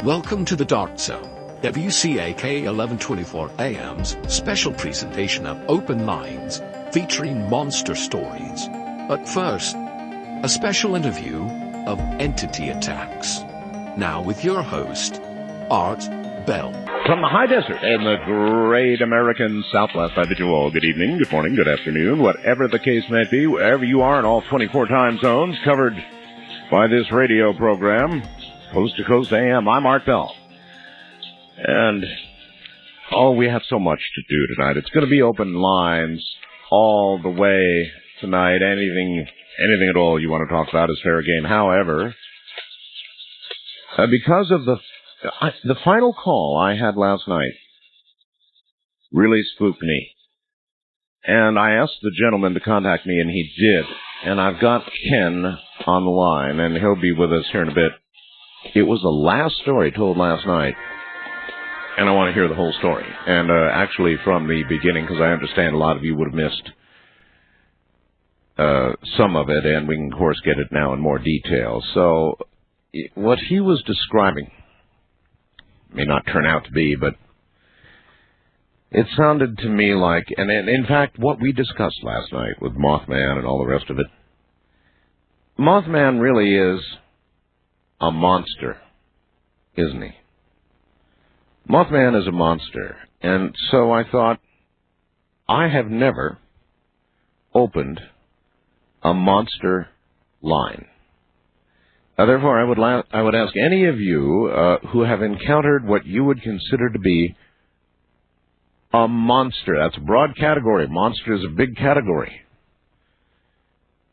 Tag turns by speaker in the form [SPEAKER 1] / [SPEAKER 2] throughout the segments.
[SPEAKER 1] Welcome to the Darkzone, WCAK 1124 AM's special presentation of Open Lines featuring monster stories. But first, a special interview of entity attacks. Now with your host, Art Bell.
[SPEAKER 2] From the high desert in the great American Southwest, I bid you all good evening, good morning, good afternoon, whatever the case may be, wherever you are in all 24 time zones covered by this radio program, Coast to Coast AM. I'm Art Bell. And, we have so much to do tonight. It's going to be open lines all the way tonight. Anything at all you want to talk about is fair game. However, because of the final call I had last night really spooked me. And I asked the gentleman to contact me, and he did. And I've got Ken on the line, and he'll be with us here in a bit. It was the last story told last night, and I want to hear the whole story. And actually from the beginning, because I understand a lot of you would have missed some of it, and we can, of course, get it now in more detail. So what he was describing may not turn out to be, but it sounded to me like, and in fact, what we discussed last night with Mothman and all the rest of it, Mothman really is a monster, isn't he? Mothman is a monster, and so I thought, I have never opened a monster line. Therefore, I would ask any of you who have encountered what you would consider to be a monster. That's a broad category. Monster is a big category.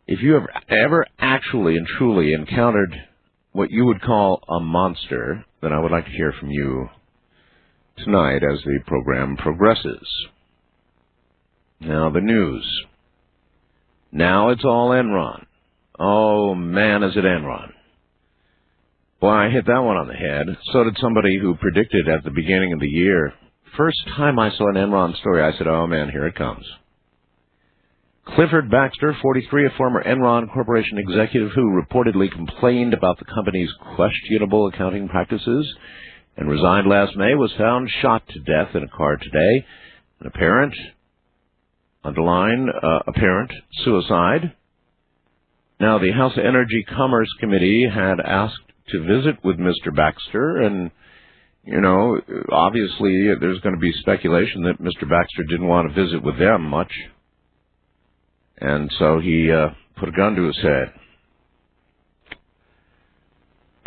[SPEAKER 2] If you have ever actually and truly encountered what you would call a monster, then I would like to hear from you tonight as the program progresses. Now, the news. Now it's all Enron. Oh, man, is it Enron. Well, I hit that one on the head. So did somebody who predicted at the beginning of the year. First time I saw an Enron story, I said, oh, man, here it comes. Clifford Baxter, 43, a former Enron Corporation executive who reportedly complained about the company's questionable accounting practices and resigned last May, was found shot to death in a car today. An apparent, apparent suicide. Now, the House Energy Commerce Committee had asked to visit with Mr. Baxter, and, obviously there's going to be speculation that Mr. Baxter didn't want to visit with them much. And so he put a gun to his head.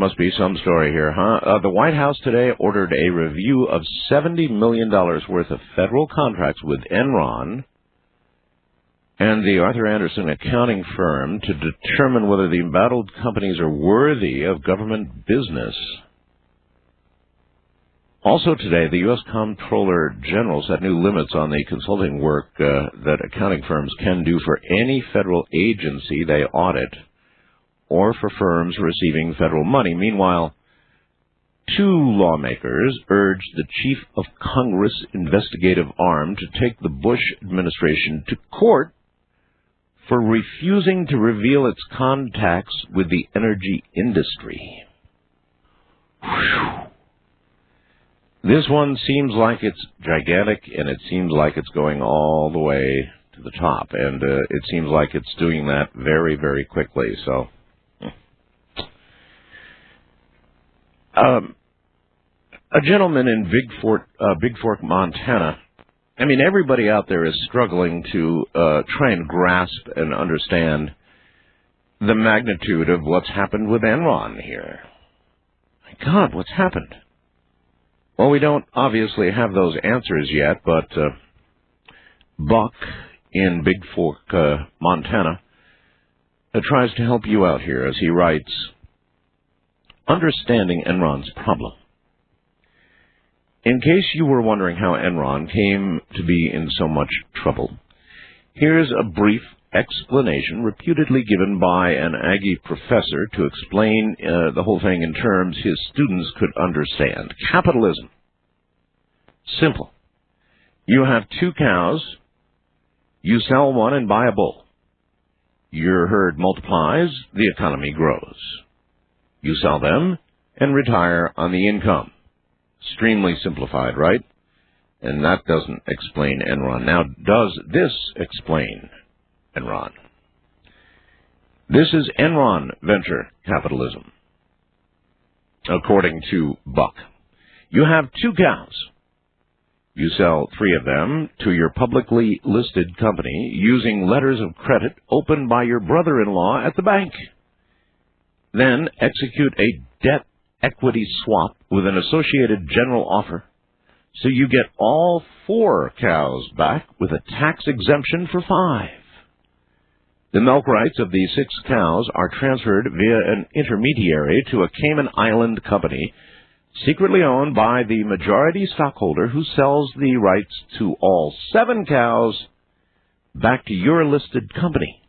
[SPEAKER 2] Must be some story here, huh? The White House today ordered a review of $70 million worth of federal contracts with Enron and the Arthur Andersen accounting firm to determine whether the embattled companies are worthy of government business. Also today, the U.S. Comptroller General set new limits on the consulting work that accounting firms can do for any federal agency they audit or for firms receiving federal money. Meanwhile, two lawmakers urged the Chief of Congress investigative arm to take the Bush administration to court for refusing to reveal its contacts with the energy industry. Whew. This one seems like it's gigantic, and it seems like it's going all the way to the top, and it seems like it's doing that very, very quickly. So, a gentleman in Big Fork, Montana. I mean, everybody out there is struggling to try and grasp and understand the magnitude of what's happened with Enron here. My God, what's happened? Well, we don't obviously have those answers yet, but Buck in Big Fork, Montana, tries to help you out here as he writes, Understanding Enron's Problem. In case you were wondering how Enron came to be in so much trouble, here's a brief explanation reputedly given by an Aggie professor to explain the whole thing in terms his students could understand. Capitalism. Simple. You have two cows. You sell one and buy a bull. Your herd multiplies. The economy grows. You sell them. and retire on the income. Extremely simplified, right? And that doesn't explain Enron. Now, does this explain Enron? This is Enron venture capitalism, according to Buck. You have 2 cows. You sell 3 of them to your publicly listed company using letters of credit opened by your brother-in-law at the bank. Then execute a debt equity swap with an associated general offer, so you get all 4 cows back with a tax exemption for 5. The milk rights of the 6 cows are transferred via an intermediary to a Cayman Island company secretly owned by the majority stockholder who sells the rights to all 7 cows back to your listed company.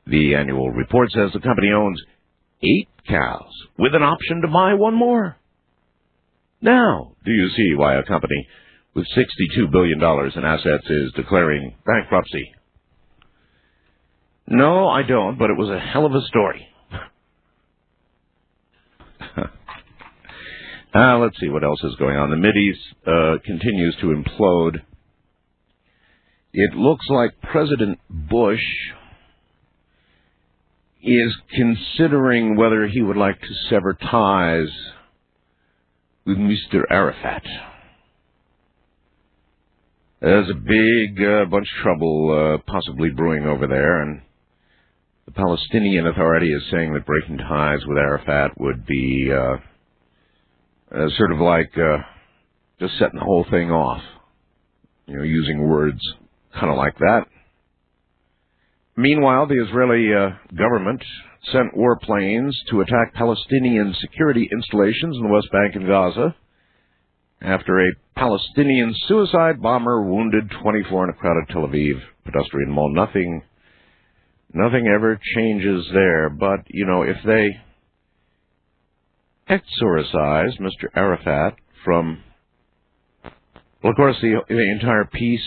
[SPEAKER 2] The annual report says the company owns 8 cows with an option to buy 1 more. Now, do you see why a company with $62 billion in assets is declaring bankruptcy? No, I don't, but it was a hell of a story. Let's see what else is going on. The Mideast continues to implode. It looks like President Bush is considering whether he would like to sever ties with Mr. Arafat. There's a big bunch of trouble possibly brewing over there, and the Palestinian Authority is saying that breaking ties with Arafat would be sort of like just setting the whole thing off, using words kind of like that. Meanwhile, the Israeli government sent warplanes to attack Palestinian security installations in the West Bank and Gaza after a Palestinian suicide bomber wounded 24 in a crowded Tel Aviv pedestrian mall. Nothing ever changes there, but, if they exorcise Mr. Arafat from, well, of course, the entire peace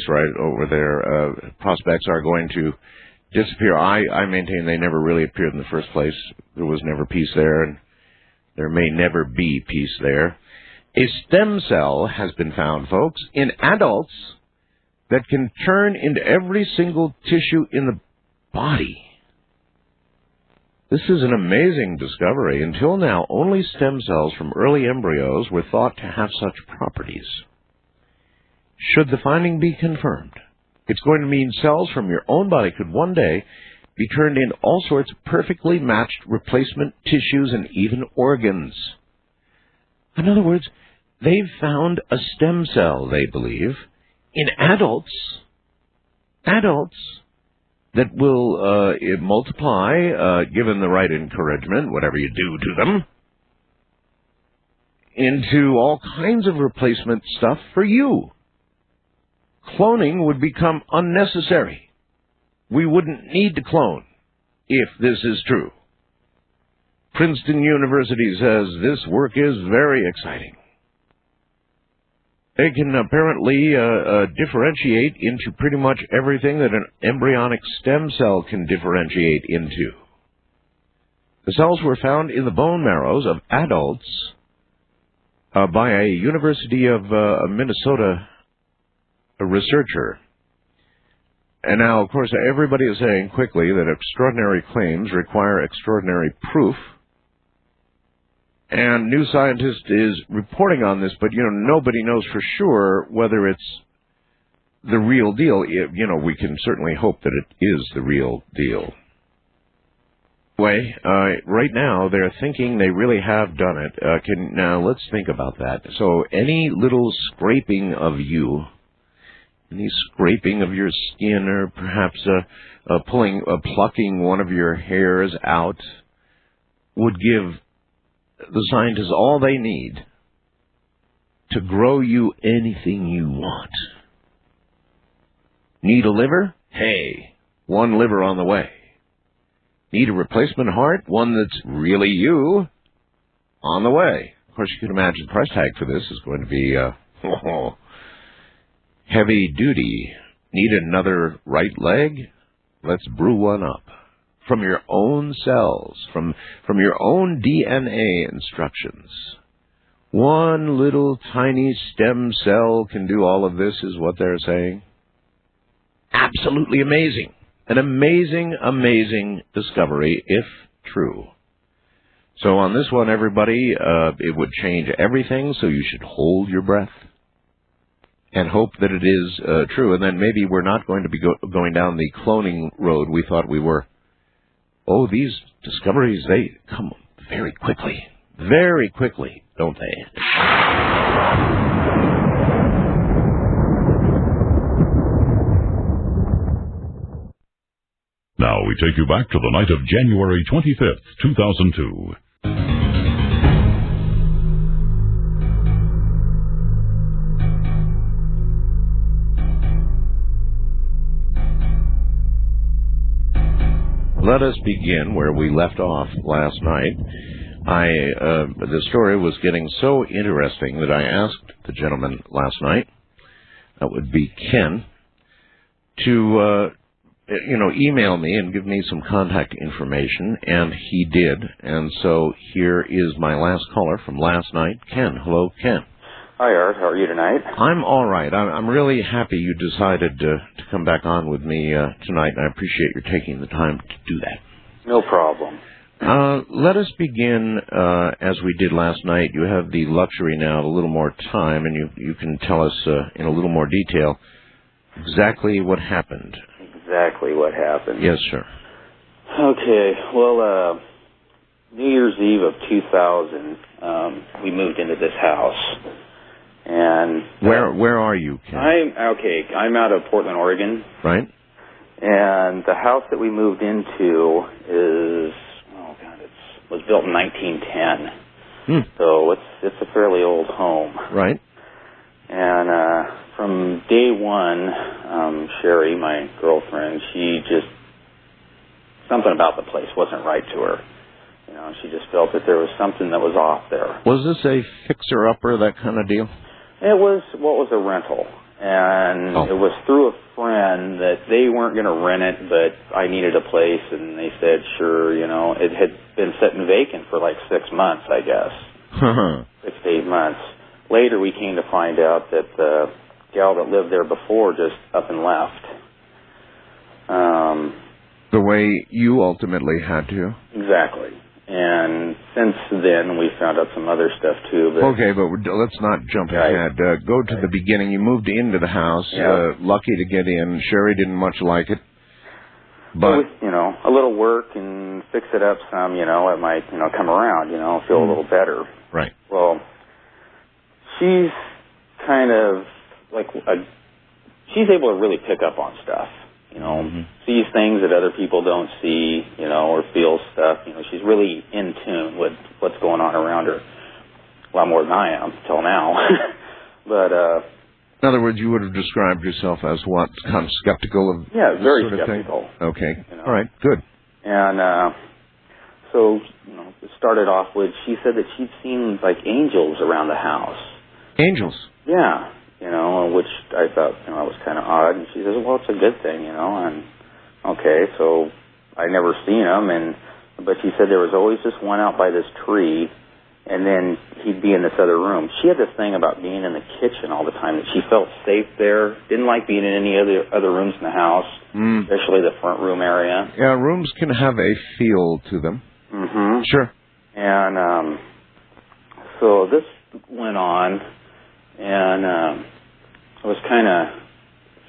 [SPEAKER 2] right over there, prospects are going to disappear. I maintain they never really appeared in the first place. There was never peace there, and there may never be peace there. A stem cell has been found, folks, in adults that can turn into every single tissue in the body. This is an amazing discovery. Until now, only stem cells from early embryos were thought to have such properties. Should the finding be confirmed, it's going to mean cells from your own body could one day be turned into all sorts of perfectly matched replacement tissues and even organs. In other words, they've found a stem cell, they believe, in adults that will multiply, given the right encouragement, whatever you do to them, into all kinds of replacement stuff for you. Cloning would become unnecessary. We wouldn't need to clone if this is true. Princeton University says this work is very exciting. They can apparently differentiate into pretty much everything that an embryonic stem cell can differentiate into. The cells were found in the bone marrows of adults by a University of Minnesota researcher. And now, of course, everybody is saying quickly that extraordinary claims require extraordinary proof. And New Scientist is reporting on this, but, nobody knows for sure whether it's the real deal. We can certainly hope that it is the real deal. Anyway, right now, they're thinking they really have done it. Now, let's think about that. So, any little scraping of you, any scraping of your skin, or perhaps plucking one of your hairs out, would give the scientists all they need to grow you anything you want. Need a liver? Hey, one liver on the way. Need a replacement heart? One that's really you? On the way. Of course, you can imagine the price tag for this is going to be heavy duty. Need another right leg? Let's brew one up from your own cells, from your own DNA instructions. One little tiny stem cell can do all of this, is what they're saying. Absolutely amazing. An amazing, amazing discovery, if true. So on this one, everybody, it would change everything, so you should hold your breath and hope that it is true. And then maybe we're not going to be going down the cloning road we thought we were. Oh, these discoveries, they come very quickly, don't they?
[SPEAKER 3] Now we take you back to the night of January 25th, 2002.
[SPEAKER 2] Let us begin where we left off last night. The story was getting so interesting that I asked the gentleman last night, that would be Ken, to email me and give me some contact information, and he did. And so here is my last caller from last night, Ken. Hello, Ken.
[SPEAKER 4] Hi, Art. How are you tonight?
[SPEAKER 2] I'm all right. I'm really happy you decided to come back on with me tonight, and I appreciate your taking the time to do that.
[SPEAKER 4] No problem.
[SPEAKER 2] Let us begin as we did last night. You have the luxury now of a little more time, and you can tell us in a little more detail exactly what happened.
[SPEAKER 4] Exactly what happened.
[SPEAKER 2] Yes, sir.
[SPEAKER 4] Okay. Well, New Year's Eve of 2000, we moved into this house. And
[SPEAKER 2] where are you, Ken?
[SPEAKER 4] I'm out of Portland, Oregon.
[SPEAKER 2] Right.
[SPEAKER 4] And the house that we moved into was built in 1910. So it's a fairly old home.
[SPEAKER 2] Right.
[SPEAKER 4] And from day one, Sherry, my girlfriend, something about the place wasn't right to her. She just felt that there was something that was off there.
[SPEAKER 2] Was this a fixer-upper, that kind of deal?
[SPEAKER 4] It was a rental. And It was through a friend that they weren't going to rent it, but I needed a place, and they said, sure, it had been sitting vacant for like 6 months, I guess. 6 to 8 months. Later, we came to find out that the gal that lived there before just up and left.
[SPEAKER 2] The way you ultimately had to?
[SPEAKER 4] Exactly. And since then, we found out some other stuff, too. But
[SPEAKER 2] let's not jump ahead. Go to the beginning. You moved into the house, lucky to get in. Sherry didn't much like it. But,
[SPEAKER 4] a little work and fix it up some, it might, come around, feel a little better.
[SPEAKER 2] Right.
[SPEAKER 4] Well, she's kind of she's able to really pick up on stuff. Sees things that other people don't see, or feels stuff. She's really in tune with what's going on around her. A lot more than I am till now. But
[SPEAKER 2] in other words, you would have described yourself as what? Kind of skeptical of
[SPEAKER 4] this very
[SPEAKER 2] sort of
[SPEAKER 4] skeptical.
[SPEAKER 2] Thing? Okay. All right. Good.
[SPEAKER 4] And so it started off with, she said that she'd seen like angels around the house.
[SPEAKER 2] Angels?
[SPEAKER 4] Yeah. Which I thought, that was kind of odd. And she says, well, it's a good thing, and okay, so I never seen them, but she said there was always just one out by this tree, and then he'd be in this other room. She had this thing about being in the kitchen all the time, that she felt safe there, didn't like being in any other rooms in the house, especially the front room area.
[SPEAKER 2] Yeah, rooms can have a feel to them.
[SPEAKER 4] Mm-hmm.
[SPEAKER 2] Sure.
[SPEAKER 4] And so this went on, and it was kind of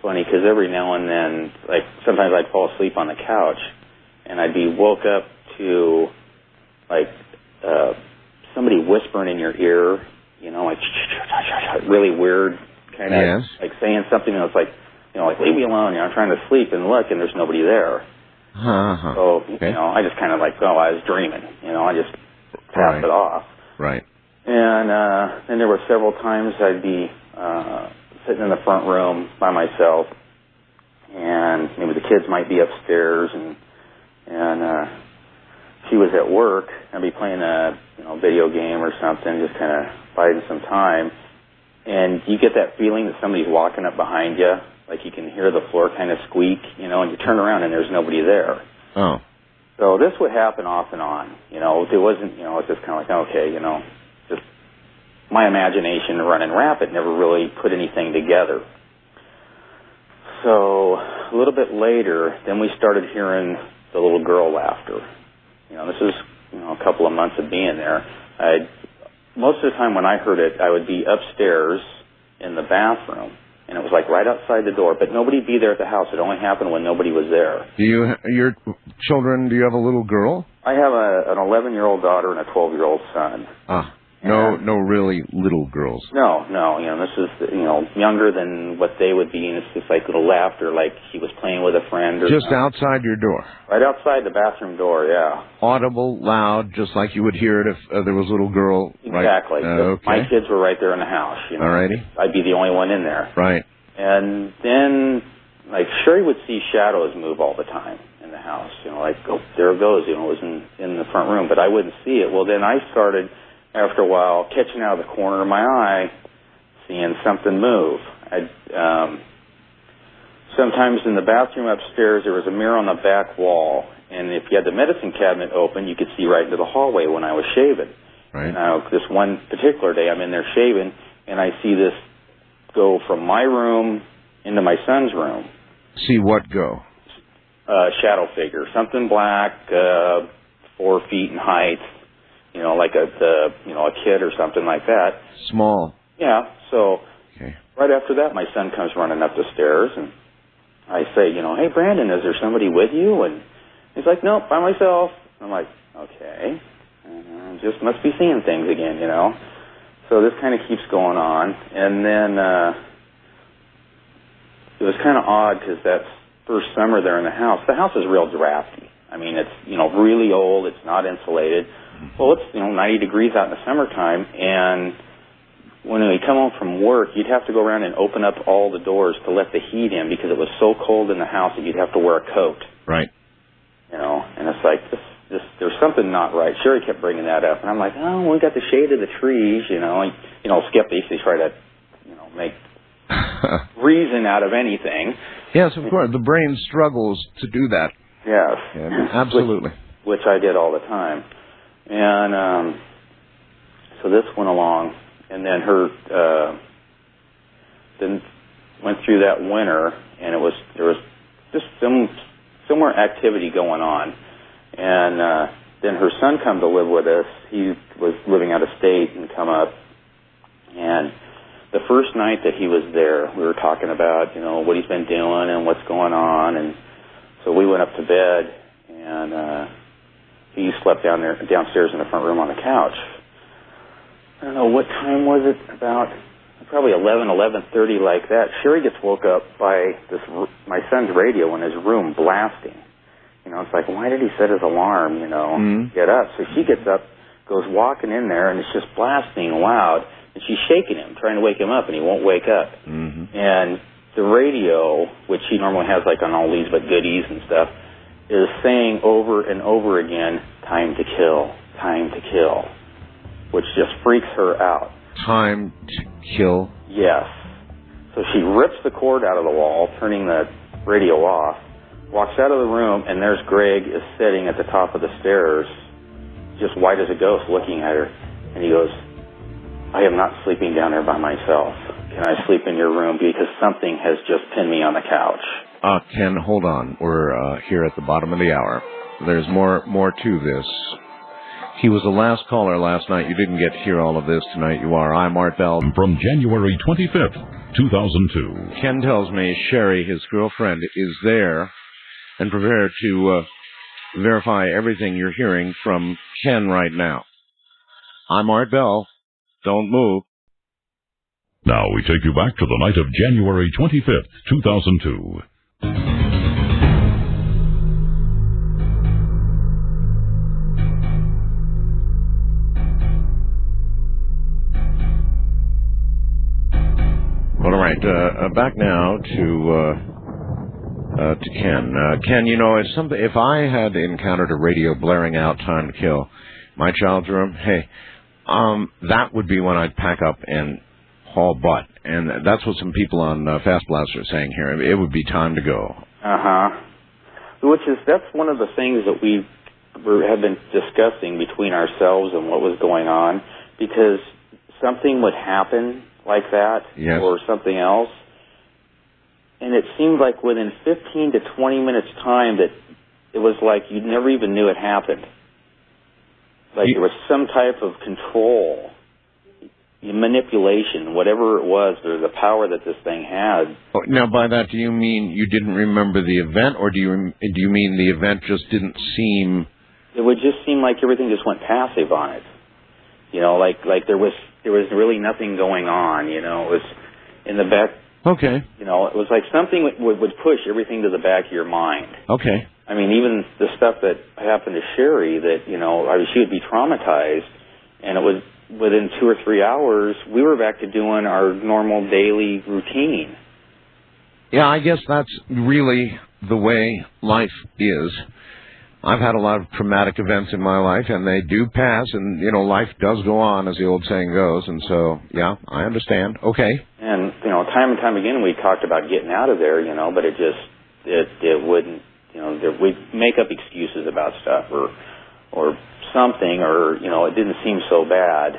[SPEAKER 4] funny because every now and then, like sometimes I'd fall asleep on the couch, and I'd be woke up to like somebody whispering in your ear, like really weird kind of like saying something that's like, like leave me alone, I'm trying to sleep, and look, and there's nobody there. So I just kind of like, I was dreaming, I just passed it off.
[SPEAKER 2] Right.
[SPEAKER 4] And then there were several times I'd be sitting in the front room by myself, and maybe the kids might be upstairs, and she was at work. I'd be playing a video game or something, just kind of biding some time, and you get that feeling that somebody's walking up behind you, like you can hear the floor kind of squeak, and you turn around and there's nobody there.
[SPEAKER 2] Oh.
[SPEAKER 4] So this would happen off and on. You know, it wasn't, you know, it's just kind of like, okay, you know, just my imagination running rapid, never really put anything together. So a little bit later, then we started hearing the little girl laughter. You know, this is, you know, a couple of months of being there. Most of the time when I heard it, I would be upstairs in the bathroom, and it was like right outside the door, but nobody'd be there at the house. It only happened when nobody was there.
[SPEAKER 2] Do you have a little girl?
[SPEAKER 4] I have an 11-year-old daughter and a 12-year-old son.
[SPEAKER 2] No really little girls.
[SPEAKER 4] No, you know, this is, you know, younger than what they would be, and it's just like little laughter, like he was playing with a friend. Or
[SPEAKER 2] just outside your door?
[SPEAKER 4] Right outside the bathroom door, yeah.
[SPEAKER 2] Audible, loud, just like you would hear it if there was a little girl.
[SPEAKER 4] Exactly.
[SPEAKER 2] Right? Okay.
[SPEAKER 4] My kids were right there in the house, you know.
[SPEAKER 2] Alrighty.
[SPEAKER 4] I'd be the only one in there.
[SPEAKER 2] Right.
[SPEAKER 4] And then, like, Sherry would see shadows move all the time in the house, you know, like, oh, there it goes, you know, it was in the front room, but I wouldn't see it. Well, then I started, after a while, catching out of the corner of my eye, seeing something move. Sometimes in the bathroom upstairs, there was a mirror on the back wall, and if you had the medicine cabinet open, you could see right into the hallway when I was shaving.
[SPEAKER 2] Right.
[SPEAKER 4] Now, this one particular day, I'm in there shaving, and I see this go from my room into my son's room.
[SPEAKER 2] See what go?
[SPEAKER 4] Shadow figure, something black, 4 feet in height. You know, like a kid or something like that.
[SPEAKER 2] Small.
[SPEAKER 4] Yeah. So
[SPEAKER 2] okay.
[SPEAKER 4] Right after that, my son comes running up the stairs, and I say, you know, hey, Brandon, is there somebody with you? And he's like, nope, by myself. I'm like, okay, just must be seeing things again, you know. So this kind of keeps going on, and then it was kind of odd because that first summer there in the house is real drafty. I mean, it's, you know, really old. It's not insulated. Well, it's, you know, 90 degrees out in the summertime, and when we come home from work, you'd have to go around and open up all the doors to let the heat in because it was so cold in the house that you'd have to wear a coat.
[SPEAKER 2] Right.
[SPEAKER 4] You know, and it's like, there's something not right. Sherry kept bringing that up, and I'm like, oh, we got the shade of the trees, you know. And, you know, skeptics, they try to, you know, make reason out of anything.
[SPEAKER 2] Yes, of course. The brain struggles to do that.
[SPEAKER 4] Yes.
[SPEAKER 2] Yeah, absolutely.
[SPEAKER 4] Which I did all the time. And so this went along, and then then went through that winter, and there was just some more activity going on. And then her son come to live with us. He was living out of state and come up. And the first night that he was there, we were talking about, you know, what he's been doing and what's going on. And so we went up to bed, and he slept downstairs in the front room on the couch. I don't know, what time was it? About probably 11:30, like that. Sherry gets woke up by my son's radio in his room blasting. You know, it's like, why did he set his alarm, you know, get up? So she gets up, goes walking in there, and it's just blasting loud. And she's shaking him, trying to wake him up, and he won't wake up. Mm-hmm. And the radio, which he normally has like on all these but goodies and stuff, is saying over and over again, time to kill, which just freaks her out. Time to kill? Yes. So she rips the cord out of the wall, turning the radio off, walks out of the room, and there's Greg is sitting at the top of the stairs, just white as a ghost, looking at her. And he goes, I am not sleeping down there by myself. Can I sleep in your room? Because something has just pinned me on the couch. Ken, hold on. We're here at the bottom of the hour. There's more to this. He was the last caller last night. You didn't get to hear all of this tonight. You are. I'm Art Bell.
[SPEAKER 3] From January 25th, 2002.
[SPEAKER 2] Ken tells me Sherry, his girlfriend, is there and prepared to verify everything you're hearing from Ken right now. I'm Art Bell. Don't move.
[SPEAKER 3] Now we take you back to the night of January 25th, 2002.
[SPEAKER 2] All right, back now to Ken. Ken, you know, if I had encountered a radio blaring out "Time to Kill," my child's room, hey, that would be when I'd pack up and haul butt, and that's what some people on Fast Blast are saying here. It would be time to go.
[SPEAKER 4] That's one of the things that we have been discussing between ourselves and what was going on, because something would happen like that,
[SPEAKER 2] yes,
[SPEAKER 4] or something else, and it seemed like within 15 to 20 minutes time that it was like you never even knew it happened. Like there was some type of control, manipulation, whatever it was, or the power that this thing had.
[SPEAKER 2] Now, by that, do you mean you didn't remember the event, or do you mean the event just didn't seem...
[SPEAKER 4] It would just seem like everything just went passive on it. You know, like there was really nothing going on. You know, it was in the back.
[SPEAKER 2] Okay.
[SPEAKER 4] You know, it was like something would push everything to the back of your mind.
[SPEAKER 2] Okay.
[SPEAKER 4] I mean, even the stuff that happened to Sherry, that, you know, she would be traumatized, and it was within 2 or 3 hours, we were back to doing our normal daily routine.
[SPEAKER 2] Yeah, I guess that's really the way life is. I've had a lot of traumatic events in my life, and they do pass, and, you know, life does go on, as the old saying goes, and so, yeah, I understand. Okay.
[SPEAKER 4] And, you know, time and time again, we talked about getting out of there, you know, but it wouldn't, you know, we'd make up excuses about stuff or something, or, you know, it didn't seem so bad.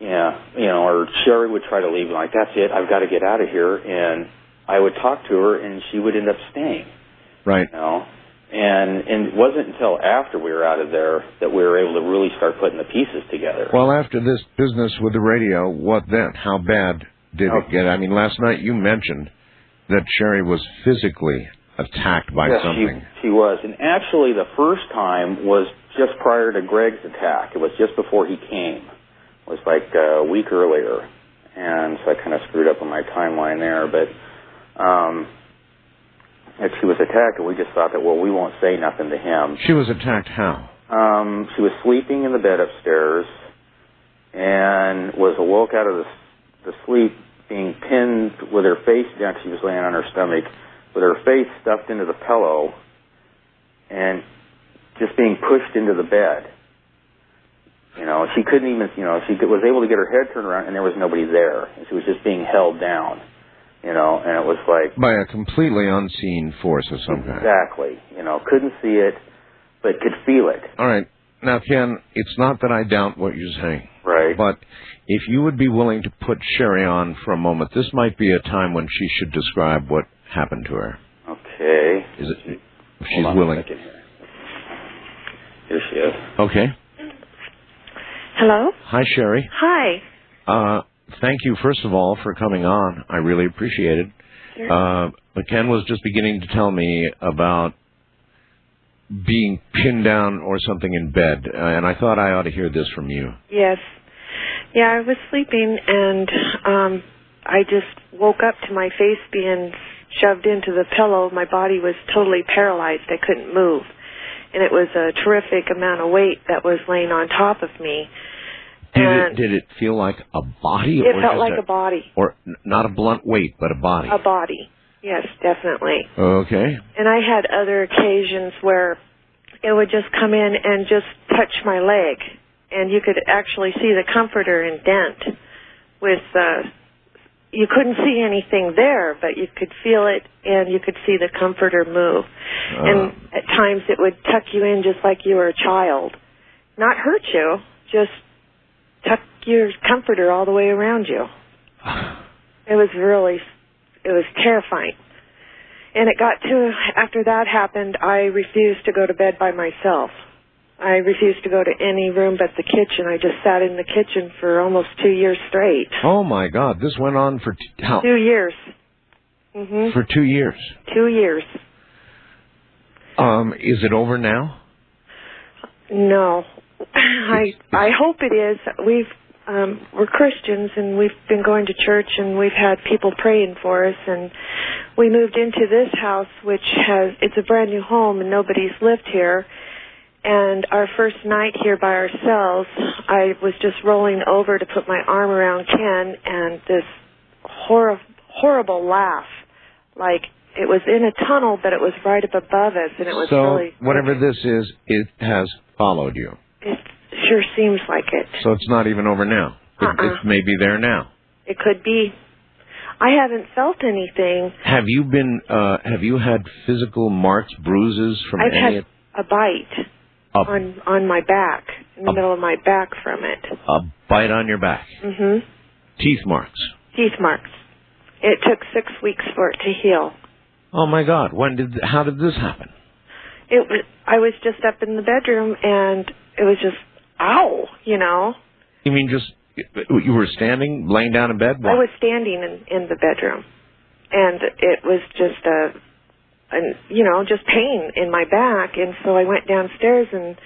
[SPEAKER 4] Yeah, you know, or Sherry would try to leave, like, that's it, I've got to get out of here, and I would talk to her, and she would end up staying.
[SPEAKER 2] Right.
[SPEAKER 4] You know? And it wasn't until after we were out of there that we were able to really start putting the pieces together.
[SPEAKER 2] Well, after this business with the radio, what then? How bad did it get? I mean, last night you mentioned that Sherry was physically attacked by something.
[SPEAKER 4] She was. And actually, the first time was just prior to Greg's attack. It was just before he came. It was like a week earlier. And so I kind of screwed up on my timeline there. But if she was attacked, and we just thought that, well, we won't say nothing to him.
[SPEAKER 2] She was attacked how?
[SPEAKER 4] She was sleeping in the bed upstairs and was awoke out of the sleep, being pinned with her face down. She was laying on her stomach with her face stuffed into the pillow and just being pushed into the bed. You know, she couldn't even, you know, she was able to get her head turned around, and there was nobody there. And she was just being held down. You know, and it was like... By
[SPEAKER 2] a completely unseen force of some kind.
[SPEAKER 4] Exactly. You know, couldn't see it, but could feel it.
[SPEAKER 2] All right. Now, Ken, it's not that I doubt what you're saying.
[SPEAKER 4] Right.
[SPEAKER 2] But if you would be willing to put Sherry on for a moment, this might be a time when she should describe what happened to her.
[SPEAKER 4] Okay.
[SPEAKER 2] Is it? If she's willing.
[SPEAKER 4] Here she is.
[SPEAKER 2] Okay.
[SPEAKER 5] Hello?
[SPEAKER 2] Hi, Sherry.
[SPEAKER 5] Hi.
[SPEAKER 2] Thank you, first of all, for coming on. I really appreciate it.
[SPEAKER 5] Sure.
[SPEAKER 2] Ken was just beginning to tell me about being pinned down or something in bed, and I thought I ought to hear this from you.
[SPEAKER 5] Yes. Yeah, I was sleeping, and I just woke up to my face being shoved into the pillow. My body was totally paralyzed. I couldn't move. And it was a terrific amount of weight that was laying on top of me.
[SPEAKER 2] Did it feel like a body?
[SPEAKER 5] It felt like a body.
[SPEAKER 2] Or not a blunt weight, but a body?
[SPEAKER 5] A body, yes, definitely.
[SPEAKER 2] Okay.
[SPEAKER 5] And I had other occasions where it would just come in and just touch my leg, and you could actually see the comforter indent with, you couldn't see anything there, but you could feel it, and you could see the comforter move. And at times it would tuck you in just like you were a child. Not hurt you, just tuck your comforter all the way around you. It was terrifying. And it got to, after that happened, I refused to go to bed by myself. I refused to go to any room but the kitchen. I just sat in the kitchen for almost 2 years straight.
[SPEAKER 2] Oh, my God. This went on for how?
[SPEAKER 5] 2 years. Mm-hmm.
[SPEAKER 2] For 2 years? 2
[SPEAKER 5] years.
[SPEAKER 2] Is it over now?
[SPEAKER 5] No. I hope it is. We're Christians, and we've been going to church, and we've had people praying for us, and we moved into this house, which it's a brand new home, and nobody's lived here. And our first night here by ourselves, I was just rolling over to put my arm around Ken, and this horrible laugh, like it was in a tunnel, but it was right up above us, and it was really...
[SPEAKER 2] So whatever this is, it has followed you.
[SPEAKER 5] It sure seems like it.
[SPEAKER 2] So it's not even over now. It's maybe there now.
[SPEAKER 5] It could be. I haven't felt anything.
[SPEAKER 2] Have you had physical marks, bruises from
[SPEAKER 5] a bite on my back, in the middle of my back from it.
[SPEAKER 2] A bite on your back.
[SPEAKER 5] Mm-hmm.
[SPEAKER 2] Teeth marks.
[SPEAKER 5] Teeth marks. It took 6 weeks for it to heal.
[SPEAKER 2] Oh my God! How did this happen?
[SPEAKER 5] I was just up in the bedroom, and it was just, ow, you know.
[SPEAKER 2] You mean you were standing, laying down in bed?
[SPEAKER 5] I was standing in the bedroom, and it was just just pain in my back, and so I went downstairs and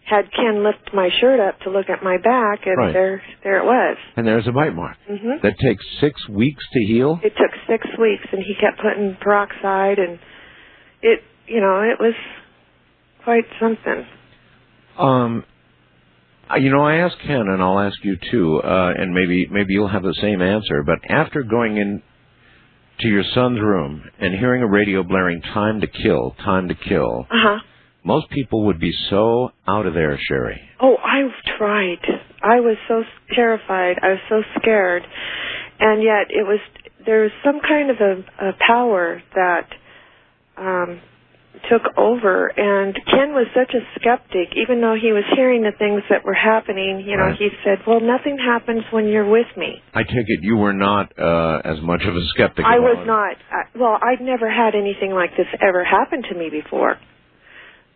[SPEAKER 5] had Ken lift my shirt up to look at my back, and there it was. And
[SPEAKER 2] there's a bite mark.
[SPEAKER 5] Mm-hmm.
[SPEAKER 2] That takes 6 weeks to heal?
[SPEAKER 5] It took 6 weeks, and he kept putting peroxide, and it was quite something.
[SPEAKER 2] I asked Ken, and I'll ask you too, and maybe you'll have the same answer, but after going in to your son's room and hearing a radio blaring, time to kill, most people would be so out of there, Sherry.
[SPEAKER 5] Oh, I've tried. I was so terrified. I was so scared. And yet there was some kind of a power that took over. And Ken was such a skeptic, even though he was hearing the things that were happening. He said, well, nothing happens when you're with me.
[SPEAKER 2] I take it you were not as much of a skeptic.
[SPEAKER 5] I was not. I'd never had anything like this ever happen to me before.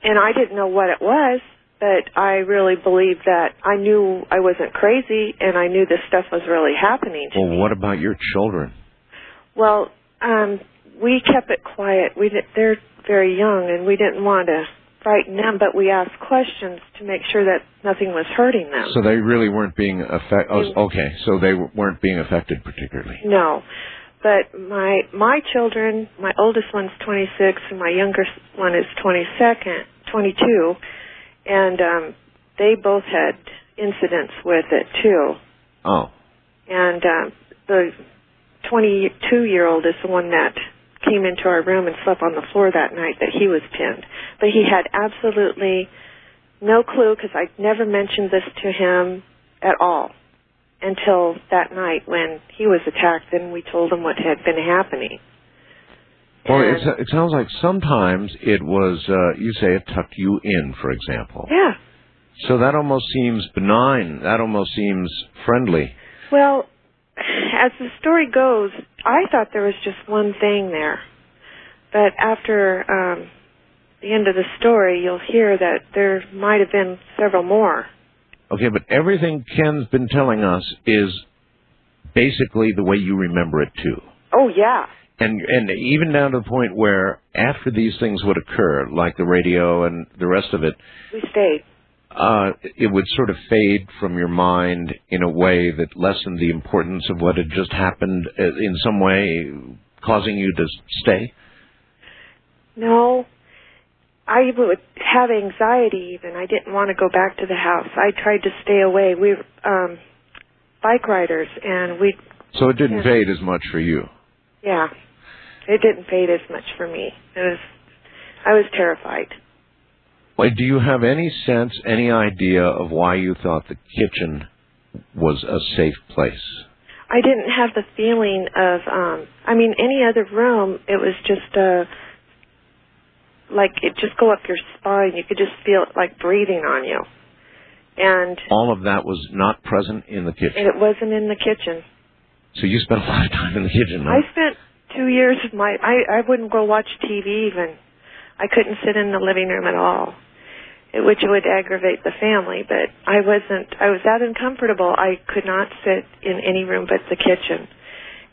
[SPEAKER 5] And I didn't know what it was, but I really believed that I knew I wasn't crazy, and I knew this stuff was really happening to me.
[SPEAKER 2] Well, what about your children?
[SPEAKER 5] Well, we kept it quiet. They're very young, and we didn't want to frighten them, but we asked questions to make sure that nothing was hurting them.
[SPEAKER 2] So they really weren't being affected. Okay, so they weren't being affected particularly.
[SPEAKER 5] No. But my children, my oldest one's 26, and my youngest one is 22, and they both had incidents with it, too.
[SPEAKER 2] Oh.
[SPEAKER 5] And the 22-year-old is the one that came into our room and slept on the floor that night that he was pinned. But he had absolutely no clue, because I never mentioned this to him at all until that night when he was attacked, and we told him what had been happening.
[SPEAKER 2] Well, it sounds like sometimes it was, you say it tucked you in, for example.
[SPEAKER 5] Yeah.
[SPEAKER 2] So that almost seems benign. That almost seems friendly.
[SPEAKER 5] Well, as the story goes, I thought there was just one thing there. But after the end of the story, you'll hear that there might have been several more.
[SPEAKER 2] Okay, but everything Ken's been telling us is basically the way you remember it, too.
[SPEAKER 5] Oh, yeah.
[SPEAKER 2] And even down to the point where after these things would occur, like the radio and the rest of it,
[SPEAKER 5] we stayed.
[SPEAKER 2] It would sort of fade from your mind in a way that lessened the importance of what had just happened in some way, causing you to stay?
[SPEAKER 5] No. I would have anxiety even. I didn't want to go back to the house. I tried to stay away. We were bike riders, and we...
[SPEAKER 2] So it didn't fade as much for you?
[SPEAKER 5] Yeah. It didn't fade as much for me. I was terrified.
[SPEAKER 2] Well, do you have any sense, any idea of why you thought the kitchen was a safe place?
[SPEAKER 5] I didn't have the feeling of, any other room, it was just, like it just go up your spine. You could just feel it like breathing on you. And
[SPEAKER 2] all of that was not present in the kitchen?
[SPEAKER 5] And it wasn't in the kitchen. So
[SPEAKER 2] you spent a lot of time in the kitchen, huh?
[SPEAKER 5] I spent 2 years of I wouldn't go watch TV even. I couldn't sit in the living room at all, which would aggravate the family, but I was that uncomfortable. I could not sit in any room but the kitchen.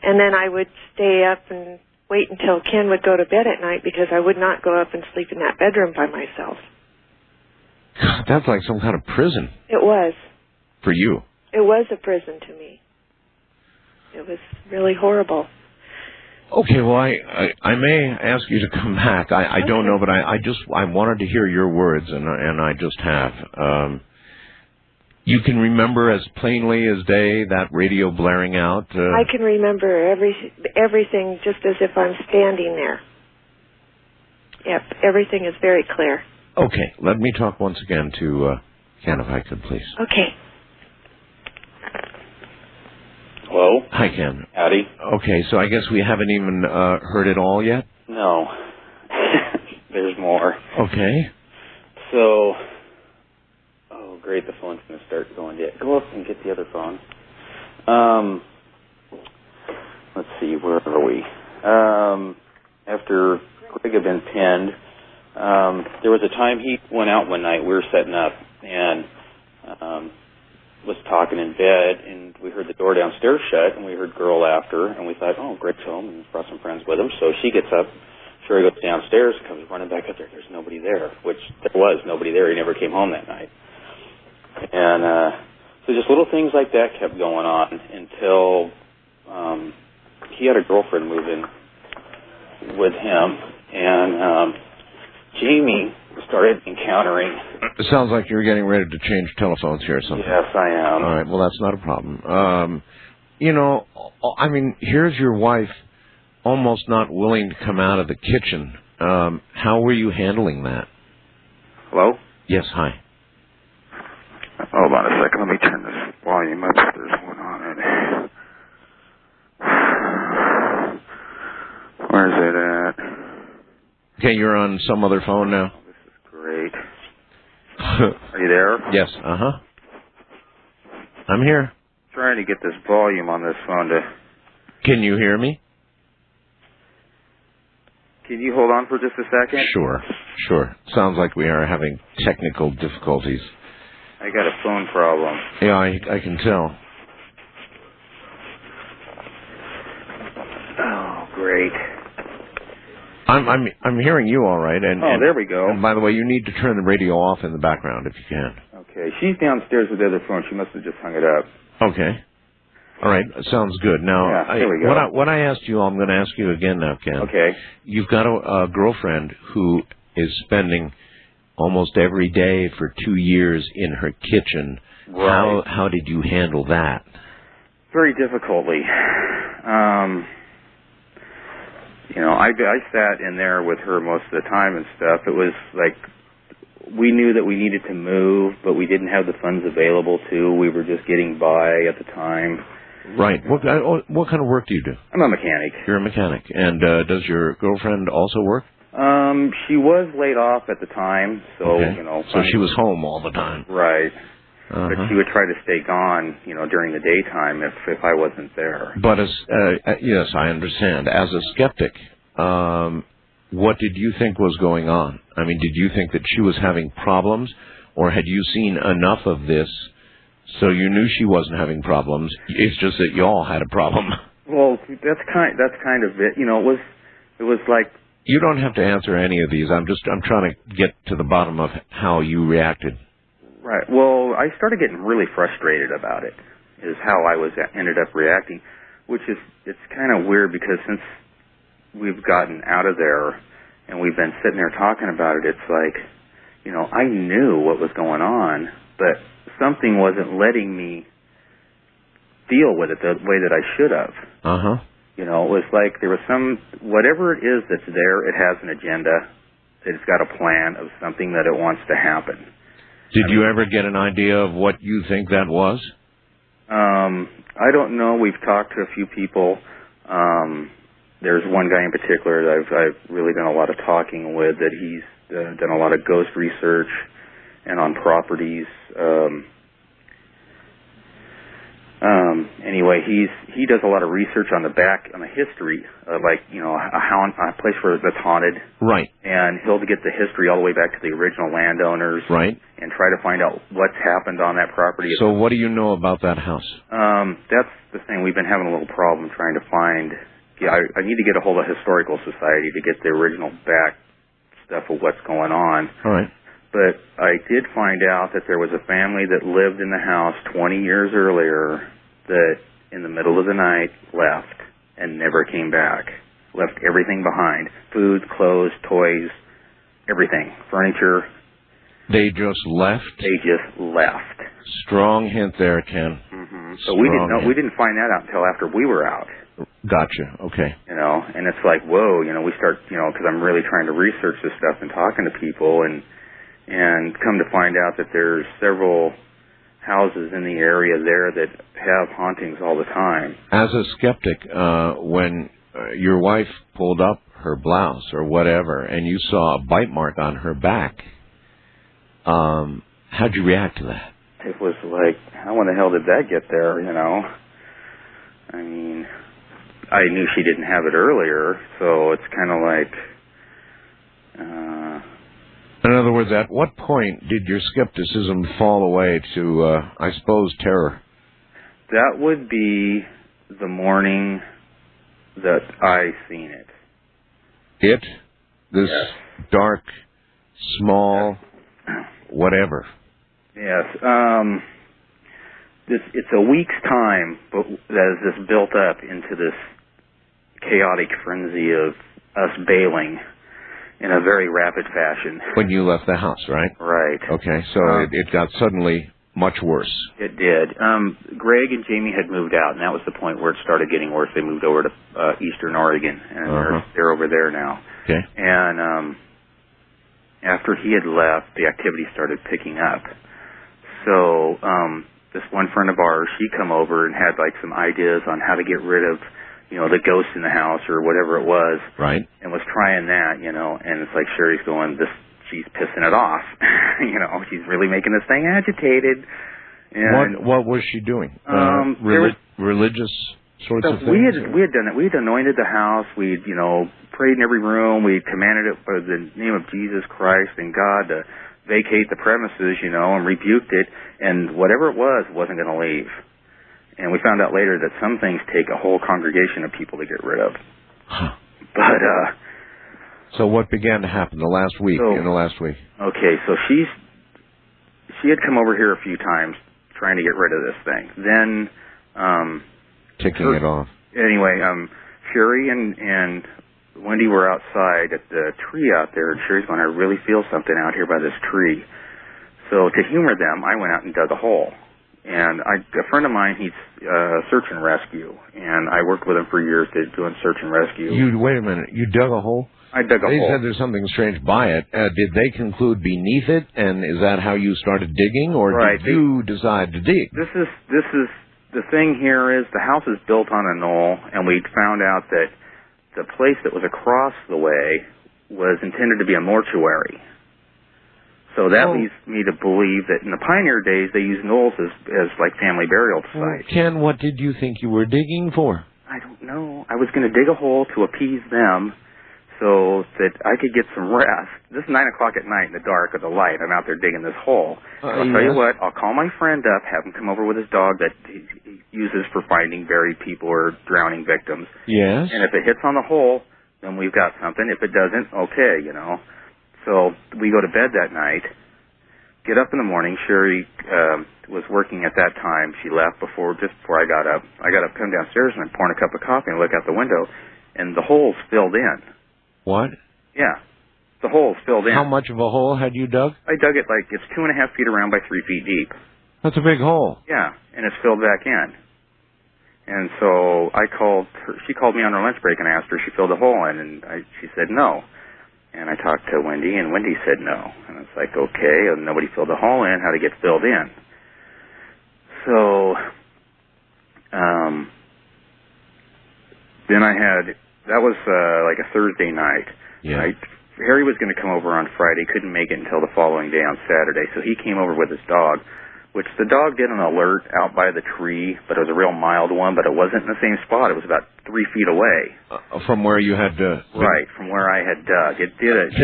[SPEAKER 5] And then I would stay up and wait until Ken would go to bed at night, because I would not go up and sleep in that bedroom by myself.
[SPEAKER 2] God, that's like some kind of prison.
[SPEAKER 5] It was.
[SPEAKER 2] For you.
[SPEAKER 5] It was a prison to me. It was really horrible.
[SPEAKER 2] Okay, well, I may ask you to come back. I don't know, but I wanted to hear your words, and I just have. You can remember as plainly as day that radio blaring out?
[SPEAKER 5] I can remember everything just as if I'm standing there. Yep, everything is very clear.
[SPEAKER 2] Okay, let me talk once again to Ken, if I could, please.
[SPEAKER 5] Okay.
[SPEAKER 4] Hello?
[SPEAKER 2] Hi, Ken.
[SPEAKER 4] Howdy.
[SPEAKER 2] Okay, so I guess we haven't even heard it all yet?
[SPEAKER 4] No. There's more.
[SPEAKER 2] Okay.
[SPEAKER 4] So, oh, great, the phone's going to start going. Go up and get the other phone. Let's see, where are we? After Greg had been pinned, there was a time he went out one night. We were setting up and was talking in bed, and we heard the door downstairs shut, and we heard girl laughter, and we thought, oh, Greg's home, and brought some friends with him. So she gets up, Sherry goes downstairs, comes running back up there. There's nobody there, which there was nobody there. He never came home that night. And so just little things like that kept going on until he had a girlfriend move in with him, and Jamie started encountering...
[SPEAKER 2] It sounds like you're getting ready to change telephones here or something.
[SPEAKER 4] Yes, I am.
[SPEAKER 2] All right, well, that's not a problem. You know, I mean, here's your wife almost not willing to come out of the kitchen. How were you handling that?
[SPEAKER 4] Hello?
[SPEAKER 2] Yes, hi.
[SPEAKER 4] Hold on a second. Let me turn this volume up if there's one on it. Where's it at?
[SPEAKER 2] Okay, you're on some other phone now?
[SPEAKER 4] This is great. Are you there?
[SPEAKER 2] Yes, uh-huh. I'm here.
[SPEAKER 4] Trying to get this volume on this phone to...
[SPEAKER 2] Can you hear me?
[SPEAKER 4] Can you hold on for just a second?
[SPEAKER 2] Sure. Sounds like we are having technical difficulties.
[SPEAKER 4] I got a phone problem.
[SPEAKER 2] Yeah, I can tell.
[SPEAKER 4] Oh, great.
[SPEAKER 2] I'm hearing you all right. And
[SPEAKER 4] there we go.
[SPEAKER 2] And by the way, you need to turn the radio off in the background if you can.
[SPEAKER 4] Okay, she's downstairs with the other phone. She must have just hung it up.
[SPEAKER 2] Okay. All right, sounds good. Now,
[SPEAKER 4] yeah, here we go.
[SPEAKER 2] What I asked you, I'm going to ask you again now, Ken.
[SPEAKER 4] Okay.
[SPEAKER 2] You've got a girlfriend who is spending almost every day for 2 years in her kitchen.
[SPEAKER 4] Right.
[SPEAKER 2] How did you handle that?
[SPEAKER 4] Very difficultly. I sat in there with her most of the time and stuff. It was like we knew that we needed to move, but we didn't have the funds available to. We were just getting by at the time.
[SPEAKER 2] Right. What kind of work do you do?
[SPEAKER 4] I'm a mechanic.
[SPEAKER 2] You're a mechanic. And does your girlfriend also work?
[SPEAKER 4] She was laid off at the time, so,
[SPEAKER 2] okay. So she was home all the time.
[SPEAKER 4] Right.
[SPEAKER 2] Uh-huh.
[SPEAKER 4] But she would try to stay gone, during the daytime if I wasn't there.
[SPEAKER 2] But yes, I understand. As a skeptic, what did you think was going on? I mean, did you think that she was having problems, or had you seen enough of this so you knew she wasn't having problems? It's just that you all had a problem.
[SPEAKER 4] Well, that's kind of it. It was like.
[SPEAKER 2] You don't have to answer any of these. I'm trying to get to the bottom of how you reacted.
[SPEAKER 4] Right. Well, I started getting really frustrated about it, is how I ended up reacting, which is, it's kind of weird because since we've gotten out of there and we've been sitting there talking about it, it's like, I knew what was going on, but something wasn't letting me deal with it the way that I should have.
[SPEAKER 2] Uh-huh.
[SPEAKER 4] It was like there was whatever it is that's there, it has an agenda. It's got a plan of something that it wants to happen.
[SPEAKER 2] Did you ever get an idea of what you think that was?
[SPEAKER 4] I don't know. We've talked to a few people. There's one guy in particular that I've really done a lot of talking with, that he's done a lot of ghost research and on properties. Anyway, he does a lot of research on the history, a place where that's haunted. Right. And he'll get the history all the way back to the original landowners. Right. And try to find out what's happened on that property.
[SPEAKER 2] So what do you know about that house?
[SPEAKER 4] That's the thing. We've been having a little problem trying to find. Yeah, I need to get a hold of Historical Society to get the original back stuff of what's going on.
[SPEAKER 2] All right.
[SPEAKER 4] But I did find out that there was a family that lived in the house 20 years earlier that in the middle of the night left and never came back. Left everything behind. Food, clothes, toys, everything. Furniture.
[SPEAKER 2] They just left?
[SPEAKER 4] They just left.
[SPEAKER 2] Strong hint there, Ken.
[SPEAKER 4] Mm-hmm. So we didn't find that out until after we were out.
[SPEAKER 2] Gotcha. Okay.
[SPEAKER 4] And it's like, whoa, we start, because I'm really trying to research this stuff and talking to people and come to find out that there's several houses in the area there that have hauntings all the time.
[SPEAKER 2] As a skeptic, when your wife pulled up her blouse or whatever and you saw a bite mark on her back, How'd you react to that?
[SPEAKER 4] It was like, how in the hell did that get there, you know? I mean, I knew she didn't have it earlier, so it's kind of like...
[SPEAKER 2] In other words, at what point did your skepticism fall away to, I suppose, terror?
[SPEAKER 4] That would be the morning that I seen it.
[SPEAKER 2] It? This
[SPEAKER 4] yes.
[SPEAKER 2] dark, small, whatever.
[SPEAKER 4] Yes. It's a week's time, but as this built up into this chaotic frenzy of us bailing in a very rapid fashion.
[SPEAKER 2] When you left the house, right?
[SPEAKER 4] Right.
[SPEAKER 2] Okay, so it got suddenly much worse.
[SPEAKER 4] It did. Greg and Jamie had moved out, and that was the point where it started getting worse. They moved over to Eastern Oregon, and they're over there now.
[SPEAKER 2] Okay.
[SPEAKER 4] And after he had left, the activity started picking up. So this one friend of ours, she come over and had like some ideas on how to get rid of, you know, the ghost in the house or whatever it was.
[SPEAKER 2] Right.
[SPEAKER 4] And was trying that, you know, and it's like Sherry's going, she's pissing it off. You know, she's really making this thing agitated. And
[SPEAKER 2] what was she doing? Religious sorts of things?
[SPEAKER 4] We had done it. We had anointed the house. We'd, you know, prayed in every room. We commanded it by the name of Jesus Christ and God to vacate the premises, you know, and rebuked it. And whatever it wasn't going to leave. And we found out later that some things take a whole congregation of people to get rid of.
[SPEAKER 2] Huh.
[SPEAKER 4] But,
[SPEAKER 2] so what began to happen in the last week? Okay,
[SPEAKER 4] so she had come over here a few times trying to get rid of this thing. Then,
[SPEAKER 2] ticking it off.
[SPEAKER 4] Anyway, Sherry and Wendy were outside at the tree out there, and Sherry's going, I really feel something out here by this tree. So to humor them, I went out and dug a hole. And a friend of mine, he's search and rescue, and I worked with him for years doing search and rescue.
[SPEAKER 2] Wait a minute, you dug a hole?
[SPEAKER 4] I dug a hole.
[SPEAKER 2] They said there's something strange by it. Did they conclude beneath it, and is that how you started digging, or did you decide to dig?
[SPEAKER 4] This is the thing here is the house is built on a knoll, and we found out that the place that was across the way was intended to be a mortuary. So that leads me to believe that in the pioneer days, they used knolls as like family burial sites.
[SPEAKER 2] Ken, what did you think you were digging for?
[SPEAKER 4] I don't know. I was going to dig a hole to appease them so that I could get some rest. This is 9 o'clock at night in the dark with the light. I'm out there digging this hole. I'll tell you what, I'll call my friend up, have him come over with his dog that he uses for finding buried people or drowning victims.
[SPEAKER 2] Yes.
[SPEAKER 4] And if it hits on the hole, then we've got something. If it doesn't, okay, you know. So we go to bed that night, get up in the morning. Sherry was working at that time. She left just before I got up. I got up, come downstairs, and I'm pouring a cup of coffee and look out the window, and the hole's filled in.
[SPEAKER 2] What?
[SPEAKER 4] Yeah, the hole's filled in.
[SPEAKER 2] How much of a hole had you dug?
[SPEAKER 4] I dug it like it's 2.5 feet around by 3 feet deep.
[SPEAKER 2] That's a big hole.
[SPEAKER 4] Yeah, and it's filled back in. And so I called her. She called me on her lunch break and I asked her if she filled the hole in, and she said no. And I talked to Wendy, and Wendy said no. And it's like, okay, and nobody filled the hole in. How to get filled in? So then that was like a Thursday night.
[SPEAKER 2] Yeah.
[SPEAKER 4] Harry was going to come over on Friday, couldn't make it until the following day on Saturday. So he came over with his dog, which the dog did an alert out by the tree, but it was a real mild one, but it wasn't in the same spot. It was about 3 feet away.
[SPEAKER 2] From where you had...
[SPEAKER 4] right, from where I had dug. It did it.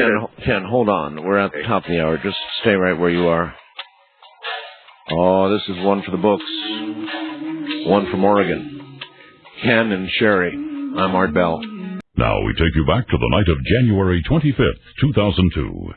[SPEAKER 2] Ken, hold on. We're at the top of the hour. Just stay right where you are. Oh, this is one for the books. One from Oregon. Ken and Sherry. I'm Art Bell.
[SPEAKER 3] Now we take you back to the night of January 25th, 2002.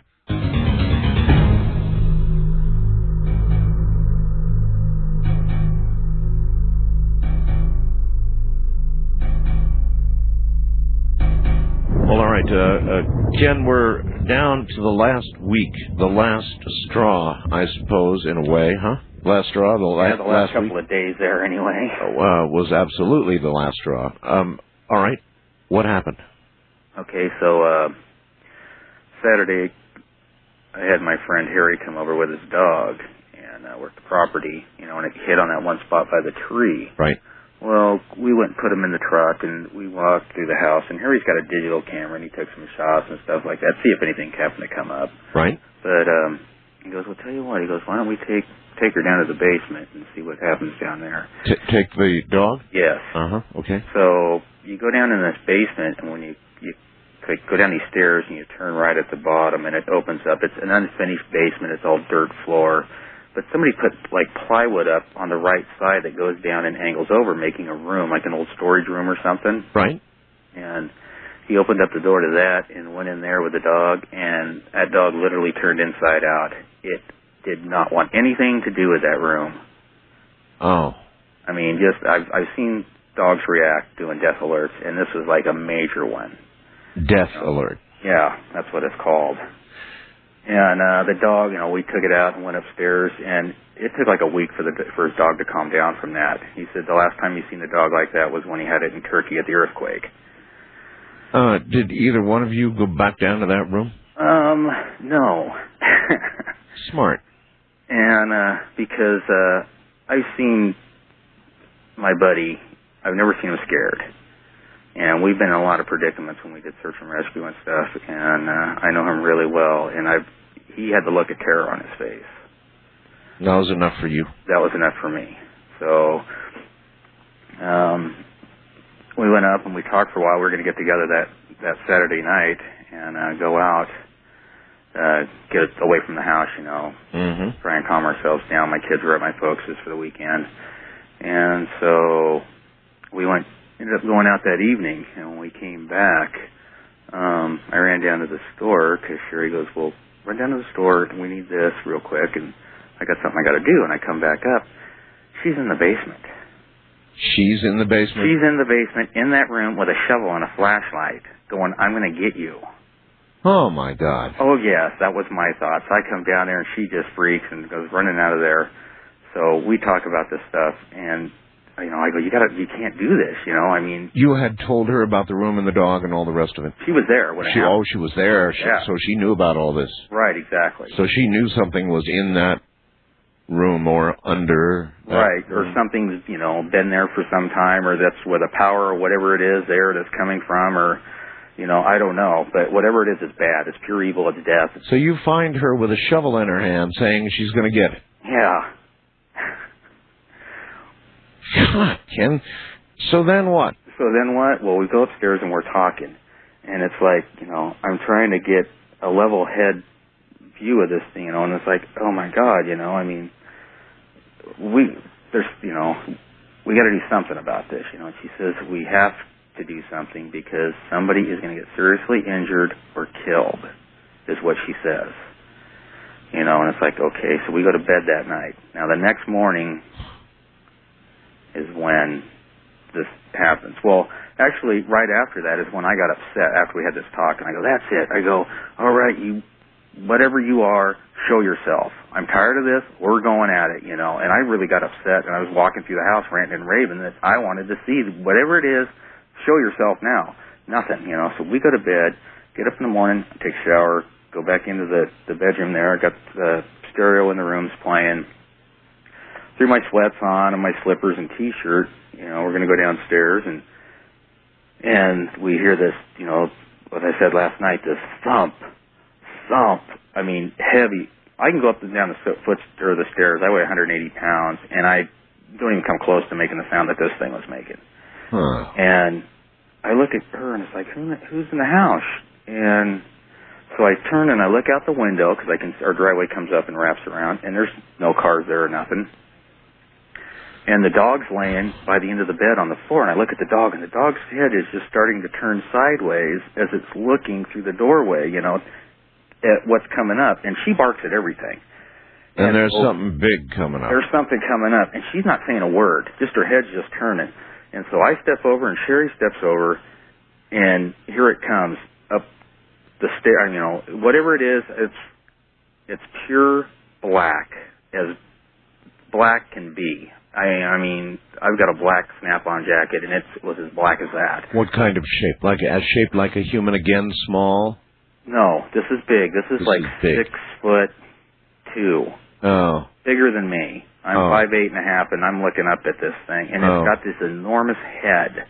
[SPEAKER 2] Ken, we're down to the last week, the last straw, I suppose, in a way, huh? Last straw, the last
[SPEAKER 4] couple of days there, anyway.
[SPEAKER 2] Was absolutely the last straw. All right, what happened?
[SPEAKER 4] Okay, so Saturday, I had my friend Harry come over with his dog and work the property, you know, and it hit on that one spot by the tree.
[SPEAKER 2] Right.
[SPEAKER 4] Well, we went and put him in the truck, and we walked through the house, and Harry's got a digital camera, and he took some shots and stuff like that, see if anything happened to come up.
[SPEAKER 2] Right.
[SPEAKER 4] But He goes, well, tell you what. He goes, why don't we take her down to the basement and see what happens down there?
[SPEAKER 2] Take the dog?
[SPEAKER 4] Yes.
[SPEAKER 2] Okay.
[SPEAKER 4] So you go down in this basement, and when you go down these stairs and you turn right at the bottom, and it opens up. It's an unfinished basement. It's all dirt floor. But somebody put, like, plywood up on the right side that goes down and angles over, making a room, like an old storage room or something.
[SPEAKER 2] Right.
[SPEAKER 4] And he opened up the door to that and went in there with the dog, and that dog literally turned inside out. It did not want anything to do with that room.
[SPEAKER 2] Oh.
[SPEAKER 4] I mean, just, I've seen dogs react doing death alerts, and this was like a major one.
[SPEAKER 2] Death alert.
[SPEAKER 4] Yeah, that's what it's called. And the dog, we took it out and went upstairs, and it took like a week for his dog to calm down from that. He said the last time he seen the dog like that was when he had it in Turkey at the earthquake.
[SPEAKER 2] Did either one of you go back down to that room?
[SPEAKER 4] No.
[SPEAKER 2] Smart.
[SPEAKER 4] And because I've seen my buddy, I've never seen him scared. And we've been in a lot of predicaments when we did search and rescue and stuff, and I know him really well, and he had the look of terror on his face.
[SPEAKER 2] That was enough for you.
[SPEAKER 4] That was enough for me. So we went up and we talked for a while. We were going to get together that Saturday night and go out, get away from the house, try and calm ourselves down. My kids were at my folks' for the weekend. And so we ended up going out that evening, and when we came back, I ran down to the store because Sherry goes, well, run down to the store, and we need this real quick, and I got something I got to do, and I come back up. She's in the basement.
[SPEAKER 2] She's in the basement?
[SPEAKER 4] She's in the basement, in that room, with a shovel and a flashlight, going, I'm going to get you.
[SPEAKER 2] Oh, my God.
[SPEAKER 4] Oh, yes, that was my thoughts. I come down there, and she just freaks and goes running out of there. So we talk about this stuff, and I go, you can't do this, I mean. You
[SPEAKER 2] had told her about the room and the dog and all the rest of it?
[SPEAKER 4] She was there when it happened.
[SPEAKER 2] Oh, she was there,
[SPEAKER 4] yeah.
[SPEAKER 2] So she knew about all this.
[SPEAKER 4] Right, exactly.
[SPEAKER 2] So she knew something was in that room or under.
[SPEAKER 4] Right, or something's, been there for some time, or that's where the power or whatever it is there that's coming from, or, I don't know. But whatever it is, it's bad. It's pure evil. It's death.
[SPEAKER 2] So you find her with a shovel in her hand saying she's going to get it.
[SPEAKER 4] Yeah.
[SPEAKER 2] God, Ken. So then what?
[SPEAKER 4] Well, we go upstairs and we're talking. And it's like, I'm trying to get a level head view of this thing, and it's like, oh my God, I mean, we got to do something about this, And she says, we have to do something because somebody is going to get seriously injured or killed, is what she says. And it's like, okay, so we go to bed that night. Now, the next morning is when this happens. Well, actually, right after that is when I got upset after we had this talk, and I go, that's it. I go, all right, whatever you are, show yourself. I'm tired of this. We're going at it, And I really got upset, and I was walking through the house ranting and raving that I wanted to see whatever it is, show yourself now. Nothing, So we go to bed, get up in the morning, take a shower, go back into the bedroom there. I got the stereo in the rooms playing. Threw my sweats on and my slippers and T-shirt. We're going to go downstairs, and we hear this, what I said last night, this thump. I mean, heavy. I can go up and down the stairs. I weigh 180 pounds, and I don't even come close to making the sound that this thing was making.
[SPEAKER 2] Huh.
[SPEAKER 4] And I look at her, and it's like, who's in the house? And so I turn and I look out the window because our driveway comes up and wraps around, and there's no cars there or nothing. And the dog's laying by the end of the bed on the floor, and I look at the dog, and the dog's head is just starting to turn sideways as it's looking through the doorway, at what's coming up. And she barks at everything.
[SPEAKER 2] And there's something big coming up.
[SPEAKER 4] There's something coming up, and she's not saying a word. Just her head's just turning. And so I step over, and Sherry steps over, and here it comes up the stair. Whatever it is, it's pure black, as black can be. I mean, I've got a black snap-on jacket, and it was as black as that.
[SPEAKER 2] What kind of shape? Shaped like a human again, small?
[SPEAKER 4] No, this is big. This is like big. 6'2".
[SPEAKER 2] Oh.
[SPEAKER 4] Bigger than me. I'm 5'8.5", and I'm looking up at this thing, and it's got this enormous head,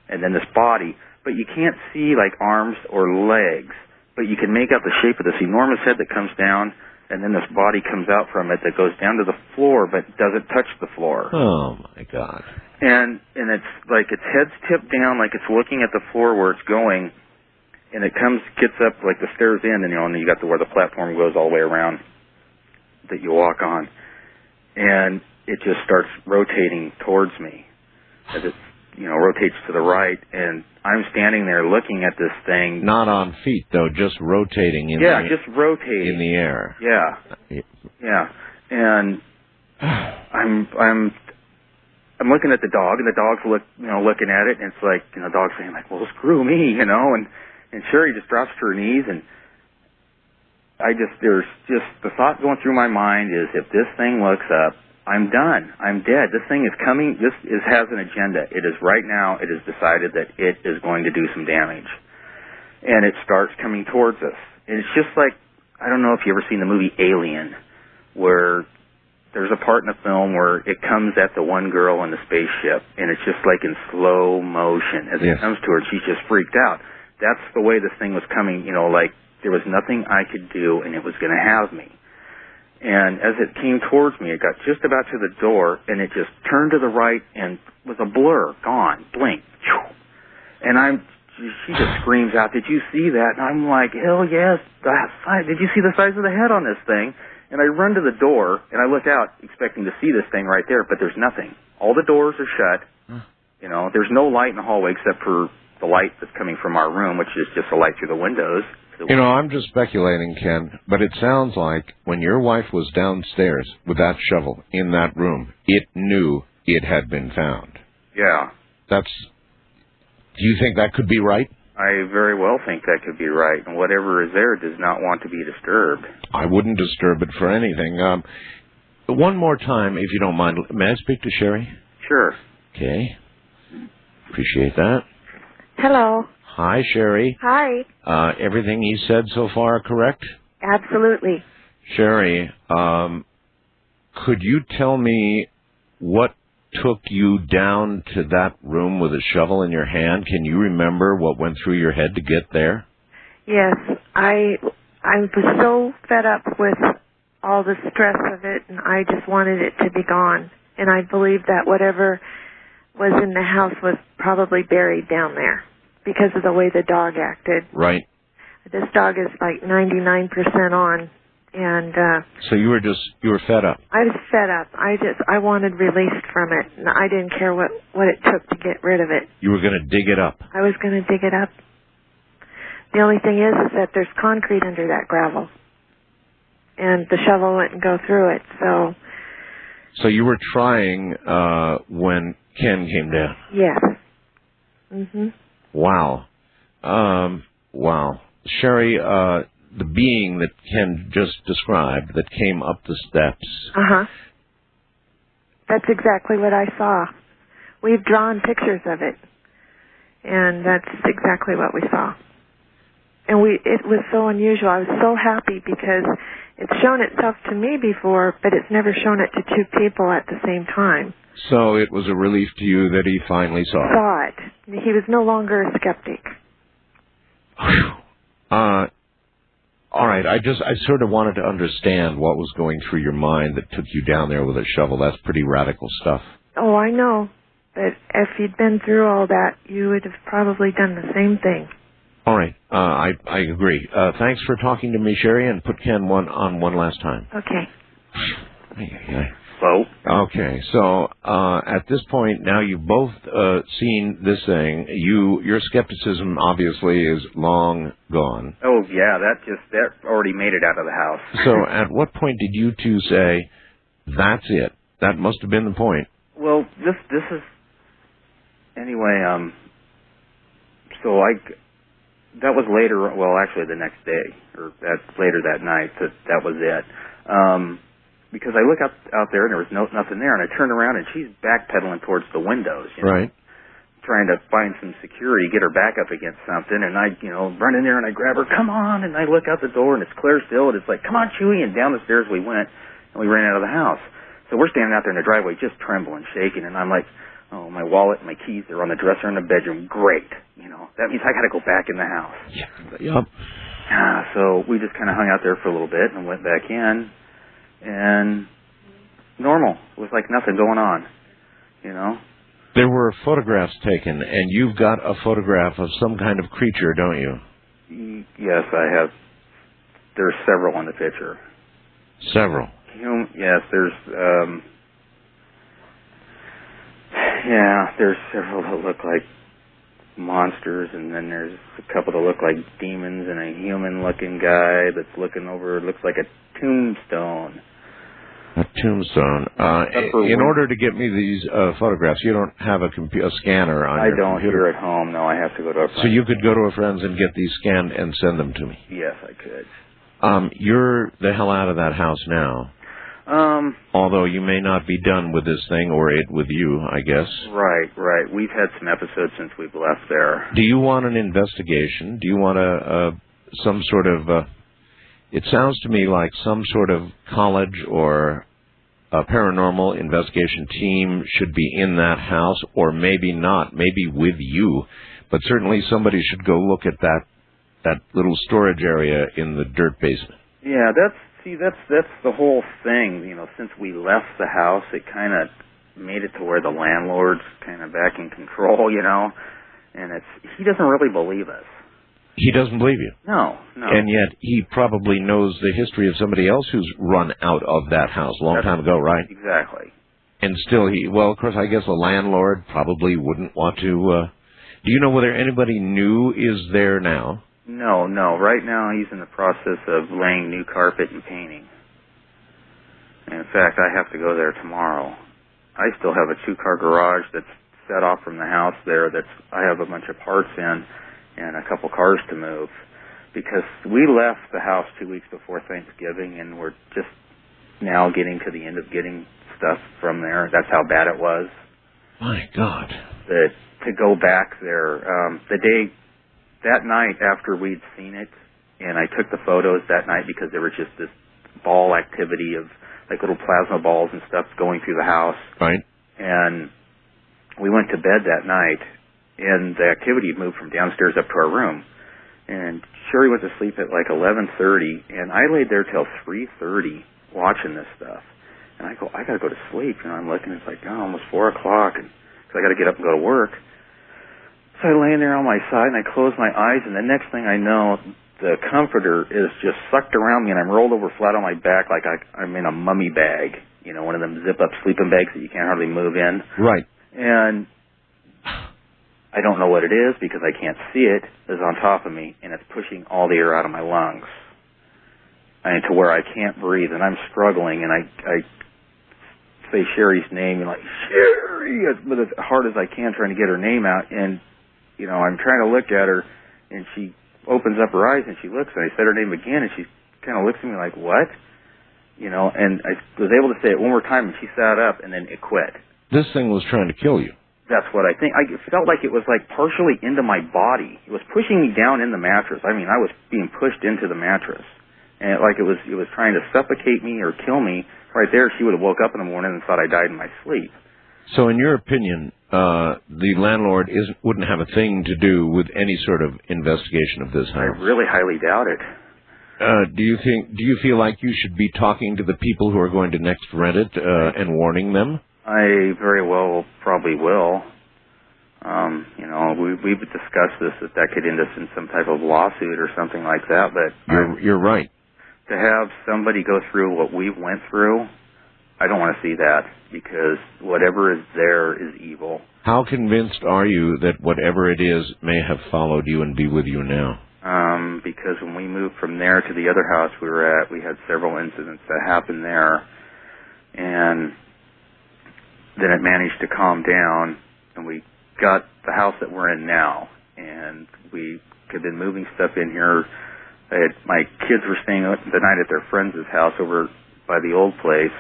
[SPEAKER 4] and then this body, but you can't see like arms or legs, but you can make out the shape of this enormous head that comes down, and then this body comes out from it that goes down to the floor but doesn't touch the floor.
[SPEAKER 2] Oh, my God.
[SPEAKER 4] And it's like its head's tipped down, like it's looking at the floor where it's going, and it gets up like the stairs in, and you got where the platform goes all the way around that you walk on, and it just starts rotating towards me as it rotates to the right, and I'm standing there looking at this thing.
[SPEAKER 2] Not on feet though, just rotating
[SPEAKER 4] just rotating
[SPEAKER 2] in the air.
[SPEAKER 4] Yeah, and I'm looking at the dog, and the dog's looking at it, and it's like the dog's saying like, well, screw me, and Sherry just drops to her knees, and there's just the thought going through my mind is, if this thing looks up, I'm done. I'm dead. This thing is coming. Has an agenda. It is right now. It has decided that it is going to do some damage, and it starts coming towards us. And it's just like, I don't know if you ever seen the movie Alien, where there's a part in the film where it comes at the one girl in the spaceship, and it's just like in slow motion as it comes to her. She's just freaked out. That's the way this thing was coming. Like there was nothing I could do, and it was going to have me. And as it came towards me, it got just about to the door, and it just turned to the right and was a blur, gone, blink. And she just screams out, "Did you see that?" And I'm like, hell yes. Did you see the size of the head on this thing? And I run to the door, and I look out expecting to see this thing right there, but there's nothing. All the doors are shut. There's no light in the hallway except for the light that's coming from our room, which is just a light through the windows.
[SPEAKER 2] I'm just speculating, Ken, but it sounds like when your wife was downstairs with that shovel in that room, it knew it had been found.
[SPEAKER 4] Yeah.
[SPEAKER 2] Do you think that could be right?
[SPEAKER 4] I very well think that could be right. And whatever is there does not want to be disturbed.
[SPEAKER 2] I wouldn't disturb it for anything. One more time, if you don't mind. May I speak to Sherry?
[SPEAKER 4] Sure.
[SPEAKER 2] Okay. Appreciate that.
[SPEAKER 5] Hello.
[SPEAKER 2] Hi, Sherry.
[SPEAKER 5] Hi.
[SPEAKER 2] Everything he said so far correct?
[SPEAKER 5] Absolutely.
[SPEAKER 2] Sherry, could you tell me what took you down to that room with a shovel in your hand? Can you remember what went through your head to get there?
[SPEAKER 5] Yes. I was so fed up with all the stress of it, and I just wanted it to be gone. And I believe that whatever was in the house was probably buried down there, because of the way the dog acted.
[SPEAKER 2] Right.
[SPEAKER 5] This dog is like 99% on, and
[SPEAKER 2] so you were fed up.
[SPEAKER 5] I was fed up. I wanted released from it, and I didn't care what it took to get rid of it.
[SPEAKER 2] You were going to dig it up.
[SPEAKER 5] I was going to dig it up. The only thing is that there's concrete under that gravel, and the shovel wouldn't go through it. So
[SPEAKER 2] you were trying when Ken came down.
[SPEAKER 5] Yes. Mhm.
[SPEAKER 2] Wow. Wow. Sherry, the being that Ken just described that came up the steps.
[SPEAKER 5] Uh-huh. That's exactly what I saw. We've drawn pictures of it, and that's exactly what we saw. And it was so unusual. I was so happy because it's shown itself to me before, but it's never shown it to two people at the same time.
[SPEAKER 2] So it was a relief to you that he finally saw it.
[SPEAKER 5] Saw it. He was no longer a skeptic.
[SPEAKER 2] All right. I sort of wanted to understand what was going through your mind that took you down there with a shovel. That's pretty radical stuff.
[SPEAKER 5] Oh, I know. But if you'd been through all that, you would have probably done the same thing.
[SPEAKER 2] All right. I agree. Thanks for talking to me, Sherry, and put Ken on one last time.
[SPEAKER 5] Okay.
[SPEAKER 4] Hello?
[SPEAKER 2] Okay, so at this point, now you've both seen this thing. Your skepticism obviously is long gone.
[SPEAKER 4] Oh, yeah, that already made it out of the house.
[SPEAKER 2] So at what point did you two say, that's it? That must have been the point.
[SPEAKER 4] Well, this is... Anyway, so that was later, well, actually the next day, or later that night, that was it. Because I look out there and there was nothing there, and I turned around and she's backpedaling towards the windows,
[SPEAKER 2] right,
[SPEAKER 4] trying to find some security, get her back up against something, and I, run in there and I grab her, come on, and I look out the door and it's clear still, and it's like, come on, Chewy, and down the stairs we went, and we ran out of the house. So we're standing out there in the driveway just trembling, shaking, and I'm like, oh, my wallet and my keys are on the dresser in the bedroom. Great. That means I got to go back in the house.
[SPEAKER 2] Yep.
[SPEAKER 4] So we just kind of hung out there for a little bit and went back in, and normal. It was like nothing going on, you know.
[SPEAKER 2] There were photographs taken, and you've got a photograph of some kind of creature, don't you?
[SPEAKER 4] Yes, I have. There's several in the picture.
[SPEAKER 2] Several?
[SPEAKER 4] Yes, there's several that look like monsters, and then there's a couple that look like demons, and a human-looking guy that's looking over, looks like a tombstone.
[SPEAKER 2] A tombstone. In order to get me these photographs, you don't have a scanner on your computer?
[SPEAKER 4] I don't here at home, no. I have to go to a friend's.
[SPEAKER 2] So you could go to a friend's and get these scanned and send them to me?
[SPEAKER 4] Yes, I could.
[SPEAKER 2] You're the hell out of that house now. Although you may not be done with this thing, or it with you, I guess.
[SPEAKER 4] Right. We've had some episodes since we've left there.
[SPEAKER 2] Do you want an investigation? Do you want some sort of... it sounds to me like some sort of college or a paranormal investigation team should be in that house, or maybe not, maybe with you. But certainly somebody should go look at that little storage area in the dirt basement. Yeah,
[SPEAKER 4] that's the whole thing. You know, since we left the house, it kind of made it to where the landlord's kind of back in control, you know, and he doesn't really believe us.
[SPEAKER 2] He doesn't believe you?
[SPEAKER 4] No.
[SPEAKER 2] And yet he probably knows the history of somebody else who's run out of that house a long time ago, right?
[SPEAKER 4] Exactly.
[SPEAKER 2] And still of course, I guess the landlord probably wouldn't want to... do you know whether anybody new is there now?
[SPEAKER 4] No. Right now he's in the process of laying new carpet and painting. And in fact, I have to go there tomorrow. I still have a 2-car garage that's set off from the house there I have a bunch of parts in and a couple cars to move, because we left the house 2 weeks before Thanksgiving, and we're just now getting to the end of getting stuff from there. That's how bad it was.
[SPEAKER 2] My God.
[SPEAKER 4] To go back there, that night after we'd seen it, and I took the photos that night because there was just this ball activity of like little plasma balls and stuff going through the house.
[SPEAKER 2] Right.
[SPEAKER 4] And we went to bed that night, and the activity moved from downstairs up to our room. And Sherry went to sleep at like 11:30, and I laid there till 3:30 watching this stuff. And I go, I got to go to sleep. You know, I'm looking, it's like, almost 4 o'clock, and so I got to get up and go to work. So I lay in there on my side, and I close my eyes, and the next thing I know, the comforter is just sucked around me, and I'm rolled over flat on my back like I'm in a mummy bag, you know, one of them zip-up sleeping bags that you can't hardly move in.
[SPEAKER 2] Right.
[SPEAKER 4] And I don't know what it is because I can't see it. It's on top of me, and it's pushing all the air out of my lungs, and to where I can't breathe, and I'm struggling, and I say Sherry's name, and like, Sherry, but as hard as I can, trying to get her name out, and you know, I'm trying to look at her, and she opens up her eyes, and she looks, and I said her name again, and she kind of looks at me like, what? You know, and I was able to say it one more time, and she sat up, and then it quit.
[SPEAKER 2] This thing was trying to kill you.
[SPEAKER 4] That's what I think. I felt like it was like partially into my body. It was pushing me down in the mattress. I mean, I was being pushed into the mattress, and like it was trying to suffocate me or kill me. Right there, she would have woke up in the morning and thought I died in my sleep. So in your opinion, the landlord wouldn't have a thing to do with any sort of investigation of this house? I really highly doubt it.
[SPEAKER 2] Do you feel like you should be talking to the people who are going to next rent it and warning them?
[SPEAKER 4] I very well probably will. You know, we've discussed this, that could end us in some type of lawsuit or something like that, but...
[SPEAKER 2] You're right.
[SPEAKER 4] To have somebody go through what we went through, I don't want to see that, because whatever is there is evil.
[SPEAKER 2] How convinced are you that whatever it is may have followed you and be with you now?
[SPEAKER 4] Because when we moved from there to the other house we were at, we had several incidents that happened there, and then it managed to calm down, and we got the house that we're in now, and we had been moving stuff in here. My kids were staying the night at their friend's house over by the old place,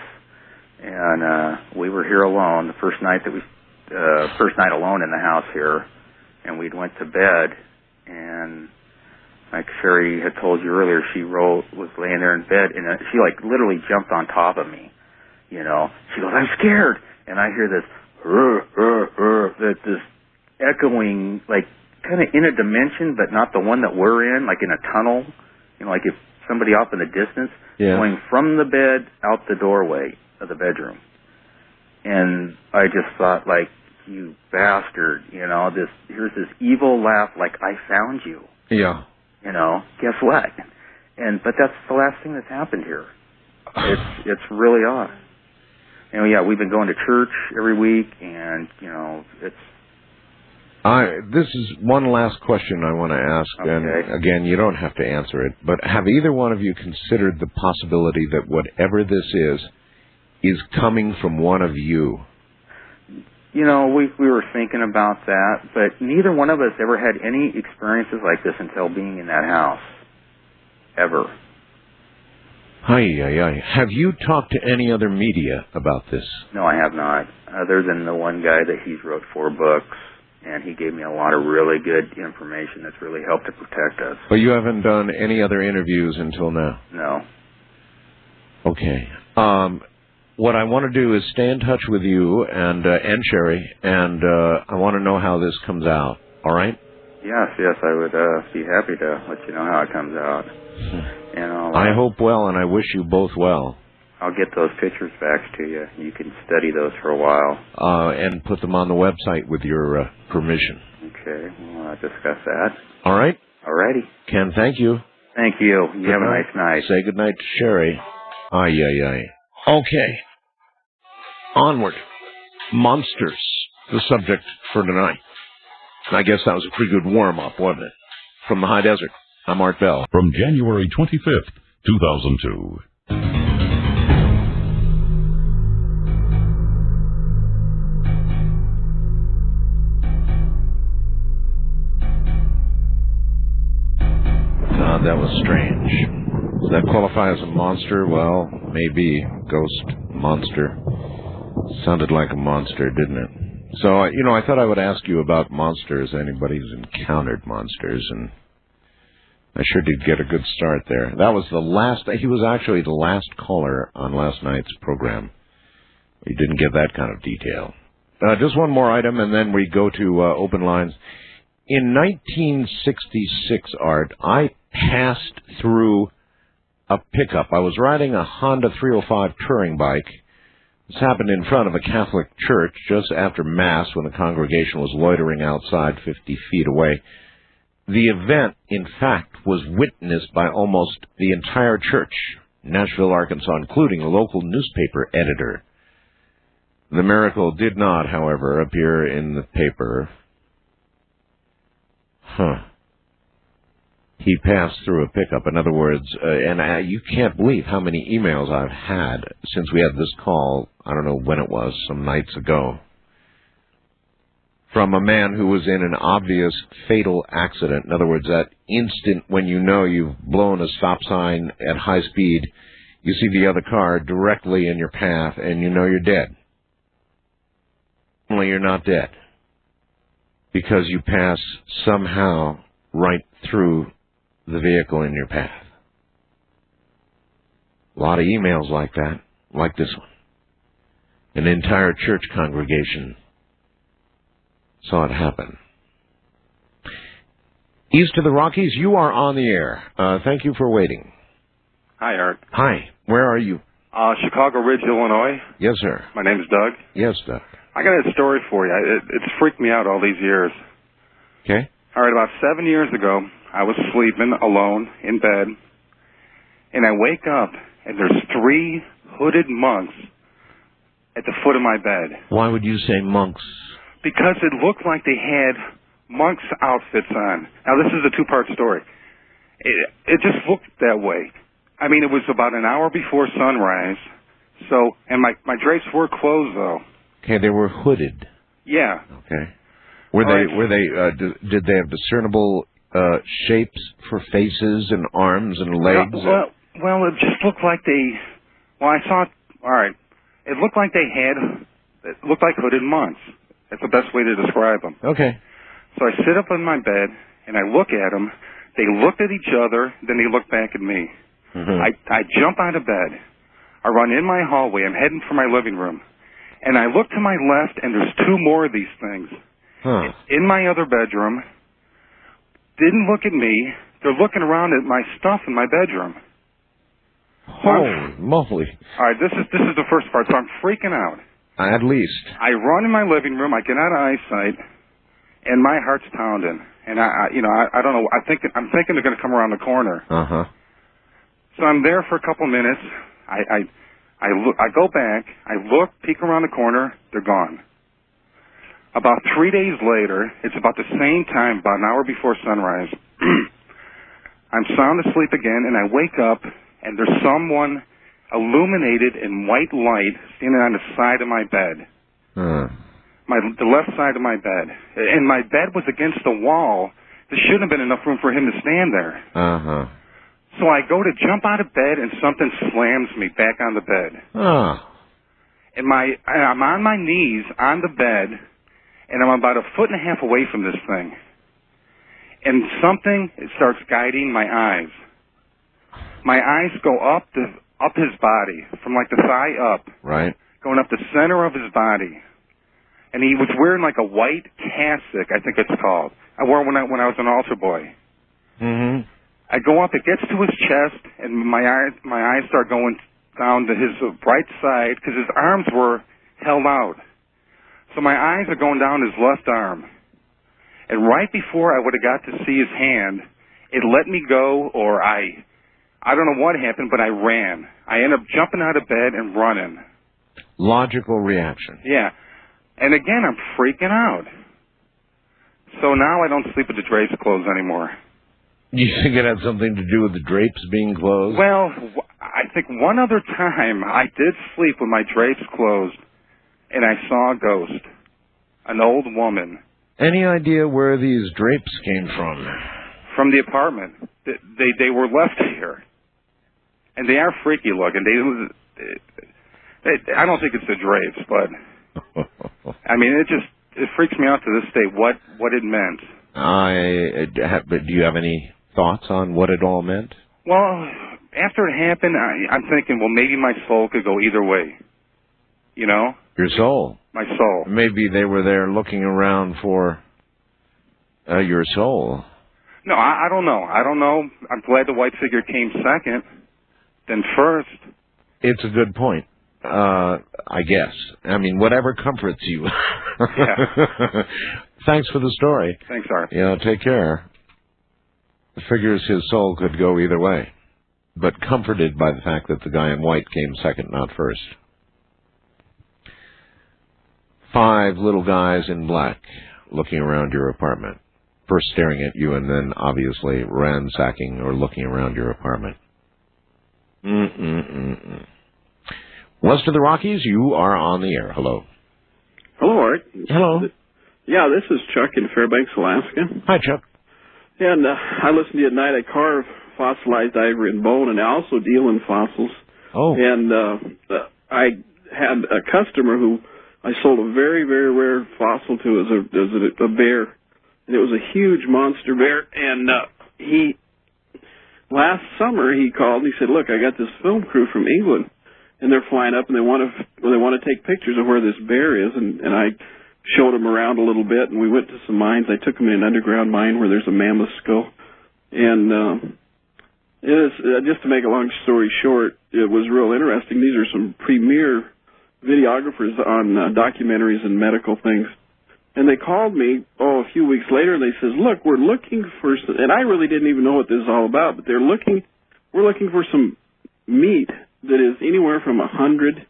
[SPEAKER 4] and we were here alone the first night alone in the house here, and we'd went to bed, and like Sherry had told you earlier, she was laying there in bed, and she like literally jumped on top of me, you know. She goes, I'm scared, and I hear this this echoing, like kind of in a dimension, but not the one that we're in, like in a tunnel, like if somebody off in the distance going from the bed out the doorway of the bedroom. And I just thought, like, you bastard, here's this evil laugh, like, I found you.
[SPEAKER 2] Yeah.
[SPEAKER 4] Guess what? But that's the last thing that's happened here. It's really odd. We've been going to church every week, and, it's...
[SPEAKER 2] This is one last question I want to ask, and again, you don't have to answer it, but have either one of you considered the possibility that whatever this is coming from one of you?
[SPEAKER 4] We were thinking about that, but neither one of us ever had any experiences like this until being in that house. Ever.
[SPEAKER 2] Have you talked to any other media about this?
[SPEAKER 4] No, I have not. Other than the one guy that he's wrote 4 books, and he gave me a lot of really good information that's really helped to protect us.
[SPEAKER 2] But you haven't done any other interviews until now?
[SPEAKER 4] No.
[SPEAKER 2] Okay. What I want to do is stay in touch with you and Sherry, and I want to know how this comes out. All right?
[SPEAKER 4] Yes, I would be happy to let you know how it comes out.
[SPEAKER 2] I hope well, and I wish you both well.
[SPEAKER 4] I'll get those pictures back to you. You can study those for a while.
[SPEAKER 2] And put them on the website with your permission.
[SPEAKER 4] Okay, we'll discuss that.
[SPEAKER 2] All right?
[SPEAKER 4] All righty.
[SPEAKER 2] Ken, thank you.
[SPEAKER 4] Thank you. You have a nice night.
[SPEAKER 2] Say good night to Sherry. Okay. Onward. Monsters, the subject for tonight. I guess that was a pretty good warm-up, wasn't it? From the high desert, I'm Art Bell.
[SPEAKER 3] From January 25th, 2002.
[SPEAKER 2] God, that was strange. Does that qualify as a monster? Well, maybe. Ghost, monster. Sounded like a monster, didn't it? So, I thought I would ask you about monsters, anybody who's encountered monsters, and I sure did get a good start there. That was he was actually the last caller on last night's program. We didn't get that kind of detail. Just one more item, and then we go to open lines. In 1966, Art, I passed through a pickup. I was riding a Honda 305 touring bike. This happened in front of a Catholic church just after Mass when the congregation was loitering outside 50 feet away. The event, in fact, was witnessed by almost the entire church, Nashville, Arkansas, including a local newspaper editor. The miracle did not, however, appear in the paper. He passed through a pickup. In other words, you can't believe how many emails I've had since we had this call, I don't know when it was, some nights ago, from a man who was in an obvious fatal accident. In other words, that instant when you know you've blown a stop sign at high speed, you see the other car directly in your path, and you know you're dead. Only you're not dead, because you pass somehow right through the vehicle in your path. A lot of emails like that, like this one. An entire church congregation saw it happen. East of the Rockies, you are on the air. Thank you for waiting.
[SPEAKER 6] Hi, Art.
[SPEAKER 2] Hi. Where are you?
[SPEAKER 6] Chicago Ridge, Illinois.
[SPEAKER 2] Yes, sir.
[SPEAKER 6] My name's Doug.
[SPEAKER 2] Yes, Doug.
[SPEAKER 6] I got a story for you. It's freaked me out all these years.
[SPEAKER 2] Okay.
[SPEAKER 6] All right, about 7 years ago, I was sleeping alone in bed, and I wake up, and there's 3 hooded monks at the foot of my bed.
[SPEAKER 2] Why would you say monks?
[SPEAKER 6] Because it looked like they had monks' outfits on. Now, this is a 2-part story. It just looked that way. I mean, it was about an hour before sunrise, and my drapes were closed, though.
[SPEAKER 2] Okay, they were hooded.
[SPEAKER 6] Yeah.
[SPEAKER 2] Okay. Did they have discernible shapes for faces and arms and legs?
[SPEAKER 6] Well, it just looked like I saw, all right, it looked like it looked like hooded monks. That's the best way to describe them.
[SPEAKER 2] Okay.
[SPEAKER 6] So I sit up on my bed, and I look at them. They looked at each other, then they looked back at me.
[SPEAKER 2] Mm-hmm.
[SPEAKER 6] I jump out of bed. I run in my hallway. I'm heading for my living room. And I look to my left, and there's 2 more of these things.
[SPEAKER 2] Huh.
[SPEAKER 6] In my other bedroom. Didn't look at me. they're looking around at my stuff in my bedroom.
[SPEAKER 2] Holy moly.
[SPEAKER 6] All right, this is the first part, so I'm freaking out.
[SPEAKER 2] At least.
[SPEAKER 6] I run in my living room, I get out of eyesight, and my heart's pounding. And I don't know, I'm thinking they're going to come around the corner.
[SPEAKER 2] Uh-huh.
[SPEAKER 6] So I'm there for a couple minutes. I go back, I look, peek around the corner, they're gone. About 3 days later, it's about the same time, about an hour before sunrise, I'm sound asleep again, and I wake up, and there's someone illuminated in white light standing on the side of my bed. The left side of my bed. And my bed was against the wall. There shouldn't have been enough room for him to stand there.
[SPEAKER 2] Uh-huh.
[SPEAKER 6] So I go to jump out of bed, and something slams me back on the bed.
[SPEAKER 2] Oh.
[SPEAKER 6] And I'm on my knees on the bed, and I'm about 1.5 feet away from this thing. And something starts guiding my eyes. My eyes go up his body, from like the thigh up.
[SPEAKER 2] Right.
[SPEAKER 6] Going up the center of his body. And he was wearing like a white cassock, I think it's called. I wore it when I was an altar boy.
[SPEAKER 2] Mm-hmm.
[SPEAKER 6] I go up, it gets to his chest, and my eyes start going down to his right side because his arms were held out. So my eyes are going down his left arm. And right before I would have got to see his hand, it let me go, or I don't know what happened, but I ran. I ended up jumping out of bed and running.
[SPEAKER 2] Logical reaction.
[SPEAKER 6] Yeah. And again, I'm freaking out. So now I don't sleep with the drapes closed anymore.
[SPEAKER 2] You think it had something to do with the drapes being closed?
[SPEAKER 6] Well, I think one other time I did sleep with my drapes closed, and I saw a ghost, an old woman.
[SPEAKER 2] Any idea where these drapes came from?
[SPEAKER 6] From the apartment. They were left here. And they are freaky looking. I don't think it's the drapes, but I mean, it freaks me out to this day what it meant.
[SPEAKER 2] Do you have any thoughts on what it all meant?
[SPEAKER 6] Well, after it happened, I'm thinking, well, maybe my soul could go either way. You know?
[SPEAKER 2] Your soul?
[SPEAKER 6] My soul.
[SPEAKER 2] Maybe they were there looking around for your soul.
[SPEAKER 6] No, I don't know. I don't know. I'm glad the white figure came second, then first.
[SPEAKER 2] It's a good point. I guess. I mean, whatever comforts you.
[SPEAKER 6] Yeah.
[SPEAKER 2] Thanks for the story.
[SPEAKER 6] Thanks, Art.
[SPEAKER 2] Yeah, take care. Figures his soul could go either way, but comforted by the fact that the guy in white came second, not first. 5 little guys in black looking around your apartment. First staring at you and then obviously ransacking or looking around your apartment. West of the Rockies, you are on the air. Hello.
[SPEAKER 7] Hello, Art.
[SPEAKER 2] Hello.
[SPEAKER 7] Yeah, this is Chuck in Fairbanks, Alaska.
[SPEAKER 2] Hi, Chuck.
[SPEAKER 7] And I listen to you at night. I carve fossilized ivory and bone, and I also deal in fossils.
[SPEAKER 2] Oh.
[SPEAKER 7] And I had a customer who I sold a very, very rare fossil to as a bear. And it was a huge monster bear. And last summer he called and he said, "Look, I got this film crew from England, and they're flying up and they want to take pictures of where this bear is." And I showed them around a little bit, and we went to some mines. I took them in an underground mine where there's a mammoth skull. And it is, just to make a long story short, it was real interesting. These are some premier videographers on documentaries and medical things. And they called me, a few weeks later, and they says, "Look, we're looking for," and I really didn't even know what this is all about, but we're looking for some meat that is anywhere from 100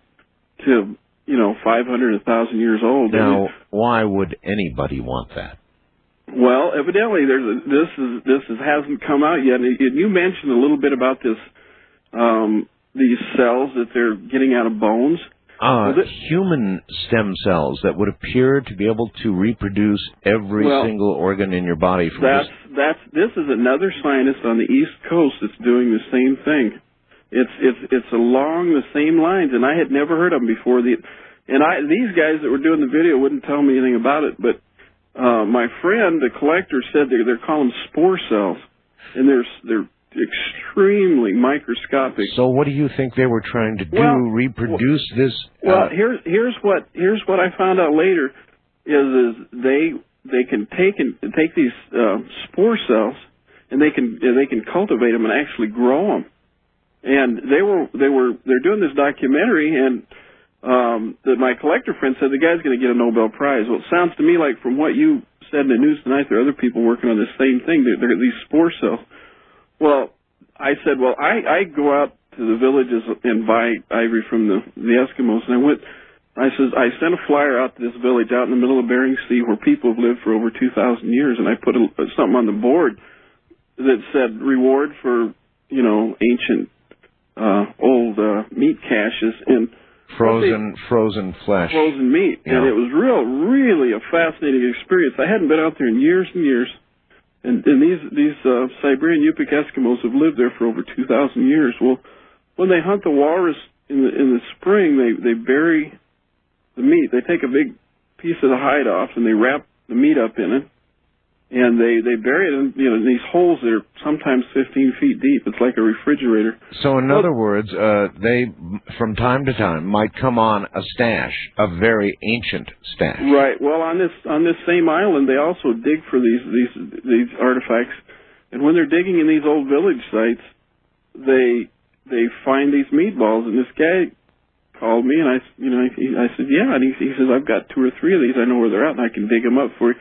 [SPEAKER 7] to 500, 1,000 years old.
[SPEAKER 2] Now, why would anybody want that?
[SPEAKER 7] Well, evidently, this hasn't come out yet. And you mentioned a little bit about this, these cells that they're getting out of bones.
[SPEAKER 2] Human stem cells that would appear to be able to reproduce every single organ in your body.
[SPEAKER 7] This is another scientist on the East Coast that's doing the same thing. It's along the same lines, and I had never heard of them before. These guys that were doing the video wouldn't tell me anything about it, but my friend, the collector, said they're calling them spore cells, and they're extremely microscopic.
[SPEAKER 2] So what do you think they were trying to do? Reproduce this?
[SPEAKER 7] Well, here's what I found out later is they can take these spore cells and they can cultivate them and actually grow them. And they're doing this documentary, and my collector friend said the guy's going to get a Nobel Prize. Well, it sounds to me like from what you said in the news tonight, there are other people working on the same thing. They're these spore cells. Well, I said, well, I go out to the villages and buy ivory from the Eskimos, and I sent a flyer out to this village out in the middle of Bering Sea where people have lived for over 2,000 years, and I put something on the board that said reward for, ancient, old meat caches and
[SPEAKER 2] frozen flesh.
[SPEAKER 7] Frozen meat. Yeah. And it was really a fascinating experience. I hadn't been out there in years and years. And these Siberian Yupik Eskimos have lived there for over 2,000 years. Well, when they hunt the walrus in the spring, they bury the meat. They take a big piece of the hide off and they wrap the meat up in it, and they bury it in these holes that are sometimes 15 feet deep. It's like a refrigerator.
[SPEAKER 2] So in other words, they from time to time might come on a stash, a very ancient stash. Right.
[SPEAKER 7] Well, on this same island, they also dig for these artifacts, and when they're digging in these old village sites, they find these meatballs, and this guy called me, and I said, yeah, and he says, I've got 2 or 3 of these. I know where they're at, and I can dig them up for you.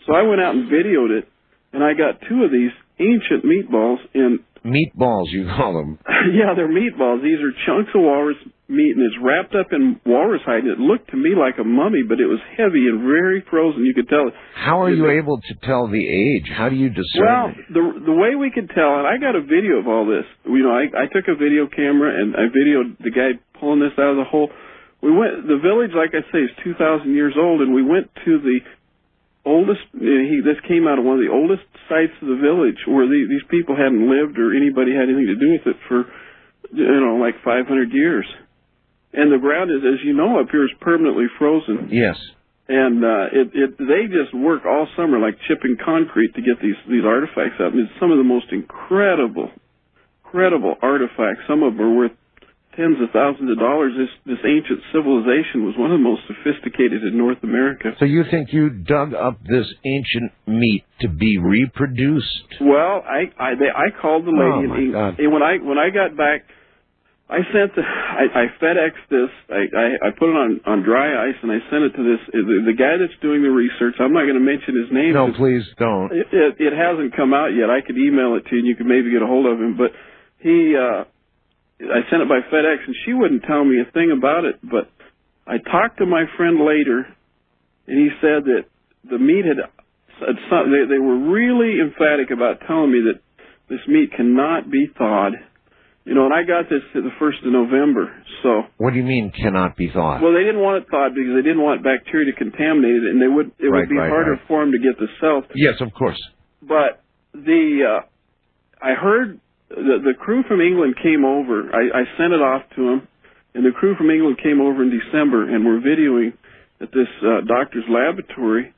[SPEAKER 7] So I went out and videoed it, and I got 2 of these ancient meatballs. And
[SPEAKER 2] meatballs, you call them?
[SPEAKER 7] Yeah, they're meatballs. These are chunks of walrus meat, and it's wrapped up in walrus hide. And it looked to me like a mummy, but it was heavy and very frozen. You could tell.
[SPEAKER 2] How are you able to tell the age? How do you discern?
[SPEAKER 7] Well, the way we could tell, and I got a video of all this. I took a video camera and I videoed the guy pulling this out of the hole. The village, like I say, is 2,000 years old, and we went to the oldest. This came out of one of the oldest sites of the village where these people hadn't lived or anybody had anything to do with it for, like 500 years. And the ground is, as you know, up here is permanently frozen.
[SPEAKER 2] Yes.
[SPEAKER 7] And they just work all summer like chipping concrete to get these artifacts out. And it's some of the most incredible artifacts. Some of them are worth tens of thousands of dollars. This ancient civilization was one of the most sophisticated in North America.
[SPEAKER 2] So you think you dug up this ancient meat to be reproduced?
[SPEAKER 7] Well, I called the lady, and when I got back, I FedExed this. I put it on dry ice, and I sent it to the guy that's doing the research. I'm not going to mention his name.
[SPEAKER 2] No, please don't.
[SPEAKER 7] It hasn't come out yet. I could email it to you, and you could maybe get a hold of him. But I sent it by FedEx, and she wouldn't tell me a thing about it. But I talked to my friend later, and he said that the meat they were really emphatic about telling me that this meat cannot be thawed. And I got this the 1st of November, so...
[SPEAKER 2] What do you mean, cannot be thawed?
[SPEAKER 7] Well, they didn't want it thawed because they didn't want bacteria to contaminate it, and it would be harder for them to get the cells.
[SPEAKER 2] Yes, of course.
[SPEAKER 7] But I heard the crew from England came over. I sent it off to them, and the crew from England came over in December, and were videoing at this doctor's laboratory.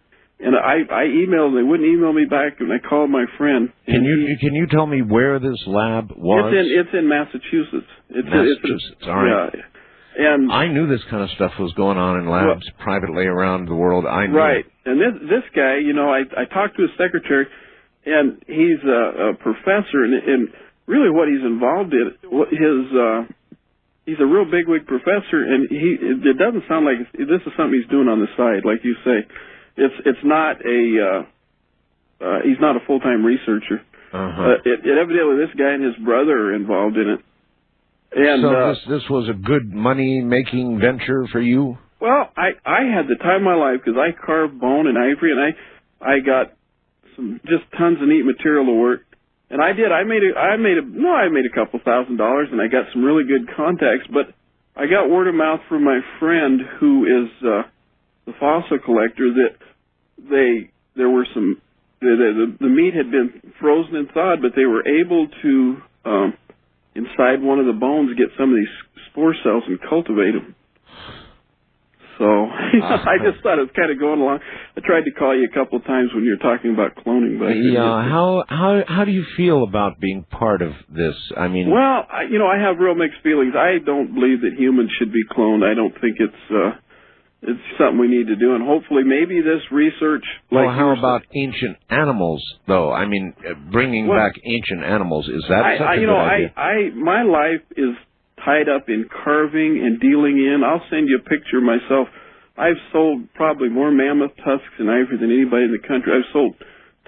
[SPEAKER 7] And I emailed, they wouldn't email me back, and I called my friend.
[SPEAKER 2] Can you tell me where this lab was?
[SPEAKER 7] It's in Massachusetts.
[SPEAKER 2] Massachusetts, all right.
[SPEAKER 7] Yeah. And
[SPEAKER 2] I knew this kind of stuff was going on in labs privately around the world. I knew.
[SPEAKER 7] Right. And this guy, I talked to his secretary, and he's a professor, and really what he's involved in, he's a real bigwig professor, and it doesn't sound like this is something he's doing on the side, like you say. It's not he's not a full-time researcher. Evidently this guy and his brother are involved in it. And
[SPEAKER 2] so this was a good money-making venture for you?
[SPEAKER 7] Well, I had the time of my life because I carved bone and ivory, and I got just tons of neat material to work. And I made a couple $1,000s, and I got some really good contacts. But I got word of mouth from my friend who is the fossil collector that there were some the meat had been frozen and thawed, but they were able to inside one of the bones get some of these spore cells and cultivate them. So I just thought it was kind of going along. I tried to call you a couple of times when you were talking about cloning, but
[SPEAKER 2] how do you feel about being part of this? I mean,
[SPEAKER 7] well, I have real mixed feelings. I don't believe that humans should be cloned. I don't think it's it's something we need to do, and hopefully maybe this research...
[SPEAKER 2] Well, how about ancient animals, though? I mean, bringing back ancient animals, is that such a good idea?
[SPEAKER 7] My life is tied up in carving and dealing in. I'll send you a picture of myself. I've sold probably more mammoth tusks and ivory than anybody in the country. I've sold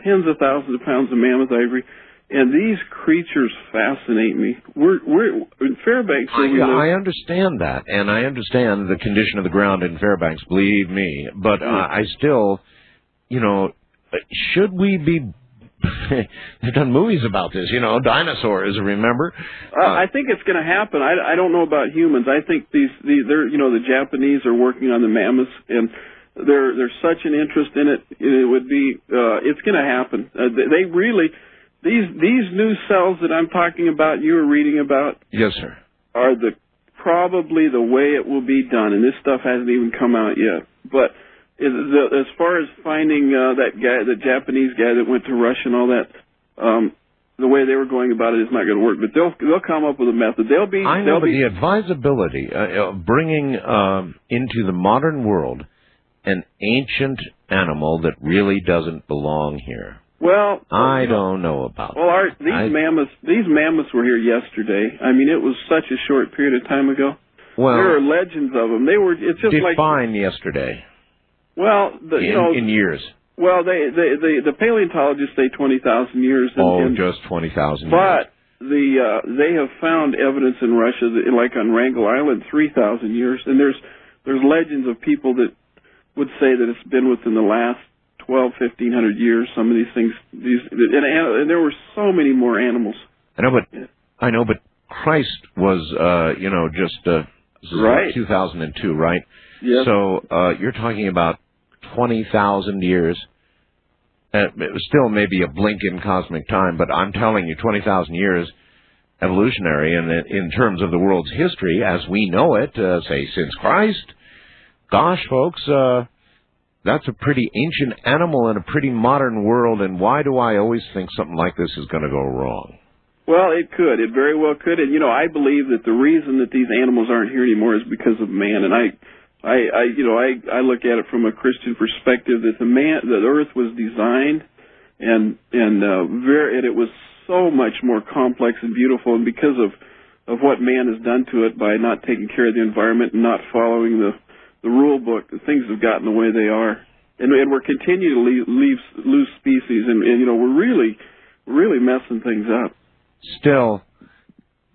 [SPEAKER 7] tens of thousands of pounds of mammoth ivory. And these creatures fascinate me. We're in Fairbanks.
[SPEAKER 2] I understand that, and I understand the condition of the ground in Fairbanks, believe me. But I still, should we be... They've done movies about this, dinosaurs, remember?
[SPEAKER 7] I think it's going to happen. I don't know about humans. I think the Japanese are working on the mammoths, and there's such an interest in it. It would be, it's going to happen. They really... These new cells that I'm talking about, you were reading about,
[SPEAKER 2] yes, sir,
[SPEAKER 7] are probably the way it will be done, and this stuff hasn't even come out yet. But as far as finding that guy, the Japanese guy that went to Russia and all that, the way they were going about it is not going to work. But they'll come up with a method. But the
[SPEAKER 2] advisability of bringing into the modern world an ancient animal that really doesn't belong here.
[SPEAKER 7] Well,
[SPEAKER 2] I don't know about
[SPEAKER 7] that. Art, these mammoths were here yesterday. I mean, it was such a short period of time ago.
[SPEAKER 2] Well,
[SPEAKER 7] there are legends of them. It's just
[SPEAKER 2] define yesterday.
[SPEAKER 7] Well,
[SPEAKER 2] in years.
[SPEAKER 7] Well, the paleontologists say 20,000 years.
[SPEAKER 2] Just 20,000 years.
[SPEAKER 7] But they have found evidence in Russia, like on Wrangel Island, 3,000 years. And there's legends of people that would say that it's been within the last 1,500 years, some of these things, and there were so many more animals.
[SPEAKER 2] I know, but Christ was,
[SPEAKER 7] right.
[SPEAKER 2] 2002, right?
[SPEAKER 7] Yes.
[SPEAKER 2] So you're talking about 20,000 years. It was still maybe a blink in cosmic time, but I'm telling you, 20,000 years evolutionary, and in terms of the world's history as we know it, say since Christ. Gosh, folks. That's a pretty ancient animal in a pretty modern world, and why do I always think something like this is going to go wrong?
[SPEAKER 7] Well, it could. It very well could. And, I believe that the reason that these animals aren't here anymore is because of man. And I look at it from a Christian perspective that the earth was designed and it was so much more complex and beautiful. And because of what man has done to it by not taking care of the environment and not following the rule book, things have gotten the way they are, and we're continuing to lose species, and we're really messing things up.
[SPEAKER 2] Still,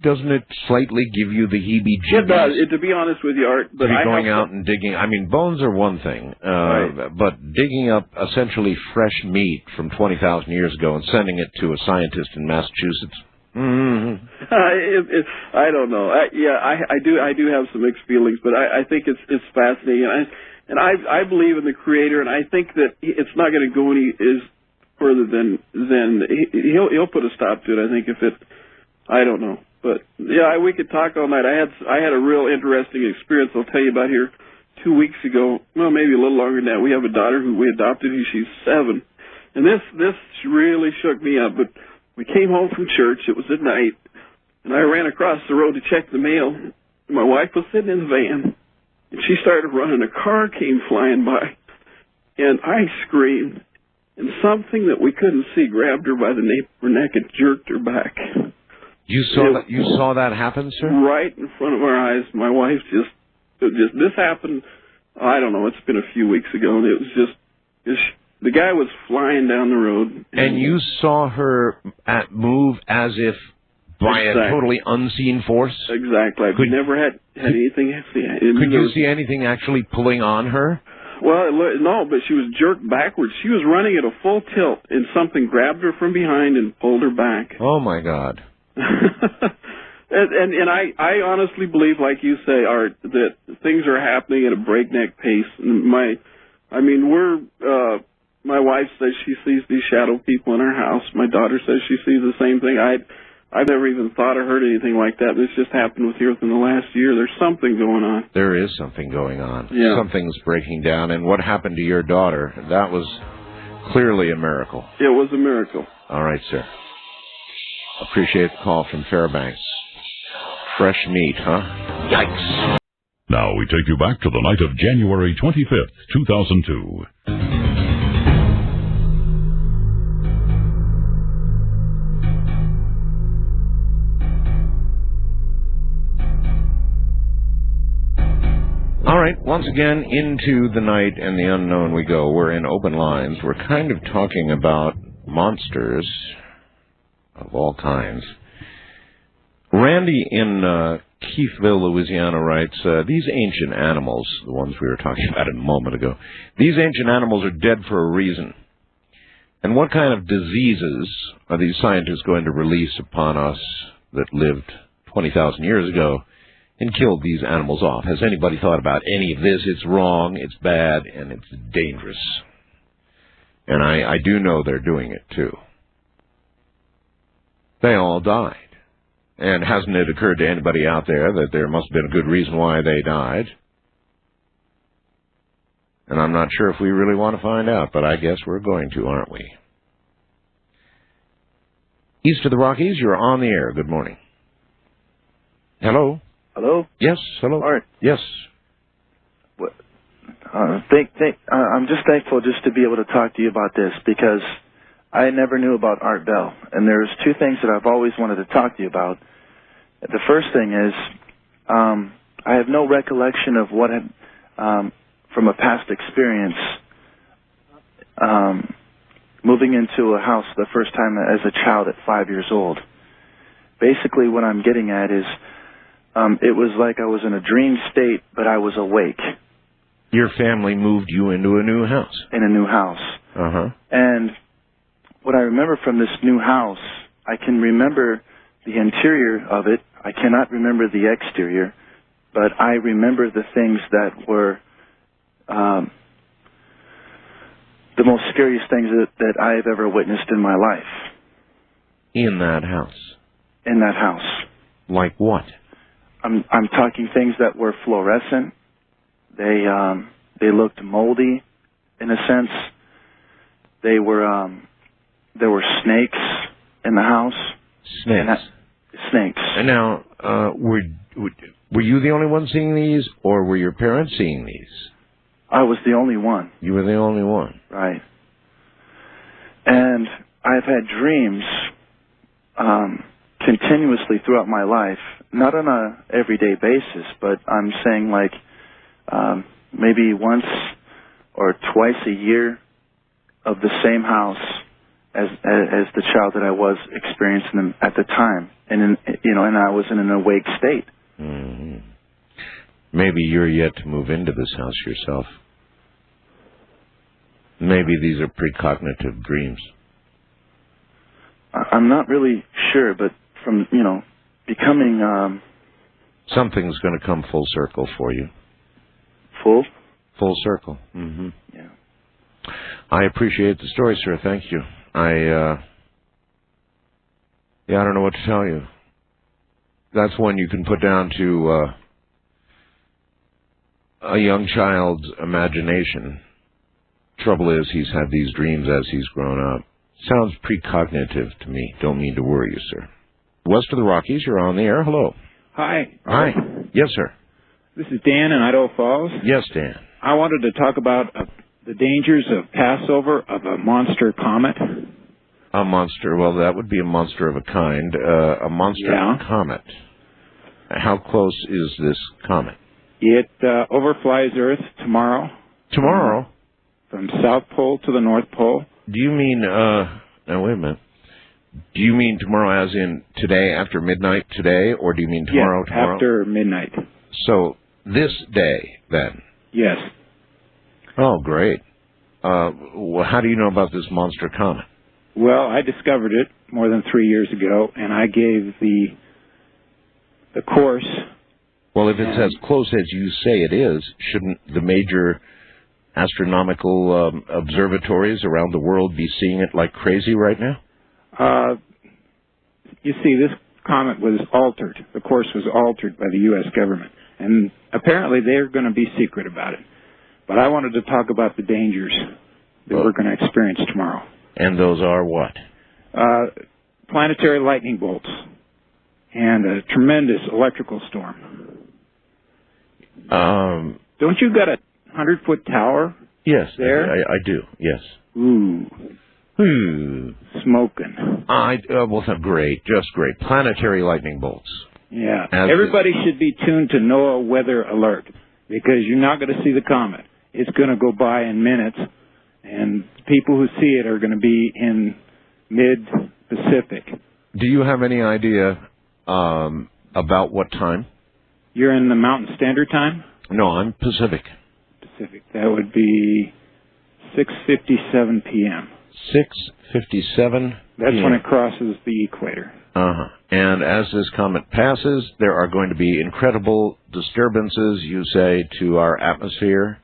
[SPEAKER 2] doesn't it slightly give you the heebie-jeebies?
[SPEAKER 7] It does. To be honest with you, Art, but
[SPEAKER 2] going out and digging. I mean, bones are one thing, right. But digging up essentially fresh meat from 20,000 years ago and sending it to a scientist in Massachusetts. Mm-hmm.
[SPEAKER 7] I don't know. I do have some mixed feelings, but I think it's fascinating, and I believe in the Creator, and I think that it's not going to go any further than he'll put a stop to it. I think I don't know, but we could talk all night. I had a real interesting experience I'll tell you about here 2 weeks ago. Well, maybe a little longer than that. We have a daughter who we adopted. She's 7, and this really shook me up, but. We came home from church. It was at night, and I ran across the road to check the mail. My wife was sitting in the van, and she started running. A car came flying by, and I screamed, and something that we couldn't see grabbed her by the nape of her neck and jerked her back.
[SPEAKER 2] You saw that happen, sir?
[SPEAKER 7] Right in front of our eyes. My wife this happened, I don't know, it's been a few weeks ago, and it was just the guy was flying down the road.
[SPEAKER 2] And you saw her move as if by a totally unseen force?
[SPEAKER 7] Exactly. I've never had anything.
[SPEAKER 2] Could you see anything actually pulling on her?
[SPEAKER 7] Well, no, but she was jerked backwards. She was running at a full tilt, and something grabbed her from behind and pulled her back.
[SPEAKER 2] Oh, my God.
[SPEAKER 7] And I honestly believe, like you say, Art, that things are happening at a breakneck pace. My wife says she sees these shadow people in her house. My daughter says she sees the same thing. I've never even thought or heard anything like that. This just happened with here within the last year. There's something going on.
[SPEAKER 2] There is something going on.
[SPEAKER 7] Yeah.
[SPEAKER 2] Something's breaking down. And what happened to your daughter, that was clearly a miracle.
[SPEAKER 7] It was a miracle.
[SPEAKER 2] All right, sir. Appreciate the call from Fairbanks. Fresh meat, huh? Yikes.
[SPEAKER 3] Now Now we take you back to the night of January 25th, 2002.
[SPEAKER 2] All right, once again, into the night and the unknown we go. We're in open lines. We're kind of talking about monsters of all kinds. Randy in Keithville, Louisiana writes, these ancient animals, the ones we were talking about a moment ago, these ancient animals are dead for a reason. And what kind of diseases are these scientists going to release upon us that lived 20,000 years ago and killed these animals off? Has anybody thought about any of this? It's wrong, it's bad, and it's dangerous. And I do know they're doing it, too. They all died. And hasn't it occurred to anybody out there that there must have been a good reason why they died? And I'm not sure if we really want to find out, but I guess we're going to, aren't we? East of the Rockies, you're on the air. Good morning. Hello?
[SPEAKER 8] Hello?
[SPEAKER 2] Yes, hello.
[SPEAKER 8] Art.
[SPEAKER 2] Yes.
[SPEAKER 8] I'm just thankful just to be able to talk to you about this, because I never knew about Art Bell, and there's two things that I've always wanted to talk to you about. The first thing is, I have no recollection of what had, from a past experience, moving into a house the first time as a child at 5 years old. Basically, what I'm getting at is, it was like I was in a dream state, but I was awake.
[SPEAKER 2] Your family moved you into a new house.
[SPEAKER 8] In a new house.
[SPEAKER 2] Uh-huh.
[SPEAKER 8] And what I remember from this new house, I can remember the interior of it. I cannot remember the exterior, but I remember the things that were the most scariest things that I have ever witnessed in my life.
[SPEAKER 2] In that house?
[SPEAKER 8] In that house.
[SPEAKER 2] Like what?
[SPEAKER 8] I'm talking things that were fluorescent. They looked moldy, in a sense. There were snakes in the house.
[SPEAKER 2] Snakes.
[SPEAKER 8] Snakes.
[SPEAKER 2] And now, were you the only one seeing these, or were your parents seeing these?
[SPEAKER 8] I was the only one.
[SPEAKER 2] You were the only one.
[SPEAKER 8] Right. And I've had dreams continuously throughout my life, not on a everyday basis, but I'm saying like maybe once or twice a year of the same house as the child that I was experiencing them at the time, and and I was in an awake state.
[SPEAKER 2] Mm-hmm. Maybe you're yet to move into this house yourself. Maybe these are precognitive dreams.
[SPEAKER 8] I'm not really sure, but from becoming
[SPEAKER 2] something's going to come full circle for you.
[SPEAKER 8] Full
[SPEAKER 2] circle. Mm-hmm.
[SPEAKER 8] Yeah.
[SPEAKER 2] I appreciate the story, sir. Thank you. I don't know what to tell you. That's one you can put down to a young child's imagination. Trouble is, he's had these dreams as he's grown up. Sounds precognitive to me. Don't mean to worry you, sir. West of the Rockies, you're on the air. Hello.
[SPEAKER 9] Hi.
[SPEAKER 2] Hi. Yes, sir.
[SPEAKER 9] This is Dan in Idaho Falls.
[SPEAKER 2] Yes, Dan.
[SPEAKER 9] I wanted to talk about the dangers of Passover of a monster comet.
[SPEAKER 2] A monster. Well, that would be a monster of a kind. A monster comet. How close is this comet?
[SPEAKER 9] It overflies Earth tomorrow.
[SPEAKER 2] Tomorrow?
[SPEAKER 9] From South Pole to the North Pole.
[SPEAKER 2] Do you mean, now wait a minute. Do you mean tomorrow as in today, after midnight today, or do you mean tomorrow?
[SPEAKER 9] Yes, after midnight.
[SPEAKER 2] So, this day, then?
[SPEAKER 9] Yes.
[SPEAKER 2] Oh, great. Well, how do you know about this monster comet?
[SPEAKER 9] Well, I discovered it more than 3 years ago, and I gave the course.
[SPEAKER 2] Well, if it's as close as you say it is, shouldn't the major astronomical observatories around the world be seeing it like crazy right now?
[SPEAKER 9] You see, this comet was altered. The course was altered by the U.S. government, and apparently they're going to be secret about it. But I wanted to talk about the dangers that we're going to experience tomorrow.
[SPEAKER 2] And those are what?
[SPEAKER 9] Planetary lightning bolts and a tremendous electrical storm. Don't you got a 100-foot tower?
[SPEAKER 2] Yes,
[SPEAKER 9] there?
[SPEAKER 2] I do, yes.
[SPEAKER 9] Ooh. Smoking.
[SPEAKER 2] Well, that's great, just great. Planetary lightning bolts.
[SPEAKER 9] Yeah. Everybody should be tuned to NOAA Weather Alert because you're not going to see the comet. It's going to go by in minutes, and people who see it are going to be in mid-Pacific.
[SPEAKER 2] Do you have any idea about what time?
[SPEAKER 9] You're in the Mountain Standard Time?
[SPEAKER 2] No, I'm Pacific.
[SPEAKER 9] Pacific. That would be 6:57 p.m.
[SPEAKER 2] 6:57
[SPEAKER 9] That's
[SPEAKER 2] p.m.
[SPEAKER 9] when it crosses the equator.
[SPEAKER 2] And as this comet passes, there are going to be incredible disturbances, you say, to our atmosphere?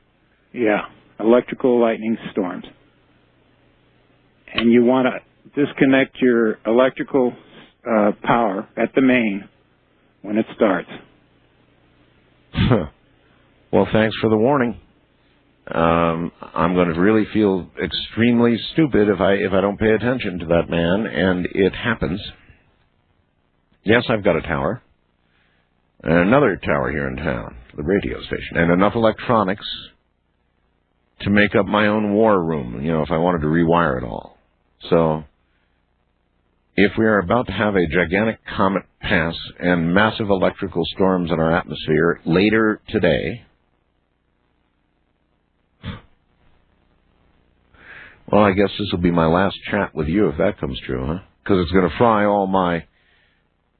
[SPEAKER 9] Yeah, electrical lightning storms. And you want to disconnect your electrical power at the main when it starts.
[SPEAKER 2] Well, thanks for the warning. I'm going to really feel extremely stupid if I don't pay attention to that man, and it happens. Yes, I've got a tower, and another tower here in town, the radio station, and enough electronics to make up my own war room, if I wanted to rewire it all. So, if we are about to have a gigantic comet pass and massive electrical storms in our atmosphere later today, well, I guess this will be my last chat with you if that comes true, huh? Because it's going to fry all my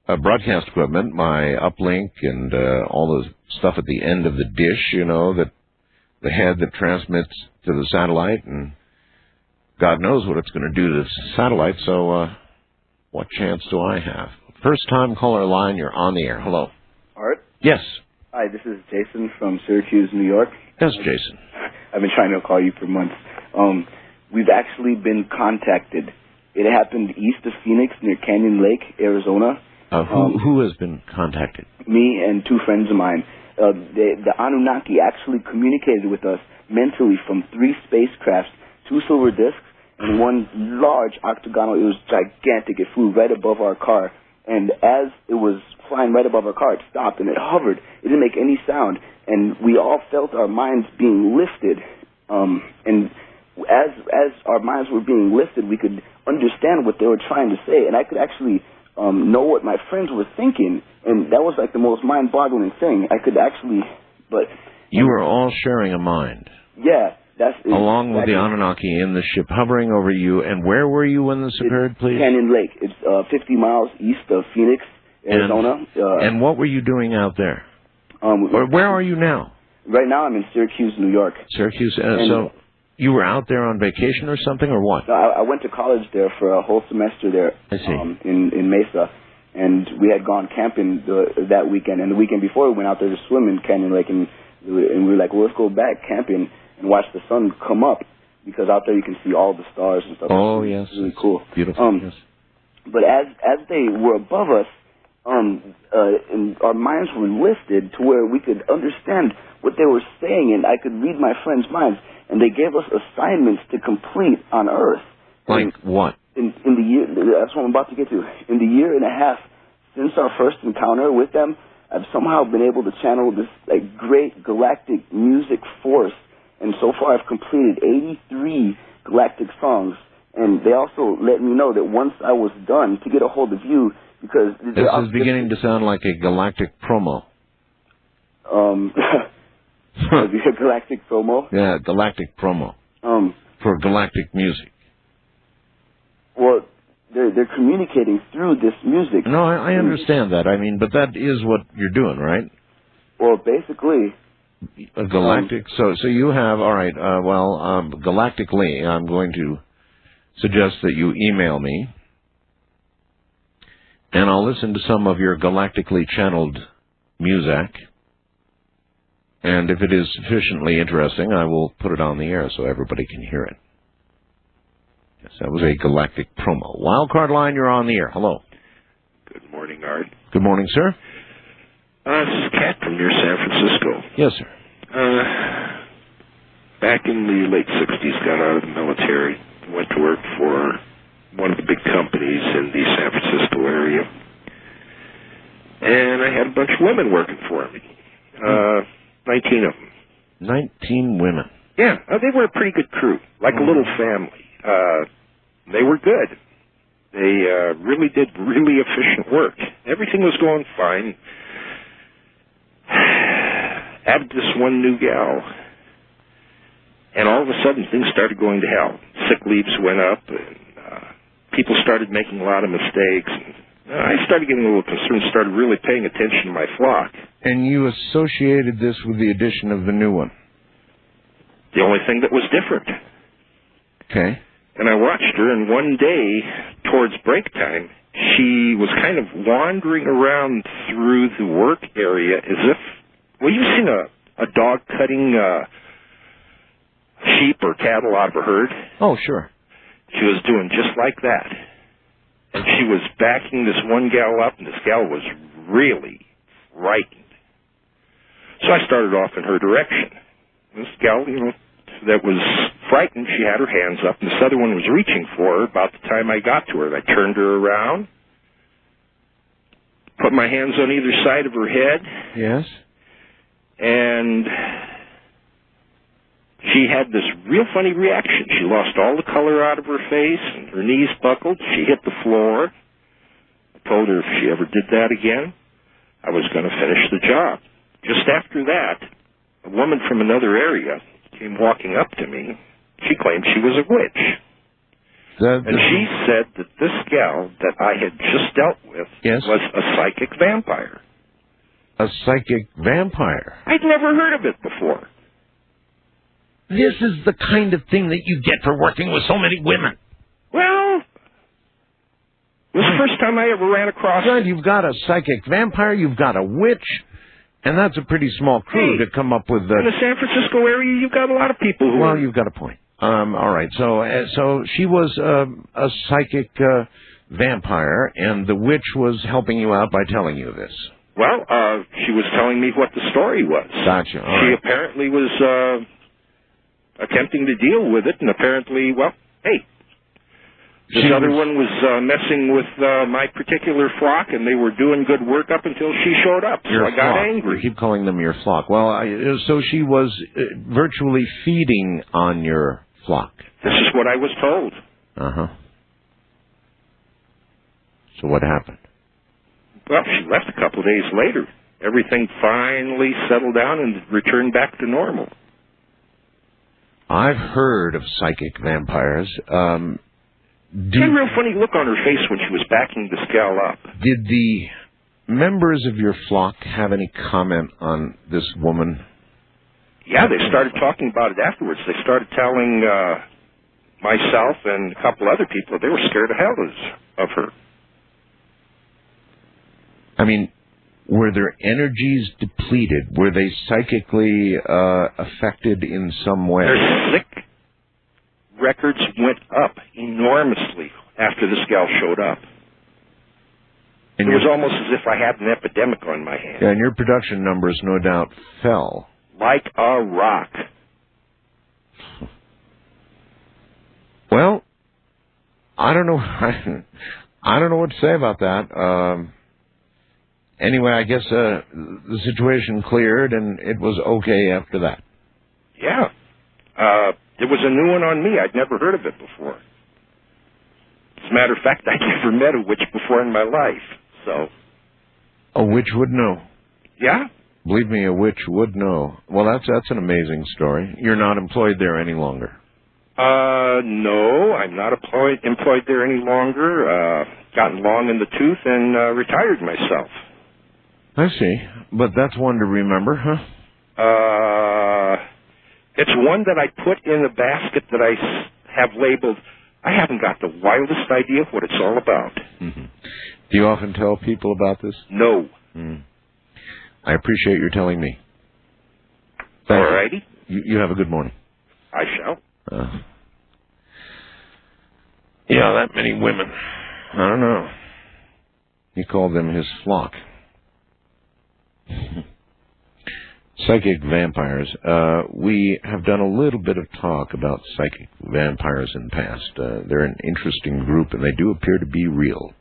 [SPEAKER 2] broadcast equipment, my uplink, and all the stuff at the end of the dish, that the head that transmits to the satellite, and God knows what it's going to do to the satellite, so what chance do I have? First-time caller line, you're on the air. Hello.
[SPEAKER 10] Art?
[SPEAKER 2] Yes.
[SPEAKER 10] Hi, this is Jason from Syracuse, New York.
[SPEAKER 2] Yes, Jason.
[SPEAKER 10] I've been trying to call you for months. We've actually been contacted. It happened east of Phoenix near Canyon Lake, Arizona.
[SPEAKER 2] Who has been contacted?
[SPEAKER 10] Me and two friends of mine. The Anunnaki actually communicated with us mentally from 3 spacecrafts, 2 silver discs, and 1 large octagonal. It was gigantic. It flew right above our car. And as it was flying right above our car, it stopped and it hovered. It didn't make any sound. And we all felt our minds being lifted. And as our minds were being lifted, we could understand what they were trying to say. And I could actually know what my friends were thinking, and that was like the most mind-boggling thing. I could actually, but...
[SPEAKER 2] You were all sharing a mind.
[SPEAKER 10] Yeah, that's...
[SPEAKER 2] Along with the Anunnaki in the ship hovering over you, and where were you when this occurred, please?
[SPEAKER 10] Canyon Lake. It's 50 miles east of Phoenix, Arizona.
[SPEAKER 2] And what were you doing out there? Where are you now?
[SPEAKER 10] Right now I'm in Syracuse, New York.
[SPEAKER 2] Syracuse, so... You were out there on vacation or something, or what?
[SPEAKER 10] No, I went to college there for a whole semester there.
[SPEAKER 2] I see.
[SPEAKER 10] In Mesa, and we had gone camping that weekend. And the weekend before, we went out there to swim in Canyon Lake, and we were like, well, let's go back camping and watch the sun come up, because out there you can see all the stars and stuff.
[SPEAKER 2] Oh, yes.
[SPEAKER 10] It's really cool.
[SPEAKER 2] Beautiful, yes.
[SPEAKER 10] But as they were above us, and our minds were lifted to where we could understand what they were saying, and I could read my friends' minds. And they gave us assignments to complete on Earth.
[SPEAKER 2] Like what?
[SPEAKER 10] In the year, that's what I'm about to get to. In the year and a half since our first encounter with them, I've somehow been able to channel this great galactic music force. And so far I've completed 83 galactic songs. And they also let me know that once I was done, to get a hold of you, because...
[SPEAKER 2] This is beginning to sound like a galactic promo.
[SPEAKER 10] A galactic promo?
[SPEAKER 2] Yeah, galactic promo. For galactic music.
[SPEAKER 10] Well, they're communicating through this music.
[SPEAKER 2] No, I understand that. I mean, but that is what you're doing, right?
[SPEAKER 10] Well, basically...
[SPEAKER 2] A galactic... So you have... All right, galactically, I'm going to suggest that you email me, and I'll listen to some of your galactically channeled music. And if it is sufficiently interesting, I will put it on the air so everybody can hear it. Yes, that was a galactic promo. Wildcard line, you're on the air. Hello.
[SPEAKER 11] Good morning, Art.
[SPEAKER 2] Good morning, sir.
[SPEAKER 11] This is Cat from near San Francisco.
[SPEAKER 2] Yes, sir.
[SPEAKER 11] Back in the late 60s, got out of the military, went to work for one of the big companies in the San Francisco area. And I had a bunch of women working for me. 19 of them.
[SPEAKER 2] 19 women.
[SPEAKER 11] Yeah, they were a pretty good crew, like a little family. They were good. They really did really efficient work. Everything was going fine. Added this one new gal, and all of a sudden things started going to hell. Sick leaves went up, and people started making a lot of mistakes. And I started getting a little concerned, started really paying attention to my flock.
[SPEAKER 2] And you associated this with the addition of the new one?
[SPEAKER 11] The only thing that was different.
[SPEAKER 2] Okay.
[SPEAKER 11] And I watched her, and one day, towards break time, she was kind of wandering around through the work area as if, well, you've seen a dog cutting sheep or cattle out of a herd?
[SPEAKER 2] Oh, sure.
[SPEAKER 11] She was doing just like that. And she was backing this one gal up, and this gal was really frightened. So I started off in her direction. This gal, that was frightened, she had her hands up, and this other one was reaching for her about the time I got to her. And I turned her around, put my hands on either side of her head.
[SPEAKER 2] Yes.
[SPEAKER 11] And she had this real funny reaction. She lost all the color out of her face, and her knees buckled. She hit the floor. I told her if she ever did that again, I was going to finish the job. Just after that, a woman from another area came walking up to me. She claimed she was a witch. And she said that this gal that I had just dealt with was a psychic vampire.
[SPEAKER 2] A psychic vampire?
[SPEAKER 11] I'd never heard of it before.
[SPEAKER 2] This is the kind of thing that you get for working with so many women.
[SPEAKER 11] Well, it was the first time I ever ran across
[SPEAKER 2] it. You've got a psychic vampire, you've got a witch, and that's a pretty small crew to come up with...
[SPEAKER 11] in the San Francisco area, you've got a lot of people who...
[SPEAKER 2] Well, you've got a point. All right, so she was a psychic vampire, and the witch was helping you out by telling you this.
[SPEAKER 11] Well, she was telling me what the story was.
[SPEAKER 2] Gotcha.
[SPEAKER 11] She apparently was attempting to deal with it, and apparently, well, hey, this other one was messing with my particular flock, and they were doing good work up until she showed up. So I got angry.
[SPEAKER 2] You keep calling them your flock. Well, so she was virtually feeding on your flock.
[SPEAKER 11] This is what I was told.
[SPEAKER 2] Uh-huh. So what happened?
[SPEAKER 3] Well, she left a couple of days later. Everything finally settled down and returned back to normal.
[SPEAKER 2] I've heard of psychic vampires.
[SPEAKER 3] She had a real funny look on her face when she was backing this gal up.
[SPEAKER 2] Did the members of your flock have any comment on this woman?
[SPEAKER 3] Yeah, they started talking about it afterwards. They started telling myself and a couple other people they were scared to hell of her.
[SPEAKER 2] I mean, were their energies depleted? Were they psychically affected in some way?
[SPEAKER 3] Their sick records went up enormously after this gal showed up. And it was almost as if I had an epidemic on my hands.
[SPEAKER 2] Yeah, and your production numbers, no doubt, fell.
[SPEAKER 3] Like a rock.
[SPEAKER 2] Well, I don't know. I don't know what to say about that. Anyway, I guess the situation cleared, and it was okay after that.
[SPEAKER 3] Yeah. It was a new one on me. I'd never heard of it before. As a matter of fact, I'd never met a witch before in my life, so...
[SPEAKER 2] A witch would know.
[SPEAKER 3] Yeah?
[SPEAKER 2] Believe me, a witch would know. Well, that's an amazing story. You're not employed there any longer.
[SPEAKER 3] No, I'm not employed there any longer. Gotten long in the tooth and retired myself.
[SPEAKER 2] I see. But that's one to remember, huh?
[SPEAKER 3] It's one that I put in a basket that I have labeled. I haven't got the wildest idea what it's all about.
[SPEAKER 2] Mm-hmm. Do you often tell people about this?
[SPEAKER 3] No.
[SPEAKER 2] I appreciate your telling me.
[SPEAKER 3] All righty.
[SPEAKER 2] You have a good morning.
[SPEAKER 3] I shall.
[SPEAKER 2] Yeah, that many women. I don't know. He called them his flock. Psychic vampires. We have done a little bit of talk about psychic vampires in the past. They're an interesting group, and they do appear to be real.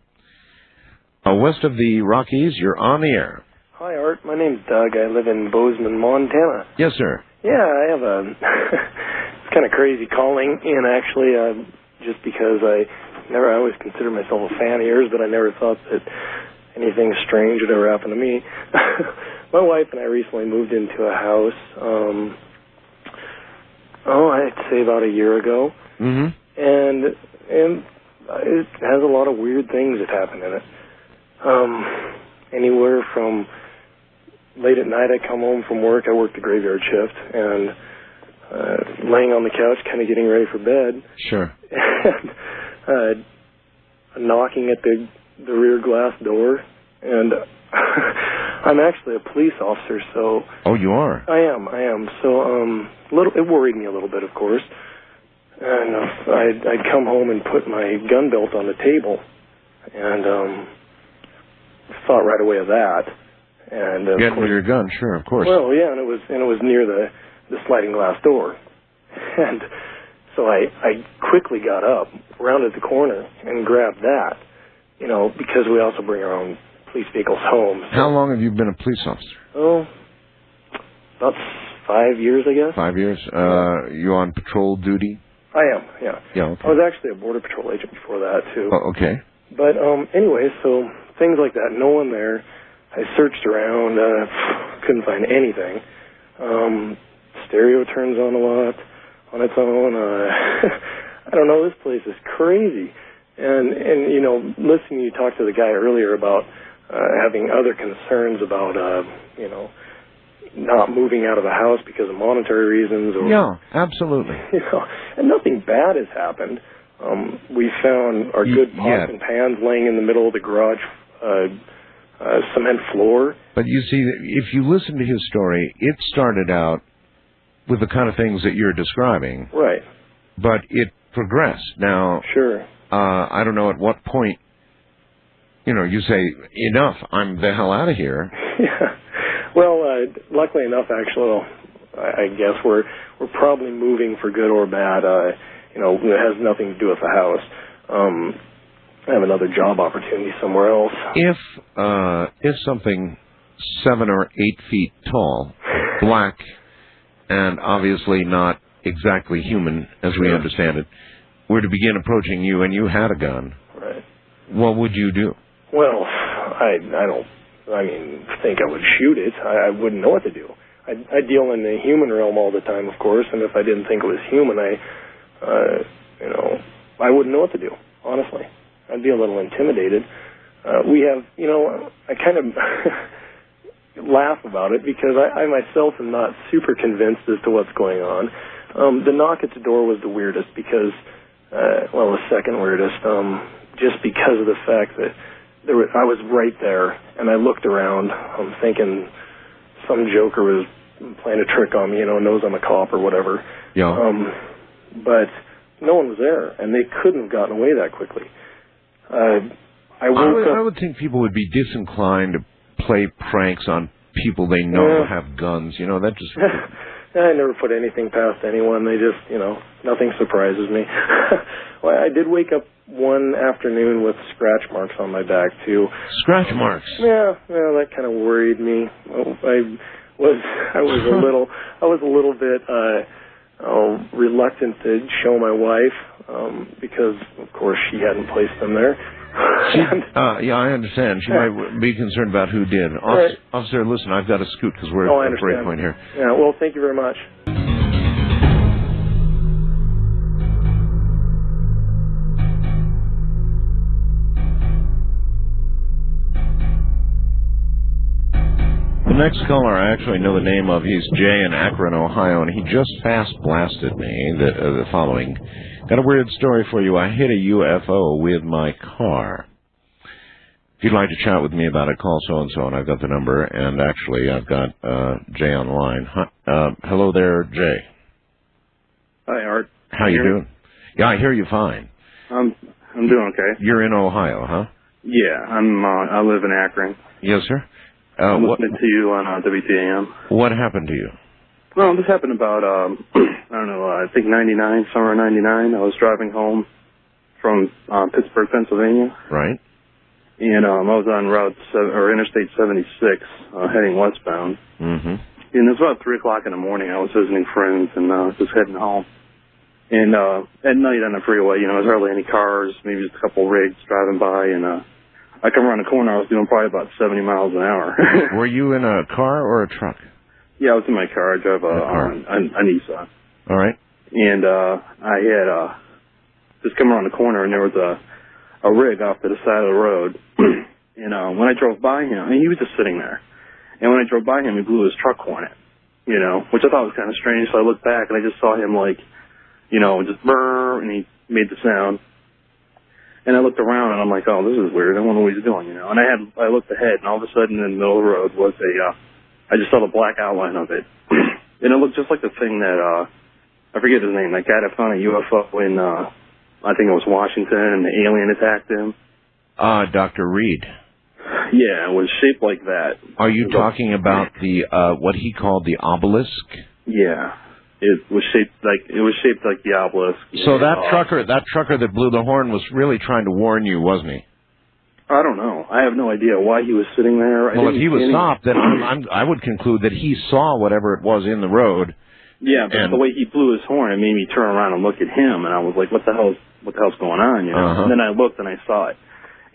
[SPEAKER 2] West of the Rockies, you're on the air.
[SPEAKER 12] Hi, Art. My name's Doug. I live in Bozeman, Montana.
[SPEAKER 2] Yes, sir.
[SPEAKER 12] Yeah, I have a... it's kind of crazy calling in, actually, just because I always consider myself a fan of yours, but I never thought that anything strange would ever happen to me. My wife and I recently moved into a house, I'd say about a year ago.
[SPEAKER 2] Mm-hmm.
[SPEAKER 12] And it has a lot of weird things that happen in it. Anywhere from late at night, I come home from work. I work the graveyard shift, and laying on the couch, kind of getting ready for bed.
[SPEAKER 2] Sure.
[SPEAKER 12] And knocking at the rear glass door, and I'm actually a police officer, so...
[SPEAKER 2] Oh, you are?
[SPEAKER 12] I am. So, it worried me a little bit, of course. And I'd come home and put my gun belt on the table, and thought right away of that. And
[SPEAKER 2] getting with your gun, sure, of course.
[SPEAKER 12] Well, yeah, and it was near the sliding glass door, and so I quickly got up, rounded the corner, and grabbed that. You know, because we also bring our own police vehicles home. So.
[SPEAKER 2] How long have you been a police officer?
[SPEAKER 12] Oh, about 5 years, I guess.
[SPEAKER 2] 5 years. You on patrol duty?
[SPEAKER 12] I am, yeah.
[SPEAKER 2] Yeah, okay.
[SPEAKER 12] I was actually a Border Patrol agent before that, too.
[SPEAKER 2] Oh, okay.
[SPEAKER 12] But anyway, so things like that, no one there. I searched around, couldn't find anything. Stereo turns on a lot on its own. I don't know, this place is crazy. And you know, listening to you talk to the guy earlier about having other concerns about, you know, not moving out of the house because of monetary reasons. Or,
[SPEAKER 2] yeah, absolutely.
[SPEAKER 12] You know, and nothing bad has happened. We found our good pots and pans laying in the middle of the garage cement floor.
[SPEAKER 2] But you see, if you listen to his story, it started out with the kind of things that you're describing.
[SPEAKER 12] Right.
[SPEAKER 2] But it progressed. Now,
[SPEAKER 12] sure.
[SPEAKER 2] I don't know at what point, you know, you say, enough, I'm the hell out of here.
[SPEAKER 12] Yeah. Well, luckily enough, actually, I guess we're probably moving for good or bad. You know, it has nothing to do with the house. I have another job opportunity somewhere else.
[SPEAKER 2] If something 7 or 8 feet tall, black, and obviously not exactly human, as we understand it, were to begin approaching you and you had a gun,
[SPEAKER 12] right?
[SPEAKER 2] What would you do?
[SPEAKER 12] Well, I think I would shoot it. I wouldn't know what to do. I deal in the human realm all the time, of course, and if I didn't think it was human, you know, I wouldn't know what to do, honestly. I'd be a little intimidated. We have, you know, I kind of laugh about it because I myself am not super convinced as to what's going on. The knock at the door was the weirdest because, the second weirdest, just because of the fact that I was right there, and I looked around, thinking some joker was playing a trick on me, you know, knows I'm a cop or whatever.
[SPEAKER 2] Yeah.
[SPEAKER 12] But no one was there, and they couldn't have gotten away that quickly. I
[SPEAKER 2] would think people would be disinclined to play pranks on people they know have guns. You know, that just...
[SPEAKER 12] I never put anything past anyone. They just, you know, nothing surprises me. Well, I did wake up one afternoon with scratch marks on my back, too.
[SPEAKER 2] Scratch marks?
[SPEAKER 12] Yeah, that kind of worried me. I was a little bit reluctant to show my wife because, of course, she hadn't placed them there.
[SPEAKER 2] Yeah, I understand. She might be concerned about who did. Officer, listen, I've got to scoot because we're at a break point here.
[SPEAKER 12] Yeah, well, thank you very much.
[SPEAKER 2] The next caller, I actually know the name of. He's Jay in Akron, Ohio, and he just fast-blasted me the following. Got a weird story for you. I hit a UFO with my car. If you'd like to chat with me about it, call so-and-so, and I've got the number. And actually, I've got Jay on the line. Hello there, Jay.
[SPEAKER 13] Hi, Art.
[SPEAKER 2] How you doing? Yeah, I hear you fine.
[SPEAKER 13] I'm doing okay.
[SPEAKER 2] You're in Ohio, huh?
[SPEAKER 13] Yeah, I live in Akron.
[SPEAKER 2] Yes, sir.
[SPEAKER 13] I'm listening to you on WTAM.
[SPEAKER 2] What happened to you?
[SPEAKER 13] Well, this happened about, I think 99, summer of 99. I was driving home from Pittsburgh, Pennsylvania.
[SPEAKER 2] Right.
[SPEAKER 13] And I was on Interstate 76, heading westbound.
[SPEAKER 2] Mm-hmm.
[SPEAKER 13] And it was about 3 o'clock in the morning. I was visiting friends and just heading home. And at night on the freeway, there's hardly any cars, maybe just a couple rigs driving by. And I come around the corner, I was doing probably about 70 miles an hour.
[SPEAKER 2] Were you in a car or a truck?
[SPEAKER 13] Yeah, I was in my car. I drove a Nissan.
[SPEAKER 2] All right.
[SPEAKER 13] And I had just come around the corner, and there was a rig off to the side of the road. And when I drove by him, he was just sitting there. And when I drove by him, he blew his truck horn, which I thought was kind of strange. So I looked back, and I just saw him, just brrr, and he made the sound. And I looked around, and I'm like, oh, this is weird. I wonder what he's doing, And I looked ahead, and all of a sudden in the middle of the road was I just saw the black outline of it. And it looked just like the thing that, I forget his name, that guy that found a UFO in, I think it was Washington, and the alien attacked him.
[SPEAKER 2] Dr. Reed.
[SPEAKER 13] Yeah, it was shaped like that.
[SPEAKER 2] Are you talking about the what he called the obelisk?
[SPEAKER 13] Yeah, it was shaped like the obelisk.
[SPEAKER 2] So that trucker that blew the horn was really trying to warn you, wasn't he?
[SPEAKER 13] I don't know. I have no idea why he was sitting there.
[SPEAKER 2] Well, if he was stopped, then I would conclude that he saw whatever it was in the road.
[SPEAKER 13] Yeah, but the way he blew his horn, it made me turn around and look at him, and I was like, "What the hell's going on?" And then I looked and I saw it.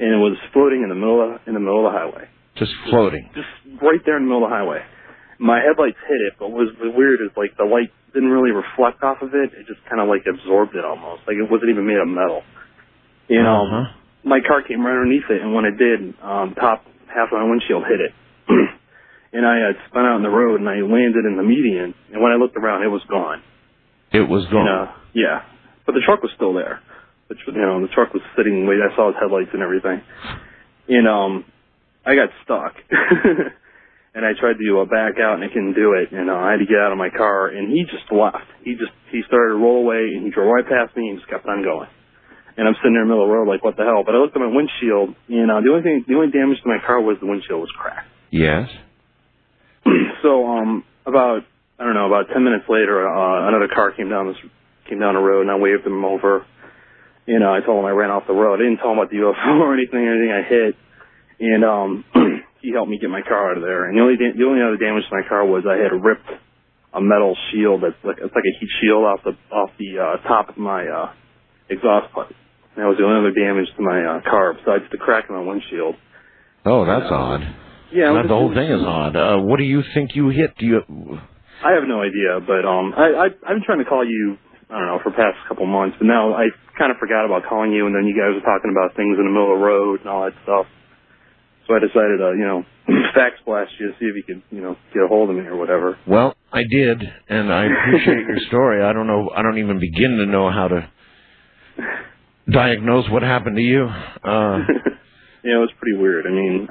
[SPEAKER 13] And it was floating in the middle of the highway.
[SPEAKER 2] Just floating.
[SPEAKER 13] Just right there in the middle of the highway. My headlights hit it, but what was weird is the light didn't really reflect off of it. It just kind of absorbed it almost. It wasn't even made of metal. My car came right underneath it, and when it did, top half of my windshield hit it. And I had spun out on the road, and I landed in the median. And when I looked around, it was gone.
[SPEAKER 2] It was gone.
[SPEAKER 13] Yeah, but the truck was still there. The truck was sitting. I saw his headlights and everything. And I got stuck. And I tried to back out, and I couldn't do it. And I had to get out of my car, and he just left. He started to roll away, and he drove right past me, and just kept on going. And I'm sitting there in the middle of the road like, what the hell? But I looked at my windshield, and the only damage to my car was the windshield was cracked.
[SPEAKER 2] Yes.
[SPEAKER 13] So about 10 minutes later, another car came down the road, and I waved him over. I told him I ran off the road. I didn't tell him about the UFO or anything I hit. And he helped me get my car out of there. And the only other damage to my car was I had ripped a metal shield it's like a heat shield off the top of my exhaust pipe. And that was the only other damage to my car besides the crack in my windshield.
[SPEAKER 2] Oh, that's odd.
[SPEAKER 13] Yeah,
[SPEAKER 2] the whole thing is odd. What do you think you hit?
[SPEAKER 13] I have no idea, but I've been trying to call you, I don't know, for the past couple months, but now I kind of forgot about calling you, and then you guys were talking about things in the middle of the road and all that stuff. So I decided to, fax blast you to see if you could, get a hold of me or whatever.
[SPEAKER 2] Well, I did, and I appreciate your story. I don't even begin to know how to diagnose what happened to you.
[SPEAKER 13] Yeah, it was pretty weird. I mean,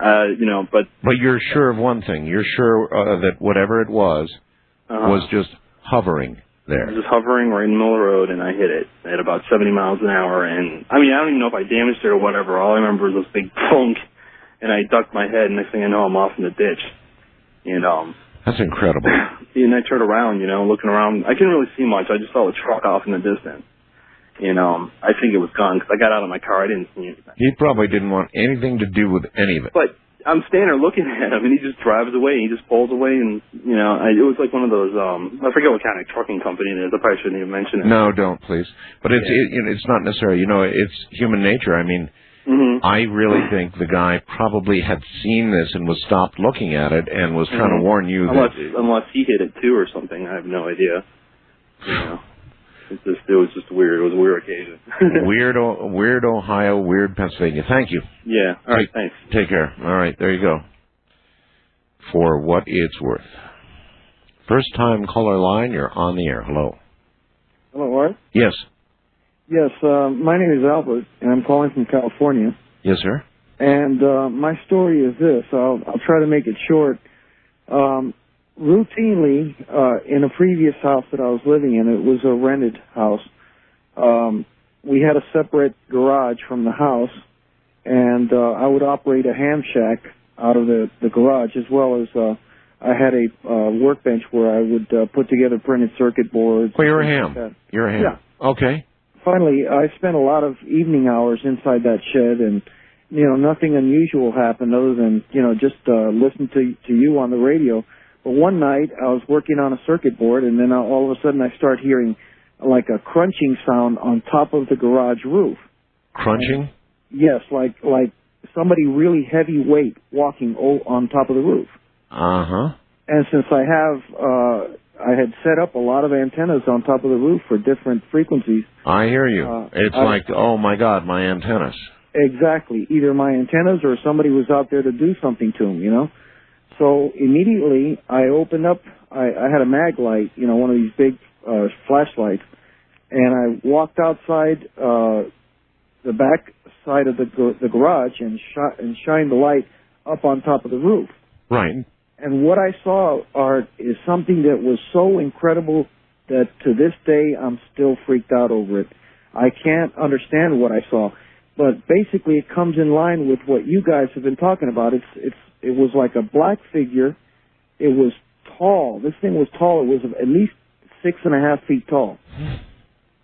[SPEAKER 13] But
[SPEAKER 2] you're sure of one thing. You're sure that whatever it was just hovering there.
[SPEAKER 13] Just hovering right in the middle of the road, and I hit it at about 70 miles an hour. And, I don't even know if I damaged it or whatever. All I remember was this big thunk, and I ducked my head, and next thing I know, I'm off in the ditch. And
[SPEAKER 2] that's incredible.
[SPEAKER 13] And I turned around, looking around. I couldn't really see much. I just saw the truck off in the distance. I think it was gone because I got out of my car. I didn't see anything.
[SPEAKER 2] He probably didn't want anything to do with any of it.
[SPEAKER 13] But I'm standing there looking at him, and he just drives away. He just pulls away, and, it was like one of those, I forget what kind of trucking company it is. I probably shouldn't even mention it.
[SPEAKER 2] No, don't, please. But it's not necessarily, it's human nature. I mean, I really think the guy probably had seen this and was stopped looking at it and was trying to warn you.
[SPEAKER 13] Unless he hit it, too, or something. I have no idea. It was just weird. It was a weird occasion.
[SPEAKER 2] weird Ohio, weird Pennsylvania. Thank you.
[SPEAKER 13] Yeah. All right, thanks.
[SPEAKER 2] Take care. All right, there you go. For what it's worth. First time caller line, you're on the air. Hello.
[SPEAKER 14] Hello, Art?
[SPEAKER 2] Yes.
[SPEAKER 14] Yes, my name is Albert, and I'm calling from California.
[SPEAKER 2] Yes, sir.
[SPEAKER 14] And my story is this. I'll try to make it short. Routinely, in a previous house that I was living in, it was a rented house, we had a separate garage from the house, and I would operate a ham shack out of the garage, as well as I had a workbench where I would put together printed circuit boards.
[SPEAKER 2] Well, you're a ham.
[SPEAKER 14] Like
[SPEAKER 2] you're a ham.
[SPEAKER 14] Yeah.
[SPEAKER 2] Okay.
[SPEAKER 14] Finally, I spent a lot of evening hours inside that shed, nothing unusual happened other than, just listen to you on the radio. But one night I was working on a circuit board, and then all of a sudden I start hearing like a crunching sound on top of the garage roof.
[SPEAKER 2] Crunching?
[SPEAKER 14] And, yes, like somebody really heavyweight walking on top of the roof.
[SPEAKER 2] Uh-huh.
[SPEAKER 14] And since I had set up a lot of antennas on top of the roof for different frequencies.
[SPEAKER 2] I hear you. It's like, oh my God, my antennas.
[SPEAKER 14] Exactly. Either my antennas or somebody was out there to do something to them, So immediately I opened up, I had a mag light, one of these big flashlights, and I walked outside the back side of the garage and shined the light up on top of the roof.
[SPEAKER 2] Right.
[SPEAKER 14] And what I saw, Art, is something that was so incredible that to this day I'm still freaked out over it. I can't understand what I saw. But basically it comes in line with what you guys have been talking about. It was like a black figure. It was tall. This thing was tall. It was at least 6.5 feet tall.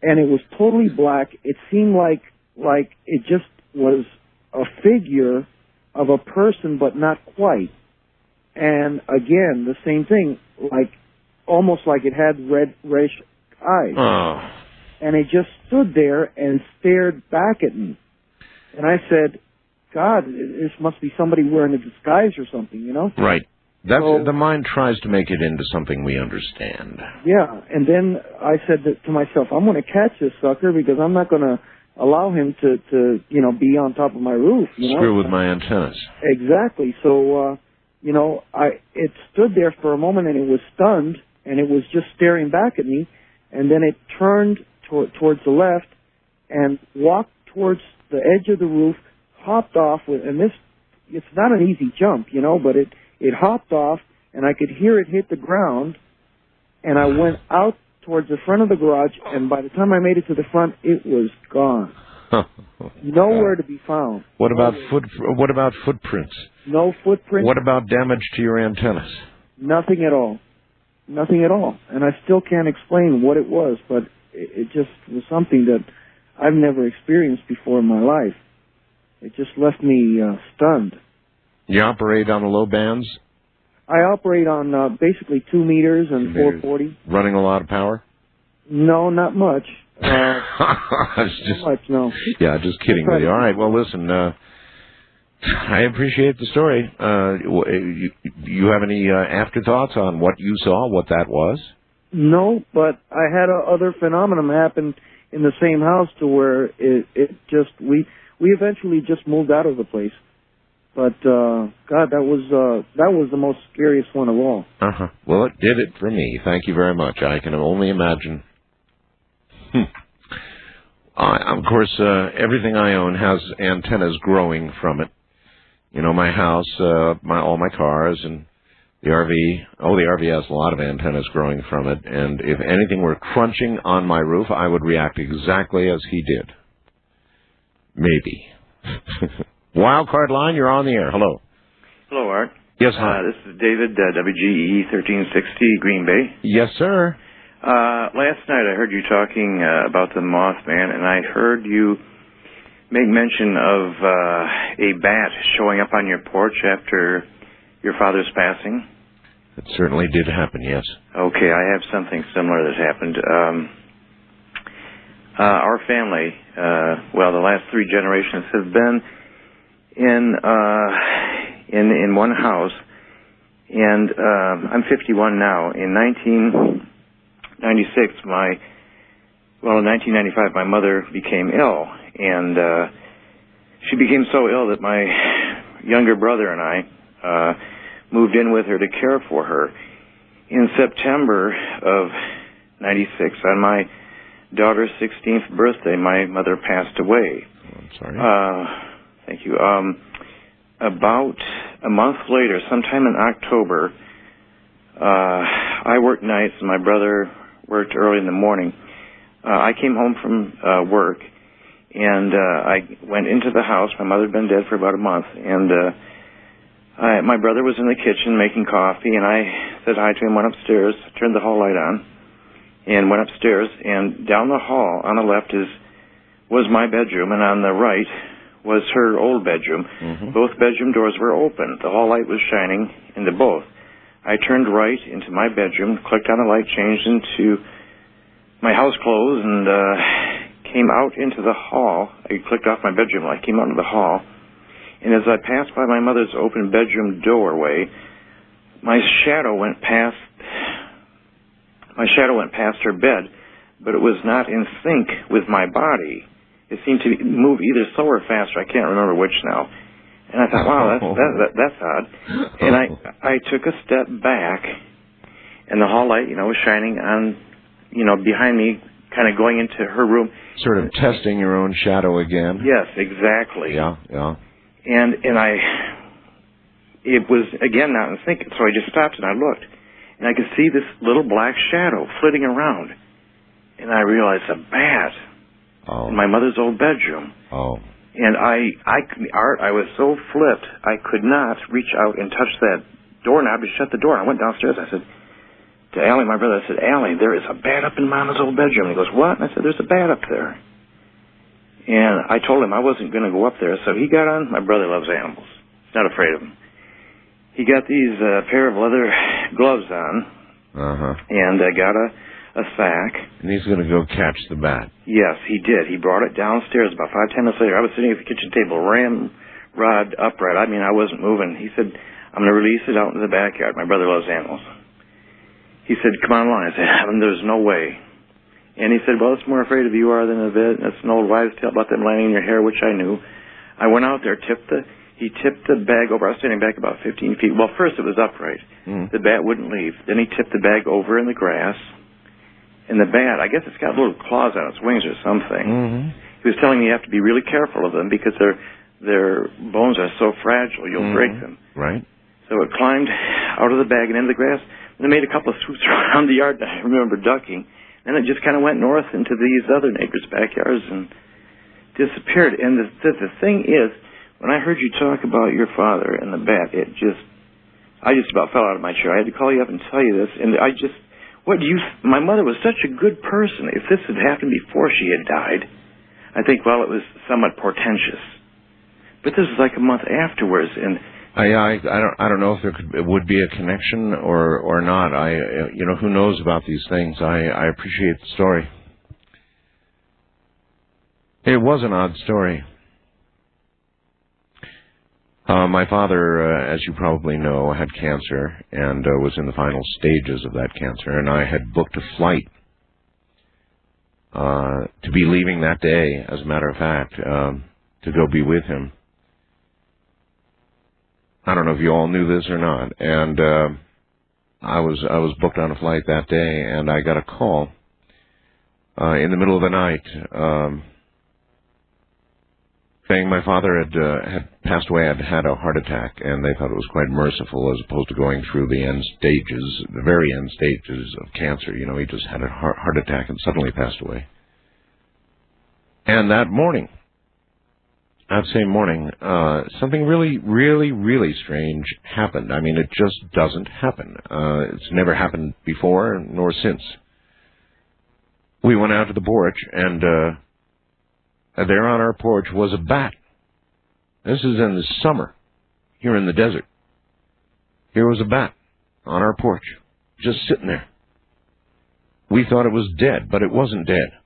[SPEAKER 14] And it was totally black. It seemed like it just was a figure of a person, but not quite. And again, the same thing, almost like it had reddish eyes.
[SPEAKER 2] Oh. And
[SPEAKER 14] it just stood there and stared back at me. And I said, God, this must be somebody wearing a disguise or something,
[SPEAKER 2] Right. The mind tries to make it into something we understand.
[SPEAKER 14] Yeah, and then I said to myself, I'm going to catch this sucker because I'm not going to allow him to be on top of my roof.
[SPEAKER 2] Screw with my antennas.
[SPEAKER 14] Exactly. So, it stood there for a moment and it was stunned and it was just staring back at me, and then it turned towards the left and walked towards the edge of the roof, hopped off it's not an easy jump, but it hopped off and I could hear it hit the ground, and I went out towards the front of the garage, and by the time I made it to the front, it was gone. Nowhere to be found.
[SPEAKER 2] What about footprints?
[SPEAKER 14] No footprints.
[SPEAKER 2] What about damage to your antennas?
[SPEAKER 14] Nothing at all. Nothing at all. And I still can't explain what it was, but it just was something that I've never experienced before in my life. It just left me stunned.
[SPEAKER 2] You operate on the low bands?
[SPEAKER 14] I operate on basically 2 meters and 440.
[SPEAKER 2] Running a lot of power?
[SPEAKER 14] No, not much. Not much, no.
[SPEAKER 2] Yeah, just kidding with you. All right, well, listen, I appreciate the story. You have any afterthoughts on what you saw, what that was?
[SPEAKER 14] No, but I had other phenomenon happen in the same house to where we eventually just moved out of the place. But God, that was the most scariest one of all.
[SPEAKER 2] Uh-huh. Well, it did it for me. Thank you very much. I can only imagine. Of course, everything I own has antennas growing from it. My house, all my cars, and the RV. Oh, the RV has a lot of antennas growing from it. And if anything were crunching on my roof, I would react exactly as he did. Maybe. Wildcard line, you're on the air. Hello.
[SPEAKER 15] Hello, Art.
[SPEAKER 2] Yes, hi.
[SPEAKER 15] This is David, WGE 1360, Green Bay.
[SPEAKER 2] Yes, sir.
[SPEAKER 15] Last night I heard you talking about the Mothman, and I heard you make mention of a bat showing up on your porch after your father's passing.
[SPEAKER 2] It certainly did happen, yes.
[SPEAKER 15] Okay, I have something similar that happened. Our family, the last 3 generations have been in one house, and I'm 51 now. In 1996, in 1995, my mother became ill, and she became so ill that my younger brother and I moved in with her to care for her. In September of 96, on my daughter's 16th birthday, my mother passed away.
[SPEAKER 2] Oh, I'm sorry.
[SPEAKER 15] Thank you. About a month later, sometime in October, I worked nights and my brother worked early in the morning. I came home from work, and I went into the house. My mother had been dead for about a month, and my brother was in the kitchen making coffee, and I said hi to him, went upstairs, turned the hall light on, and went upstairs, and down the hall on the left was my bedroom, and on the right was her old bedroom. Both bedroom doors were open. The hall light was shining into both. I turned right into my bedroom, clicked on the light, changed into my house clothes, and came out into the hall. I clicked off my bedroom light, came out into the hall, and as I passed by my mother's open bedroom doorway, my shadow went past her bed, but it was not in sync with my body. It seemed to move either slower or faster. I can't remember which now. And I thought, wow, that's odd. And I took a step back, and the hall light, was shining on, behind me, kind of going into her room.
[SPEAKER 2] Sort of testing your own shadow again.
[SPEAKER 15] Yes, exactly.
[SPEAKER 2] Yeah.
[SPEAKER 15] And it was, again, not in sync, so I just stopped and I looked. And I could see this little black shadow flitting around. And I realized a bat in my mother's old bedroom. And I was so flipped, I could not reach out and touch that doorknob to shut the door. I went downstairs. I said to Allie, my brother, I said, Allie, there is a bat up in Mama's old bedroom. He goes, what? And I said, there's a bat up there. And I told him I wasn't going to go up there. So he got on. My brother loves animals. He's not afraid of them. He got these pair of leather gloves on, and got a sack.
[SPEAKER 2] And he's going to go catch the bat.
[SPEAKER 15] Yes, he did. He brought it downstairs. About 5-10 minutes later, I was sitting at the kitchen table, ramrod upright. I mean, I wasn't moving. He said, I'm going to release it out into the backyard. My brother loves animals. He said, come on along. I said, there's no way. And he said, well, it's more afraid of you are than of it. That's an old wives' tale about them laying in your hair, which I knew. I went out there, he tipped the bag over. I was standing back about 15 feet. Well, first it was upright. The bat wouldn't leave. Then he tipped the bag over in the grass. And the bat, I guess it's got little claws on its wings or something. He was telling me you have to be really careful of them because their bones are so fragile, you'll break them.
[SPEAKER 2] Right.
[SPEAKER 15] So it climbed out of the bag and into the grass. And it made a couple of swoops around the yard. I remember ducking. And it just kind of went north into these other neighbors' backyards and disappeared. And the thing is, when I heard you talk about your father and the bat, I just about fell out of my chair. I had to call you up and tell you this. And my mother was such a good person. If this had happened before she had died, I think, well, it was somewhat portentous. But this was like a month afterwards, and
[SPEAKER 2] I don't know if there would be a connection or not. Who knows about these things? I appreciate the story. It was an odd story. My father, as you probably know, had cancer and was in the final stages of that cancer, and I had booked a flight to be leaving that day, as a matter of fact, to go be with him. I don't know if you all knew this or not, and I was booked on a flight that day, and I got a call in the middle of the night saying my father had passed away, had a heart attack, and they thought it was quite merciful as opposed to going through the very end stages of cancer. He just had a heart attack and suddenly passed away. And that same morning, something really, really, really strange happened. I mean, it just doesn't happen. It's never happened before, nor since. We went out to the porch, and there on our porch was a bat. This is in the summer, here in the desert. Here was a bat on our porch, just sitting there. We thought it was dead, but it wasn't dead.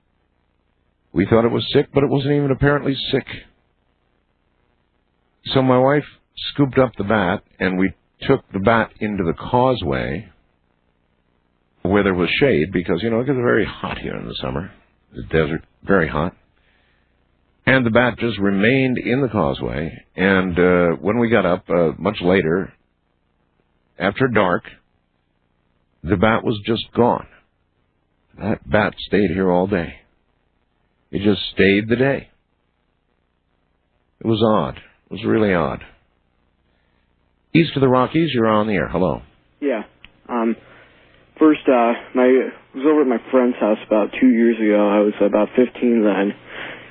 [SPEAKER 2] We thought it was sick, but it wasn't even apparently sick. So my wife scooped up the bat, and we took the bat into the causeway where there was shade, because, it gets very hot here in the summer. The desert, very hot. And the bat just remained in the causeway, and when we got up much later, after dark, the bat was just gone. That bat stayed here all day. It just stayed the day. It was odd. It was really odd. East of the Rockies, you're on the air. Hello.
[SPEAKER 16] Yeah. First, I was over at my friend's house about 2 years ago. I was about 15 then.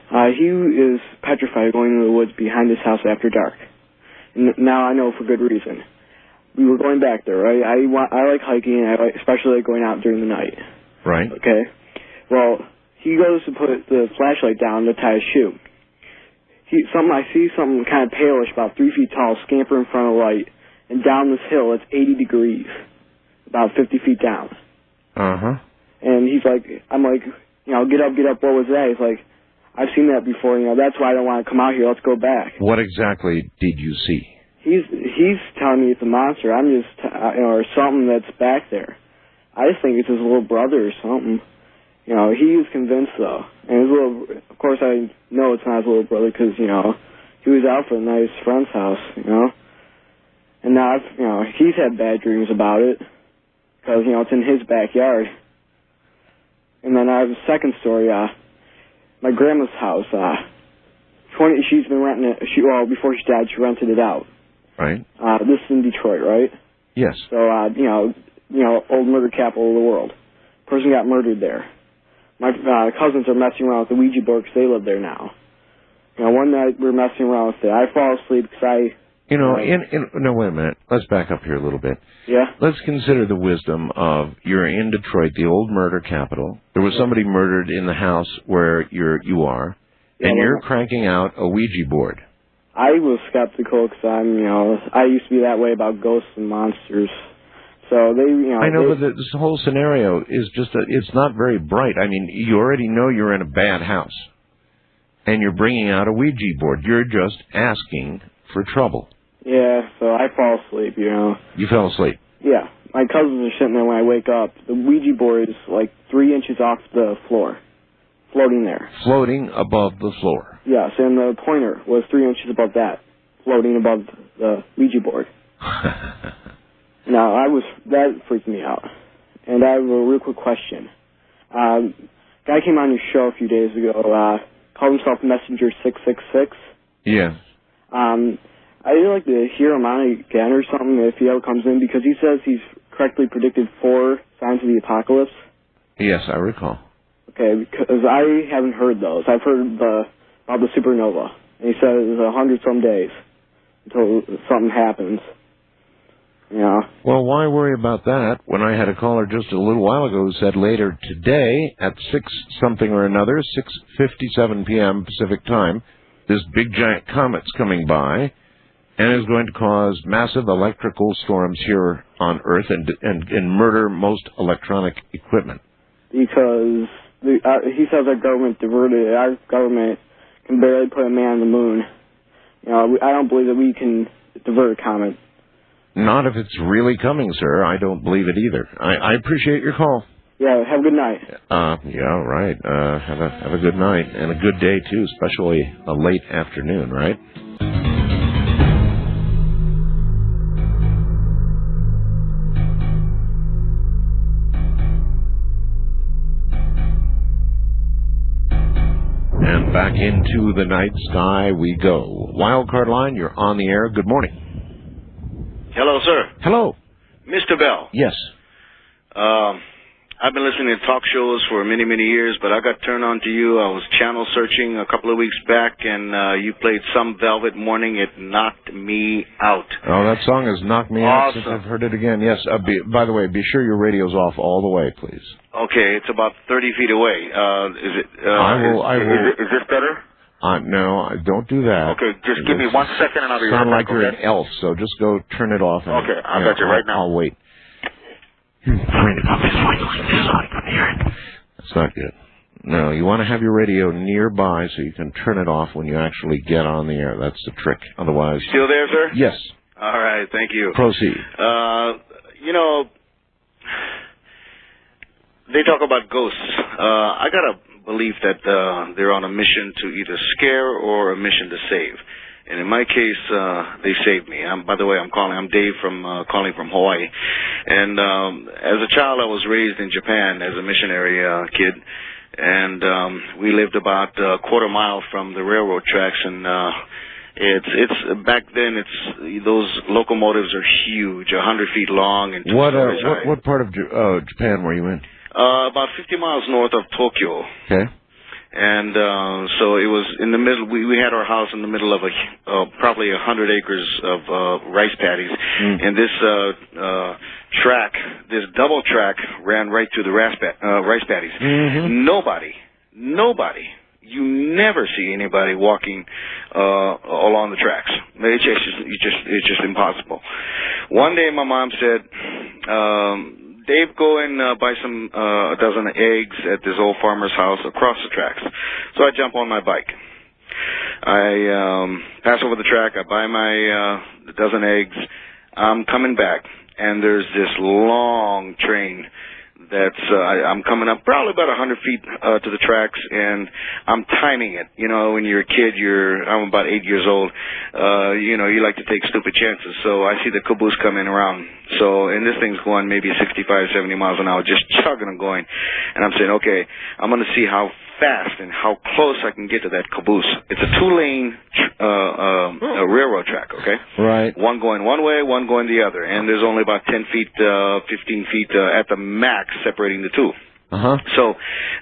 [SPEAKER 16] He is petrified going into the woods behind his house after dark. Now I know for good reason. We were going back there, right? I like hiking, and I especially like going out during the night.
[SPEAKER 2] Right.
[SPEAKER 16] Okay. Well, he goes to put the flashlight down to tie his shoe. I see something kind of palish, about 3 feet tall, scamper in front of the light, and down this hill, it's 80 degrees, about 50 feet down.
[SPEAKER 2] Uh-huh.
[SPEAKER 16] And he's like, I'm like, you know, get up, what was that? He's like, I've seen that before, you know, that's why I don't want to come out here, let's go back.
[SPEAKER 2] What exactly did you see?
[SPEAKER 16] He's telling me it's a monster. I'm just, you know, or something that's back there. I just think it's his little brother or something. You know, he was convinced, though. And his little, of course, I know it's not his little brother because, you know, he was out for the night at his friend's house, you know. And now, you know, he's had bad dreams about it because, you know, it's in his backyard. And then I have a second story. My grandma's house, she's been renting it, before she died, she rented it out.
[SPEAKER 2] Right.
[SPEAKER 16] This is in Detroit, right?
[SPEAKER 2] Yes.
[SPEAKER 16] So, you know, old murder capital of the world. Person got murdered there. My cousins are messing around with the Ouija board because they live there now. You know, one night we were messing around with it. I fall asleep because
[SPEAKER 2] You know, no, wait a minute. Let's back up here a little bit.
[SPEAKER 16] Yeah?
[SPEAKER 2] Let's consider the wisdom of you're in Detroit, the old murder capital. There was somebody murdered in the house where you are, and you're cranking out a Ouija board.
[SPEAKER 16] I was skeptical because I used to be that way about ghosts and monsters. So they, you know.
[SPEAKER 2] I know, but this whole scenario is just it's not very bright. I mean, you already know you're in a bad house, and you're bringing out a Ouija board. You're just asking for trouble.
[SPEAKER 16] Yeah, so I fall asleep, you know.
[SPEAKER 2] You fell asleep?
[SPEAKER 16] Yeah. My cousins are sitting there when I wake up. The Ouija board is like 3 inches off the floor, floating there.
[SPEAKER 2] Floating above the floor.
[SPEAKER 16] Yes, and the pointer was 3 inches above that, floating above the Ouija board. Now, that freaked me out. And I have a real quick question. Guy came on your show a few days ago, called himself Messenger 666.
[SPEAKER 2] Yeah.
[SPEAKER 16] I'd like to hear him on again or something if he ever comes in, because he says he's correctly predicted 4 signs of the apocalypse.
[SPEAKER 2] Yes, I recall.
[SPEAKER 16] Okay, because I haven't heard those. I've heard about the supernova. And he said it was 100-some days until something happens. Yeah.
[SPEAKER 2] Well, why worry about that when I had a caller just a little while ago who said later today at 6-something or another, 6:57 p.m. Pacific time, this big giant comet's coming by and is going to cause massive electrical storms here on Earth and murder most electronic equipment.
[SPEAKER 16] Because he says our government diverted it. Our government can barely put a man on the moon. You know, I don't believe that we can divert a comet.
[SPEAKER 2] Not if it's really coming, sir. I don't believe it either. I appreciate your call.
[SPEAKER 16] Yeah, have a good night.
[SPEAKER 2] Yeah, right. Have a good night and a good day, too, especially a late afternoon, right? And back into the night sky we go. Wildcard line, you're on the air. Good morning.
[SPEAKER 17] Hello, sir.
[SPEAKER 2] Hello.
[SPEAKER 17] Mr. Bell.
[SPEAKER 2] Yes.
[SPEAKER 17] I've been listening to talk shows for many, many years, but I got turned on to you. I was channel searching a couple of weeks back, and you played Some Velvet Morning. It knocked me out.
[SPEAKER 2] Oh, that song has knocked me out since I've heard it again. Yes. By the way, be sure your radio's off all the way, please.
[SPEAKER 17] Okay, it's about 30 feet away. Is it? Is this better?
[SPEAKER 2] No, don't do that.
[SPEAKER 17] Okay, just give me 1 second and I'll be right back.
[SPEAKER 2] Sound like you're an elf, so just go turn it off.
[SPEAKER 17] Okay, I got you right now.
[SPEAKER 2] I'll wait. That's not good. No, you want to have your radio nearby so you can turn it off when you actually get on the air. That's the trick. Otherwise...
[SPEAKER 17] Still there, sir?
[SPEAKER 2] Yes.
[SPEAKER 17] All right, thank you.
[SPEAKER 2] Proceed.
[SPEAKER 17] You know, they talk about ghosts. I got a belief that they're on a mission to either scare or a mission to save. And in my case, they saved me. By the way, I'm Dave calling from Hawaii. And as a child, I was raised in Japan as a missionary kid. And we lived about a quarter mile from the railroad tracks. And it's back then. Those locomotives are huge, 100 feet long and 2 stories high.
[SPEAKER 2] What part of Japan were you in?
[SPEAKER 17] About 50 miles north of Tokyo.
[SPEAKER 2] Okay.
[SPEAKER 17] And so it was in the middle. We had our house in the middle of probably 100 acres of rice paddies, and this this double track ran right through the rice paddies. Nobody you never see anybody walking along the tracks. It's just impossible. One day my mom said, Dave, go and buy a dozen of eggs at this old farmer's house across the tracks. So I jump on my bike. I pass over the track. I buy my dozen eggs. I'm coming back, and there's this long train that's I'm coming up probably about 100 feet to the tracks, and I'm timing it. You know, when you're a kid, I'm about 8 years old. You like to take stupid chances. So I see the caboose coming around. So, and this thing's going maybe 65, 70 miles an hour, just chugging and going. And I'm saying, okay, I'm going to see how fast and how close I can get to that caboose. It's a 2-lane railroad track, okay?
[SPEAKER 2] Right.
[SPEAKER 17] One going one way, one going the other. And there's only about 10 feet, 15 feet at the max separating the two.
[SPEAKER 2] Uh-huh.
[SPEAKER 17] So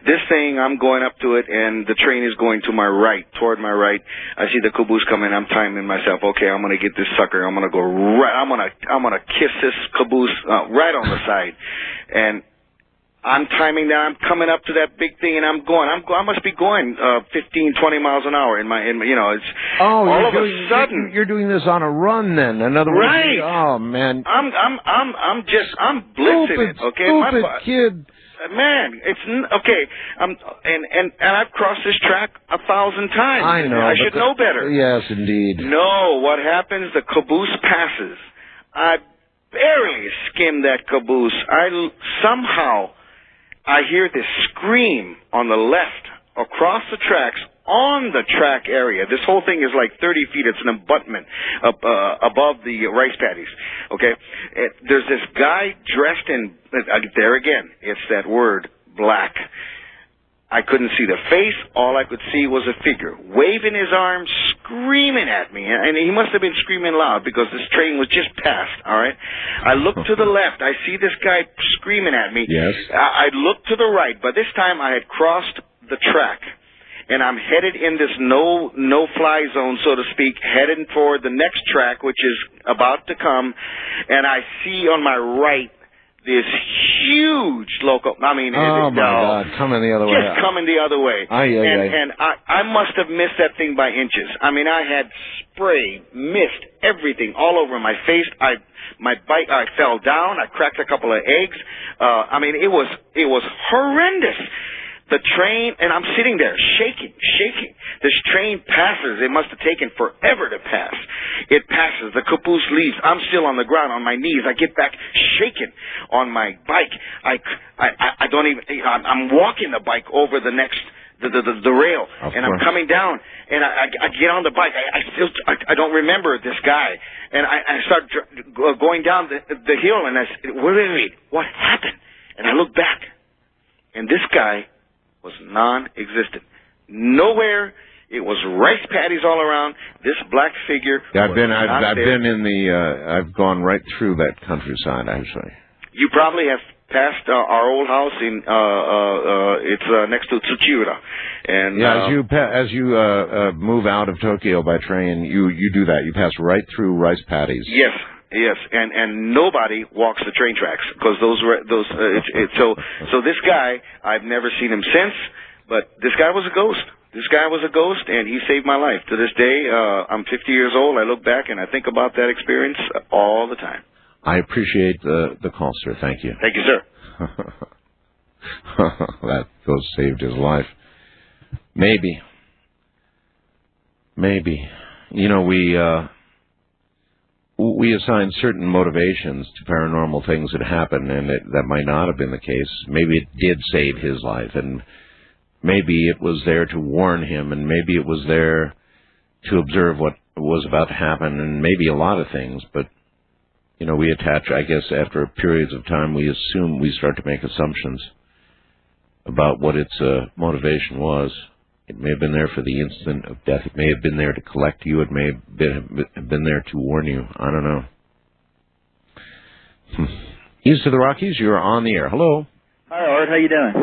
[SPEAKER 17] this thing, I'm going up to it, and the train is going to my right, toward my right. I see the caboose coming. I'm timing myself. Okay, I'm going to get this sucker. I'm going to go right. I'm going to kiss this caboose right on the side. And I'm timing that. I'm coming up to that big thing, and I must be going 15, 20 miles an hour in my it's all of a sudden.
[SPEAKER 2] You're doing this on a run, then. In other words,
[SPEAKER 17] right?
[SPEAKER 2] Oh man,
[SPEAKER 17] I'm blitzing it. Okay,
[SPEAKER 2] stupid kid.
[SPEAKER 17] Man, it's okay. And I've crossed this track 1,000 times.
[SPEAKER 2] I know.
[SPEAKER 17] I should know better.
[SPEAKER 2] Yes, indeed.
[SPEAKER 17] No, what happens? The caboose passes. I barely skim that caboose. Somehow I hear this scream on the left across the tracks on the track area. This whole thing is like 30 feet. It's an abutment above the rice paddies. Okay? There's this guy dressed in, there again, it's that word, black. I couldn't see the face. All I could see was a figure waving his arms, screaming at me. And he must have been screaming loud because this train was just past, all right? I look to the left. I see this guy screaming at me.
[SPEAKER 2] Yes.
[SPEAKER 17] I look to the right, but this time I had crossed the track. And I'm headed in this no-fly zone, so to speak, heading toward the next track, which is about to come. And I see on my right this huge local. I mean,
[SPEAKER 2] oh my God, coming the other way.
[SPEAKER 17] Just coming the other way. And I must have missed that thing by inches. I mean, I had spray, mist, everything all over my face. My bike, I fell down. I cracked a couple of eggs. I mean, it was horrendous. The train, and I'm sitting there shaking. This train passes. It must have taken forever to pass. It passes. The caboose leaves. I'm still on the ground on my knees. I get back shaking on my bike. I don't even, I'm walking the bike over the next, the rail, and I'm coming down, and I get on the bike. I don't remember this guy, and I start going down the hill, and I said, wait, what happened? And I look back, and this guy was non-existent. Nowhere. It was rice paddies all around. This black figure.
[SPEAKER 2] I've gone right through that countryside, actually.
[SPEAKER 17] You probably have passed our old house in. It's next to Tsuchiura. And
[SPEAKER 2] as you move out of Tokyo by train, you do that. You pass right through rice paddies.
[SPEAKER 17] Yes. Yes, and nobody walks the train tracks because so this guy, I've never seen him since, but this guy was a ghost. This guy was a ghost, and he saved my life. To this day, I'm 50 years old. I look back and I think about that experience all the time.
[SPEAKER 2] I appreciate the call, sir. Thank you.
[SPEAKER 17] Thank you, sir.
[SPEAKER 2] That ghost saved his life. Maybe. You know, we assign certain motivations to paranormal things that happen, and that might not have been the case. Maybe it did save his life, and maybe it was there to warn him, and maybe it was there to observe what was about to happen, and maybe a lot of things. But, you know, we attach, I guess, after periods of time, we start to make assumptions about what its motivation was. It may have been there for the instant of death. It may have been there to collect you. It may have been there to warn you. I don't know. East of the Rockies, you're on the air. Hello.
[SPEAKER 18] Hi, Art. How you doing?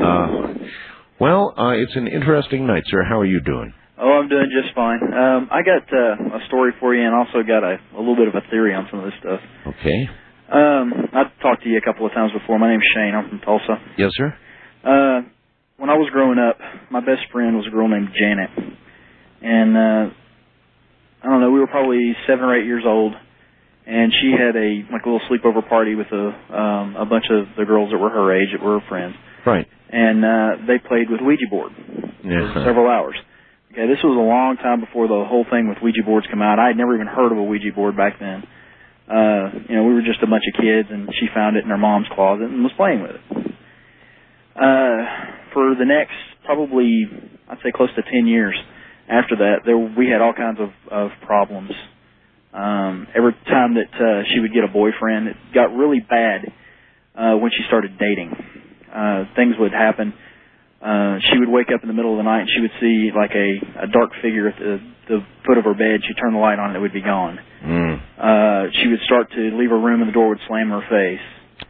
[SPEAKER 2] It's an interesting night, sir. How are you doing?
[SPEAKER 18] Oh, I'm doing just fine. I got a story for you, and also got a little bit of a theory on some of this stuff.
[SPEAKER 2] Okay.
[SPEAKER 18] I've talked to you a couple of times before. My name's Shane. I'm from Tulsa.
[SPEAKER 2] Yes, sir.
[SPEAKER 18] When I I was growing up, my best friend was a girl named Janet. And, I don't know, we were probably 7 or 8 years old. And she had a little sleepover party with a bunch of the girls that were her age, that were her friends.
[SPEAKER 2] Right.
[SPEAKER 18] And they played with Ouija board for several hours. Okay, this was a long time before the whole thing with Ouija boards come out. I had never even heard of a Ouija board back then. We were just a bunch of kids, and she found it in her mom's closet and was playing with it. For the next probably, I'd say, close to 10 years after that, we had all kinds of problems. Every time that she would get a boyfriend, it got really bad when she started dating. Things would happen. She would wake up in the middle of the night and she would see like a dark figure at the foot of her bed. She'd turn the light on and it would be gone. She would start to leave her room and the door would slam in her face.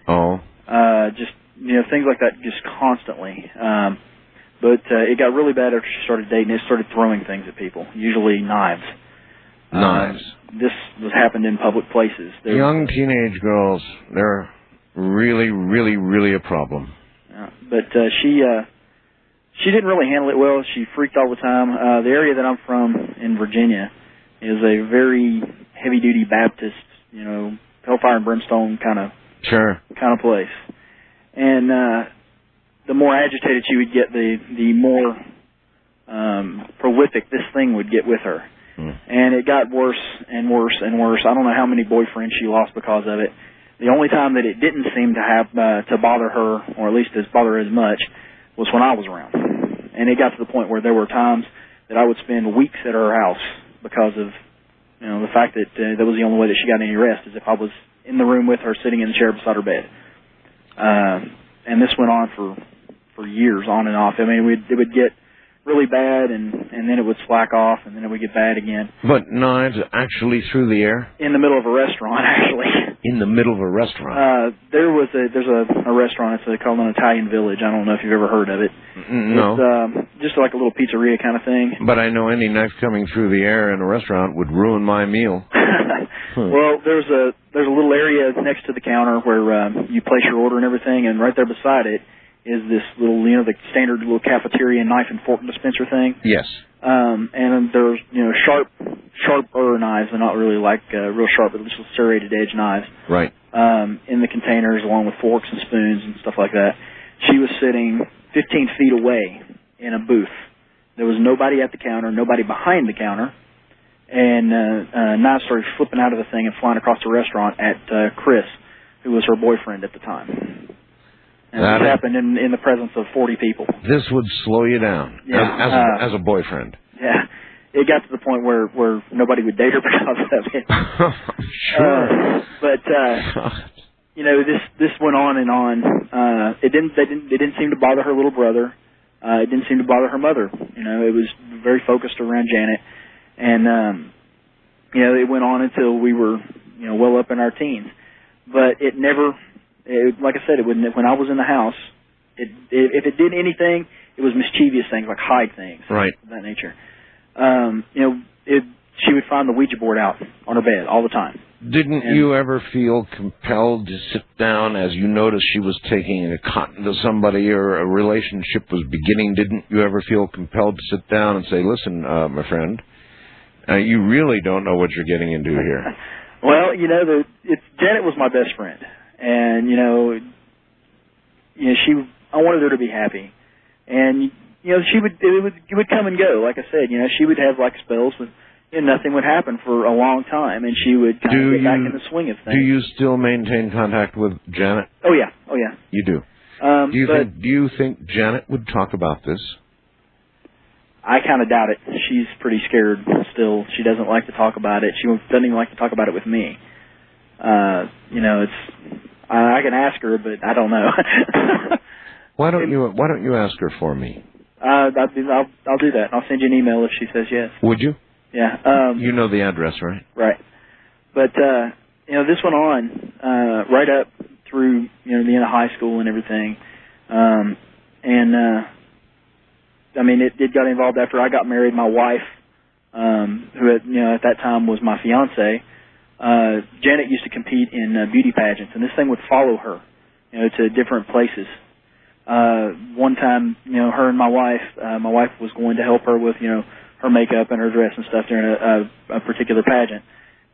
[SPEAKER 2] Oh.
[SPEAKER 18] Just, things like that just constantly. But it got really bad after she started dating. It started throwing things at people, usually knives.
[SPEAKER 2] Knives.
[SPEAKER 18] This happened in public places.
[SPEAKER 2] Young teenage girls, they're really, really, really a problem.
[SPEAKER 18] But she didn't really handle it well. She freaked all the time. The area that I'm from in Virginia is a very heavy-duty Baptist, hellfire and brimstone kind of place. And the more agitated she would get, the more prolific this thing would get with her. And it got worse and worse and worse. I don't know how many boyfriends she lost because of it. The only time that it didn't seem to have to bother her, or at least bother her as much, was when I was around. And it got to the point where there were times that I would spend weeks at her house because of the fact that that was the only way that she got any rest, is if I was in the room with her, sitting in the chair beside her bed. And this went on for years, on and off. I mean, it would get really bad, and then it would slack off, and then it would get bad again.
[SPEAKER 2] But knives actually through the air?
[SPEAKER 18] In the middle of a restaurant, actually.
[SPEAKER 2] In the middle of a restaurant?
[SPEAKER 18] There's a restaurant. It's called an Italian Village. I don't know if you've ever heard of it.
[SPEAKER 2] No.
[SPEAKER 18] It's just like a little pizzeria kind of thing.
[SPEAKER 2] But I know any knife coming through the air in a restaurant would ruin my meal.
[SPEAKER 18] Well, there's a little area next to the counter where you place your order and everything, and right there beside it is this little, the standard little cafeteria knife and fork dispenser thing.
[SPEAKER 2] Yes.
[SPEAKER 18] And there's, sharper knives, and not really like real sharp, but just serrated edge knives.
[SPEAKER 2] Right.
[SPEAKER 18] In the containers, along with forks and spoons and stuff like that. She was sitting 15 feet away in a booth. There was nobody at the counter, nobody behind the counter, and knives started flipping out of the thing and flying across the restaurant at Chris, who was her boyfriend at the time. And this happened in the presence of 40 people.
[SPEAKER 2] This would slow you down as a boyfriend.
[SPEAKER 18] Yeah. It got to the point where nobody would date her because of it.
[SPEAKER 2] Sure.
[SPEAKER 18] This went on and on. It didn't seem to bother her little brother. It didn't seem to bother her mother. It was very focused around Janet. And, it went on until we were, well up in our teens. But it never... like I said, when I was in the house, if it did anything, it was mischievous things like hide things,
[SPEAKER 2] right,
[SPEAKER 18] of that nature. She would find the Ouija board out on her bed all the time.
[SPEAKER 2] Didn't you ever feel compelled to sit down as you noticed she was taking a cotton to somebody or a relationship was beginning? Didn't you ever feel compelled to sit down and say, "Listen, my friend, you really don't know what you're getting into here"?
[SPEAKER 18] Well, Janet was my best friend. And I wanted her to be happy, and it would come and go. Like I said, she would have like spells, but nothing would happen for a long time, and she would kind of get back in the swing of things.
[SPEAKER 2] Do you still maintain contact with Janet?
[SPEAKER 18] Oh yeah.
[SPEAKER 2] You do. Do you think Janet would talk about this?
[SPEAKER 18] I kind of doubt it. She's pretty scared still. She doesn't like to talk about it. She doesn't even like to talk about it with me. I can ask her, but I don't know.
[SPEAKER 2] Why don't you ask her for me?
[SPEAKER 18] I'll do that. I'll send you an email if she says yes.
[SPEAKER 2] Would you?
[SPEAKER 18] Yeah.
[SPEAKER 2] You know the address, right?
[SPEAKER 18] Right. But this went on right up through the end of high school and everything, it got involved after I got married. My wife, who at that time was my fiance. Janet used to compete in beauty pageants, and this thing would follow her, to different places. One time, her and my wife was going to help her with, her makeup and her dress and stuff during a particular pageant.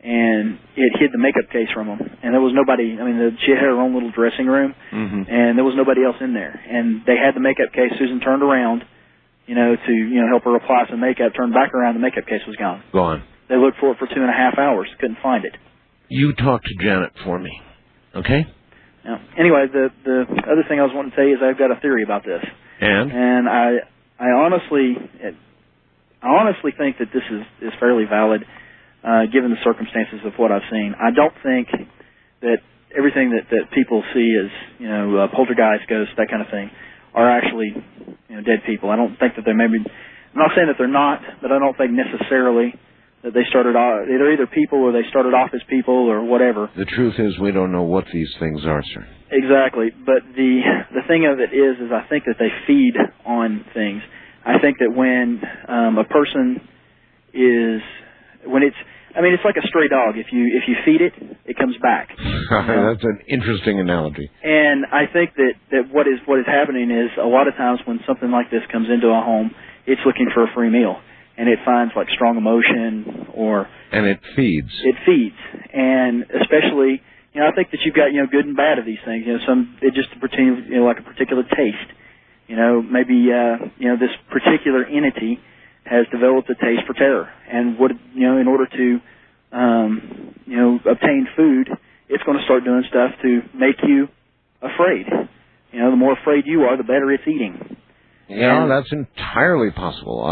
[SPEAKER 18] And it hid the makeup case from them. And there was nobody, she had her own little dressing room, and there was nobody else in there. And they had the makeup case. Susan turned around, to, help her apply some makeup, turned back around, the makeup case was gone.
[SPEAKER 2] Gone.
[SPEAKER 18] They looked for it for 2.5 hours, couldn't find it.
[SPEAKER 2] You talk to Janet for me, okay?
[SPEAKER 18] Now, anyway, the other thing I was wanting to tell you is I've got a theory about this. And I honestly think that this is fairly valid, given the circumstances of what I've seen. I don't think that everything that people see as, poltergeist, ghosts, that kind of thing, are actually, dead people. I don't think that I'm not saying that they're not, but I don't think necessarily that they started off, they're either people or they started off as people or whatever.
[SPEAKER 2] The truth is we don't know what these things are, sir.
[SPEAKER 18] Exactly. But the thing of it is I think that they feed on things. I think that when a person is, it's like a stray dog. If you feed it, it comes back.
[SPEAKER 2] That's an interesting analogy.
[SPEAKER 18] And I think that what is happening is a lot of times when something like this comes into a home, it's looking for a free meal. And it finds like strong emotion
[SPEAKER 2] and it feeds.
[SPEAKER 18] It feeds. And especially, I think that you've got, good and bad of these things. It just pertains, like a particular taste. Maybe, this particular entity has developed a taste for terror. And in order to, obtain food, it's going to start doing stuff to make you afraid. The more afraid you are, the better it's eating.
[SPEAKER 2] Yeah, that's entirely possible.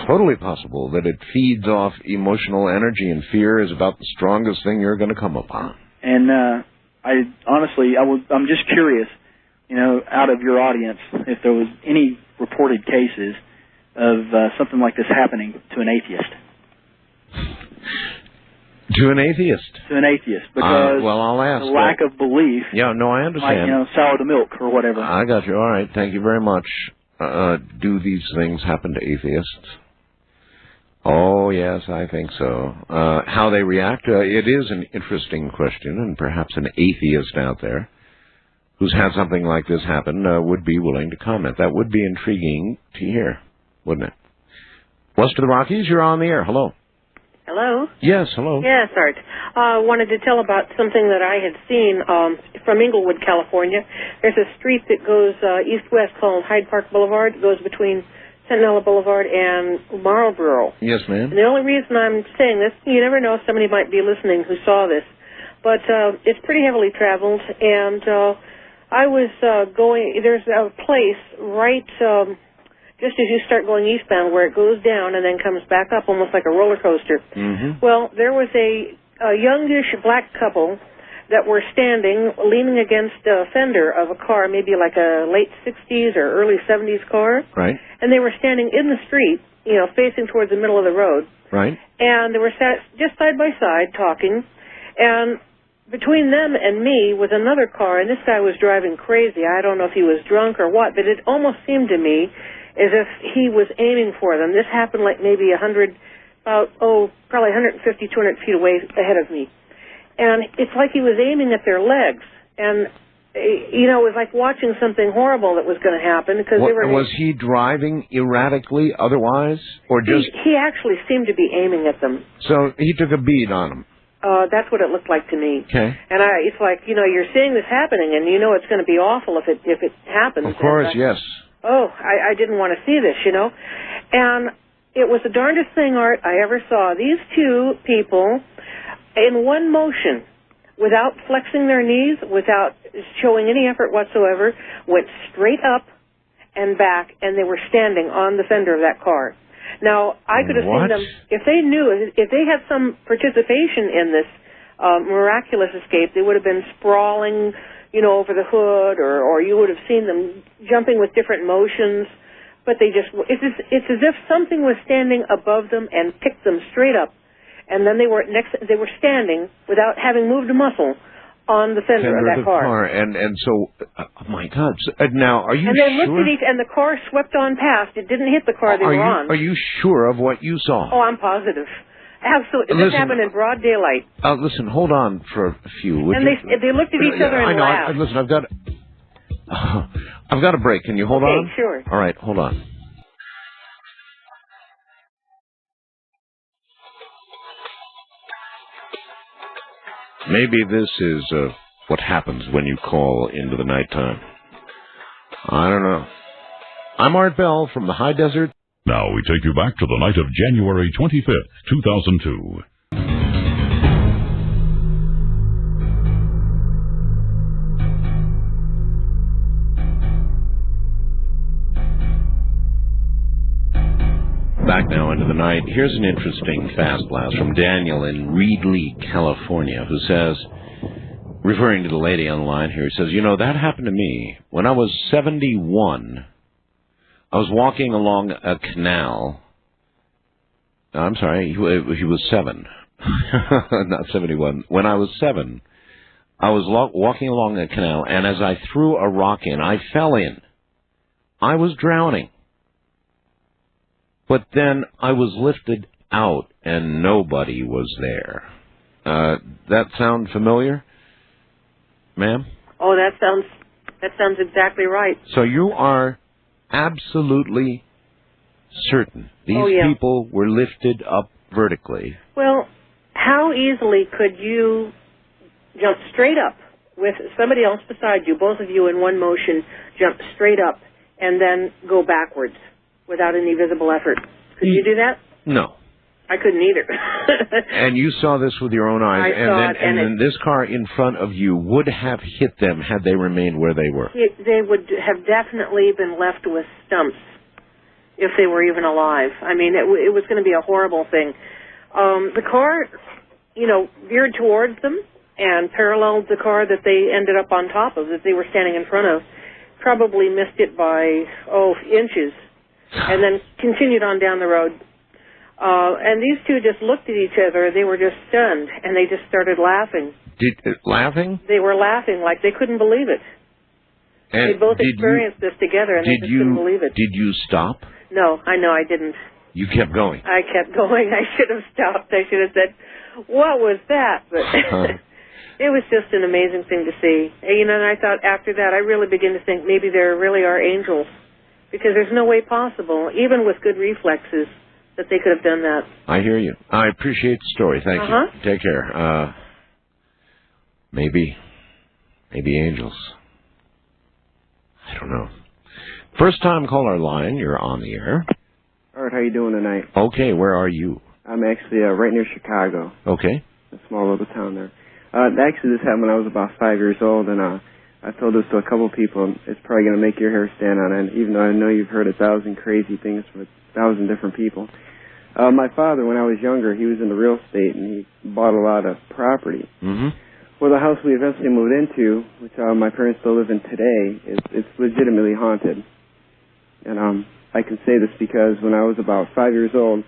[SPEAKER 2] Totally possible that it feeds off emotional energy, and fear is about the strongest thing you're going to come upon.
[SPEAKER 18] And I'm just curious, out of your audience, if there was any reported cases of something like this happening to an atheist.
[SPEAKER 2] To an atheist?
[SPEAKER 18] To an atheist, because
[SPEAKER 2] I'll ask.
[SPEAKER 18] The lack of belief.
[SPEAKER 2] Yeah, no, I understand.
[SPEAKER 18] Might, sour the milk or whatever.
[SPEAKER 2] I got you. All right, thank you very much. Do these things happen to atheists? Oh, yes, I think so. How they react, it is an interesting question, and perhaps an atheist out there who's had something like this happen would be willing to comment. That would be intriguing to hear, wouldn't it? West of the Rockies, you're on the air. Hello.
[SPEAKER 19] Hello?
[SPEAKER 2] Yes, hello.
[SPEAKER 19] Yes, Art. Wanted to tell about something that I had seen from Inglewood, California. There's a street that goes east-west called Hyde Park Boulevard. It goes between Centinela Boulevard and Marlboro.
[SPEAKER 2] Yes, ma'am.
[SPEAKER 19] And the only reason I'm saying this, you never know, somebody might be listening who saw this, but it's pretty heavily traveled, and I was there's a place right just as you start going eastbound where it goes down and then comes back up almost like a roller coaster.
[SPEAKER 2] Mm-hmm.
[SPEAKER 19] Well, there was a youngish black couple that were standing, leaning against a fender of a car, maybe like a late 60s or early 70s car.
[SPEAKER 2] Right.
[SPEAKER 19] And they were standing in the street, facing towards the middle of the road.
[SPEAKER 2] Right.
[SPEAKER 19] And they were sat just side by side talking. And between them and me was another car, and this guy was driving crazy. I don't know if he was drunk or what, but it almost seemed to me as if he was aiming for them. This happened like maybe probably 150, 200 feet away ahead of me. And it's like he was aiming at their legs. And, it was like watching something horrible that was going to happen. Because
[SPEAKER 2] was he driving erratically otherwise? Or just...
[SPEAKER 19] He actually seemed to be aiming at them.
[SPEAKER 2] So he took a bead on them.
[SPEAKER 19] That's what it looked like to me.
[SPEAKER 2] Okay. And
[SPEAKER 19] it's like, you're seeing this happening, and it's going to be awful if it happens.
[SPEAKER 2] Of course, yes.
[SPEAKER 19] Oh, I didn't want to see this, And it was the darndest thing, Art, I ever saw. These two people, in one motion, without flexing their knees, without showing any effort whatsoever, went straight up and back, and they were standing on the fender of that car. Now, I could have seen them, if they had some participation in this miraculous escape, they would have been sprawling, over the hood, or you would have seen them jumping with different motions, but it's as if something was standing above them and picked them straight up, and then they were standing without having moved a muscle on the fender of that car.
[SPEAKER 2] And so, oh my God! Now, are you
[SPEAKER 19] sure? And they
[SPEAKER 2] sure?
[SPEAKER 19] looked at and the car swept on past. It didn't hit the car they were on.
[SPEAKER 2] Are you sure of what you saw?
[SPEAKER 19] Oh, I'm positive. Absolutely. This happened in broad daylight.
[SPEAKER 2] Listen, hold on for a few.
[SPEAKER 19] And they looked at each other and laughed.
[SPEAKER 2] Listen, I've got... I've got a break. Can you hold on?
[SPEAKER 19] Sure.
[SPEAKER 2] All right, hold on. Maybe this is what happens when you call into the nighttime. I don't know. I'm Art Bell from the High Desert.
[SPEAKER 20] Now we take you back to the night of January 25th, 2002.
[SPEAKER 2] Back now into the night. Here's an interesting fast blast from Daniel in Reedley, California, who says, referring to the lady on the line here, he says, you know, that happened to me. When I was 71, I was walking along a canal. I'm sorry, he was 7. Not 71. When I was 7, I was walking along a canal, and as I threw a rock in, I fell in. I was drowning. But then I was lifted out, and nobody was there. That sound familiar, ma'am?
[SPEAKER 19] Oh, that sounds exactly right.
[SPEAKER 2] So you are absolutely certain these people were lifted up vertically?
[SPEAKER 19] Well, how easily could you jump straight up with somebody else beside you, both of you in one motion, jump straight up, and then go backwards without any visible effort? Could you do that?
[SPEAKER 2] No.
[SPEAKER 19] I couldn't either.
[SPEAKER 2] And you saw this with your own eyes,
[SPEAKER 19] and
[SPEAKER 2] then this car in front of you would have hit them had they remained where they were.
[SPEAKER 19] They would have definitely been left with stumps if they were even alive. I mean, it was going to be a horrible thing. The car, veered towards them and paralleled the car that they ended up on top of, that they were standing in front of, probably missed it by, inches, and then continued on down the road. And these two just looked at each other. They were just stunned, and they just started laughing.
[SPEAKER 2] Laughing?
[SPEAKER 19] They were laughing like they couldn't believe it.
[SPEAKER 2] And
[SPEAKER 19] they both experienced this together, and they just couldn't believe it.
[SPEAKER 2] Did you stop?
[SPEAKER 19] No, I know I didn't.
[SPEAKER 2] You kept going.
[SPEAKER 19] I kept going. I should have stopped. I should have said, what was that? But it was just an amazing thing to see. And I thought after that, I really began to think maybe there really are angels, because there's no way possible, even with good reflexes, that they could have done that.
[SPEAKER 2] I hear you. I appreciate the story. Thank you. Take care. Maybe angels. I don't know. First time caller line, you're on the air.
[SPEAKER 21] Art, how you doing tonight?
[SPEAKER 2] Okay, where are you?
[SPEAKER 21] I'm actually right near Chicago.
[SPEAKER 2] Okay.
[SPEAKER 21] A small little town there. Actually, this happened when I was about 5 years old, and I told this to a couple people. It's probably going to make your hair stand on end, even though I know you've heard 1,000 crazy things from 1,000 different people. My father, when I was younger, he was into real estate, and he bought a lot of property.
[SPEAKER 2] Mm-hmm.
[SPEAKER 21] Well, the house we eventually moved into, which my parents still live in today, it's legitimately haunted. And I can say this because when I was about 5 years old,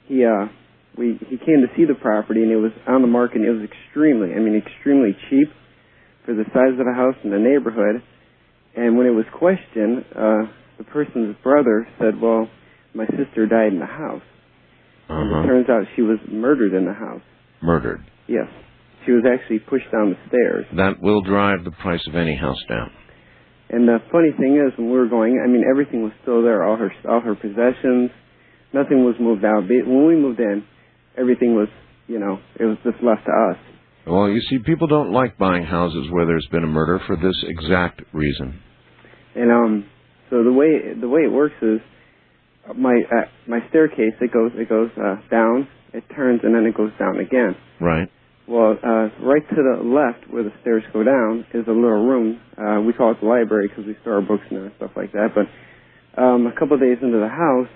[SPEAKER 21] he came to see the property, and it was on the market, and it was extremely cheap for the size of the house in the neighborhood. And when it was questioned, the person's brother said, well, my sister died in the house. And it turns out she was murdered in the house.
[SPEAKER 2] Murdered?
[SPEAKER 21] Yes. She was actually pushed down the stairs.
[SPEAKER 2] That will drive the price of any house down.
[SPEAKER 21] And the funny thing is, when we were going, everything was still there, all her possessions, nothing was moved out. When we moved in, everything was, it was just left to us.
[SPEAKER 2] Well, you see, people don't like buying houses where there's been a murder for this exact reason.
[SPEAKER 21] And so the way it works is, my staircase, it goes down, it turns, and then it goes down again.
[SPEAKER 2] Right.
[SPEAKER 21] Well, right to the left where the stairs go down is a little room. We call it the library because we store our books in there and stuff like that. But a couple of days into the house,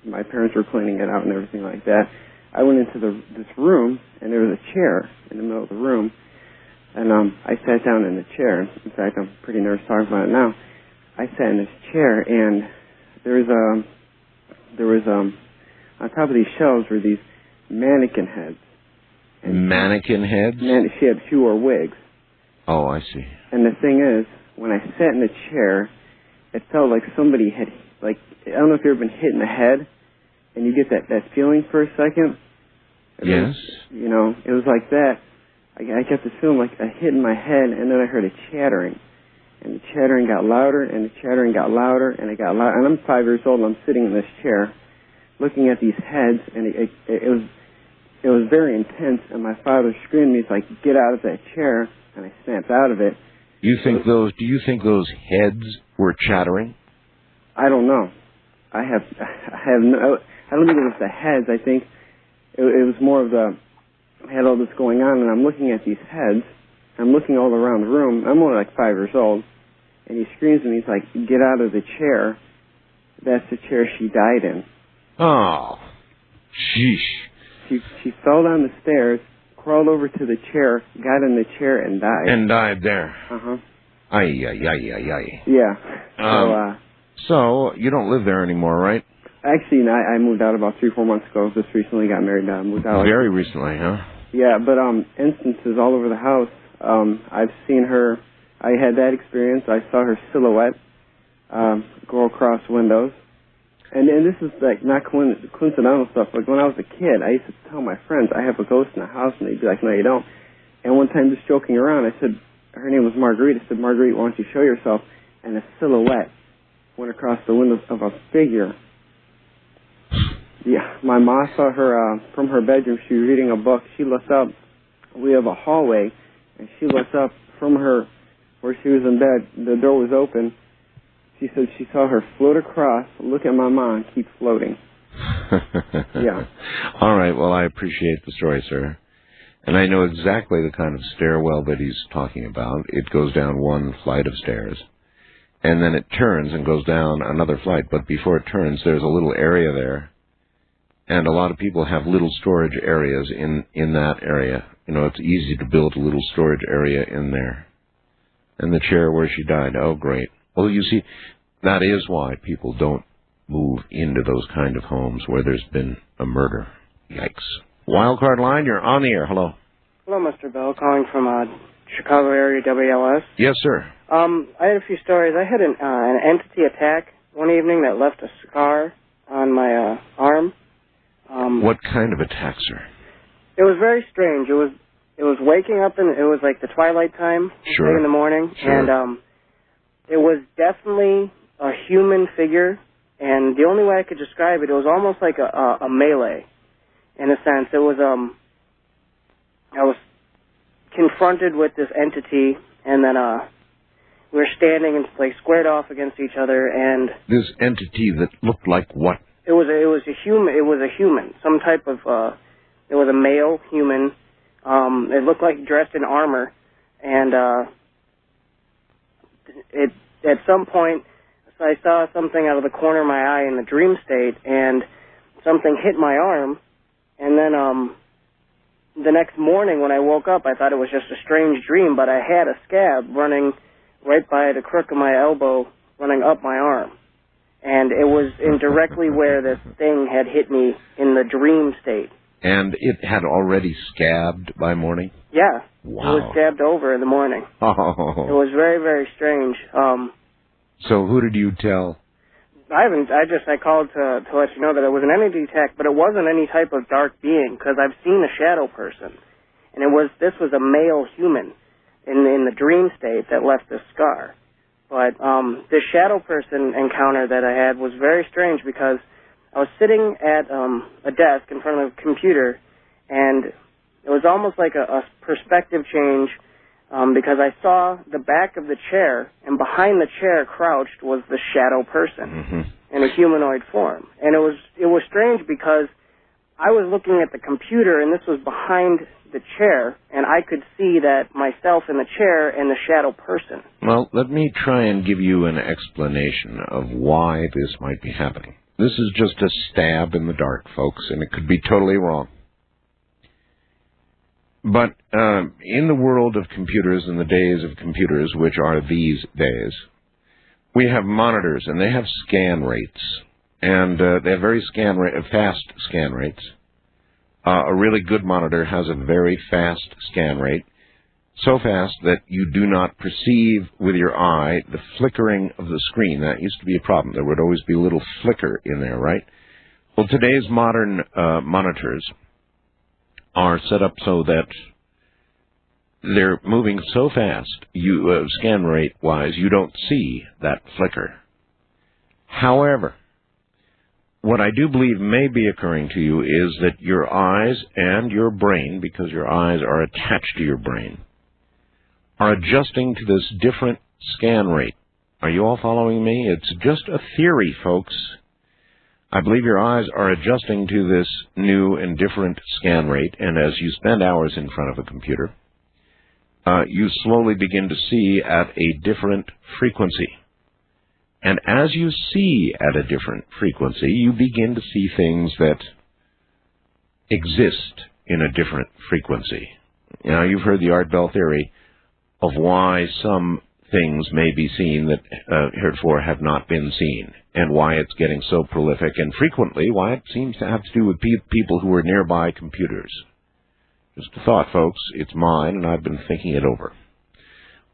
[SPEAKER 21] my parents were cleaning it out and everything like that. I went into this room, and there was a chair in the middle of the room. And I sat down in the chair. In fact, I'm pretty nervous talking about it now. I sat in this chair, and there was on top of these shelves were these mannequin heads.
[SPEAKER 2] Mannequin heads?
[SPEAKER 21] She wore wigs.
[SPEAKER 2] Oh, I see.
[SPEAKER 21] And the thing is, when I sat in the chair, it felt like somebody had, I don't know if you've ever been hit in the head, and you get that feeling for a second.
[SPEAKER 2] Yes.
[SPEAKER 21] It was like that. I got this feeling like a hit in my head, and then I heard a chattering. and the chattering got louder, and the chattering got louder, and it got louder. And I'm 5 years old, and I'm sitting in this chair, looking at these heads, and it was very intense. And my father screamed at me, he's like, "Get out of that chair!" And I snapped out of it.
[SPEAKER 2] Do you think those heads were chattering?
[SPEAKER 21] I don't know. I don't think it was the heads. I think it was more of I had all this going on, and I'm looking at these heads. I'm looking all around the room. I'm only like 5 years old. And he screams at me, he's like, "Get out of the chair." That's the chair she died in.
[SPEAKER 2] Oh, sheesh.
[SPEAKER 21] She fell down the stairs, crawled over to the chair, got in the chair, and died.
[SPEAKER 2] And died there.
[SPEAKER 21] Uh-huh.
[SPEAKER 2] Ay.
[SPEAKER 21] Yeah.
[SPEAKER 2] So, you don't live there anymore, right?
[SPEAKER 21] Actually, no, I moved out about 3-4 months ago. Just recently got married. Moved out.
[SPEAKER 2] Very recently, huh?
[SPEAKER 21] Yeah, but instances all over the house. I've seen her. I had that experience. I saw her silhouette go across windows. And this is like not coincidental stuff. Like when I was a kid, I used to tell my friends I have a ghost in the house, and they'd be like, "No, you don't." And one time, just joking around, I said, her name was Marguerite. I said, "Marguerite, why don't you show yourself?" And a silhouette went across the windows of a figure. Yeah, my mom saw her from her bedroom. She was reading a book. She looks up. We have a hallway, and she looks up from her where she was in bed. The door was open. She said she saw her float across, look at my mom, and keep floating. Yeah.
[SPEAKER 2] All right, well, I appreciate the story, sir. And I know exactly the kind of stairwell that he's talking about. It goes down one flight of stairs, and then it turns and goes down another flight. But before it turns, there's a little area there. And a lot of people have little storage areas in that area. You know, it's easy to build a little storage area in there. And the chair where she died, oh, great. Well, you see, that is why people don't move into those kind of homes where there's been a murder. Yikes. Wildcard line, you're on the air. Hello.
[SPEAKER 1] Hello, Mr. Bell, calling from Chicago area WLS.
[SPEAKER 2] Yes, sir.
[SPEAKER 1] I had a few stories. I had an entity attack one evening that left a scar on my arm.
[SPEAKER 2] What kind of attack, sir?
[SPEAKER 1] It was very strange. It was waking up, and it was like the twilight time,
[SPEAKER 2] Sure.
[SPEAKER 1] in the morning,
[SPEAKER 2] Sure.
[SPEAKER 1] and it was definitely a human figure. And the only way I could describe it, it was almost like a melee, in a sense. It was I was confronted with this entity, and then we were standing and like squared off against each other, and
[SPEAKER 2] This entity that looked like what?
[SPEAKER 1] It was a human, some type of it was a male human. It looked like dressed in armor, and at some point I saw something out of the corner of my eye in the dream state, and something hit my arm, and then the next morning when I woke up, I thought it was just a strange dream, but I had a scab running right by the crook of my elbow, running up my arm. And it was in directly where this thing had hit me in the dream state.
[SPEAKER 2] And it had already scabbed by morning?
[SPEAKER 1] Yeah.
[SPEAKER 2] Wow.
[SPEAKER 1] It was scabbed over in the morning.
[SPEAKER 2] Oh.
[SPEAKER 1] It was very, very strange.
[SPEAKER 2] So who did you tell?
[SPEAKER 1] I called to let you know that it was an entity attack, but it wasn't any type of dark being, because I've seen a shadow person. And this was a male human in the dream state that left this scar. But the shadow person encounter that I had was very strange, because I was sitting at a desk in front of a computer, and it was almost like a perspective change, because I saw the back of the chair, and behind the chair crouched was the shadow person in a humanoid form. And it was strange because I was looking at the computer, and this was behind the chair, and I could see that myself in the chair and the shadow person.
[SPEAKER 2] Well, let me try and give you an explanation of why this might be happening. This is just a stab in the dark, folks, and it could be totally wrong. But in the world of computers, in the days of computers, which are these days, we have monitors, and they have scan rates, and they have very fast scan rates. A really good monitor has a very fast scan rate, so fast that you do not perceive with your eye the flickering of the screen. That used to be a problem. There would always be a little flicker in there, right? Well, today's modern monitors are set up so that they're moving so fast, you scan rate-wise, you don't see that flicker. However, what I do believe may be occurring to you is that your eyes and your brain, because your eyes are attached to your brain, are adjusting to this different scan rate. Are you all following me? It's just a theory, folks. I believe your eyes are adjusting to this new and different scan rate, and as you spend hours in front of a computer, you slowly begin to see at a different frequency. And as you see at a different frequency, you begin to see things that exist in a different frequency. Now, you've heard the Art Bell theory of why some things may be seen that heretofore have not been seen, and why it's getting so prolific, and frequently why it seems to have to do with people who are nearby computers. Just a thought, folks. It's mine, and I've been thinking it over.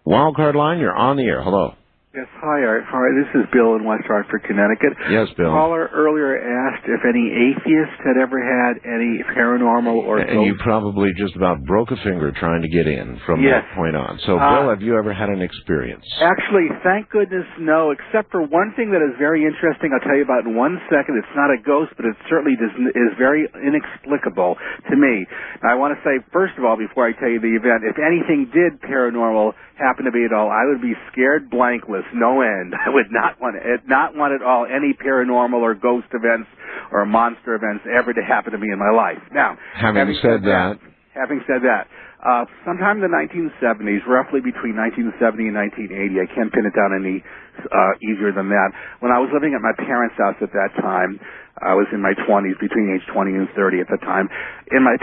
[SPEAKER 2] Wildcard line, you're on the air. Hello.
[SPEAKER 5] Yes, hi, Art. Hi, this is Bill in West Hartford, Connecticut.
[SPEAKER 2] Yes, Bill.
[SPEAKER 5] The caller earlier asked if any atheists had ever had any paranormal or
[SPEAKER 2] And you probably just about broke a finger trying to get in from that point on. So, Bill, have you ever had an experience?
[SPEAKER 5] Actually, thank goodness, no, except for one thing that is very interesting. I'll tell you about in 1 second. It's not a ghost, but it certainly is very inexplicable to me. Now, I want to say, first of all, before I tell you the event, if anything did paranormal happen to me at all, I would be scared blankless, no end. I would not want at all any paranormal or ghost events or monster events ever to happen to me in my life. Now, having said that, sometime in the 1970s, roughly between 1970 and 1980, I can't pin it down any easier than that. When I was living at my parents' house at that time, I was in my 20s, between age 20 and 30 at the time. In my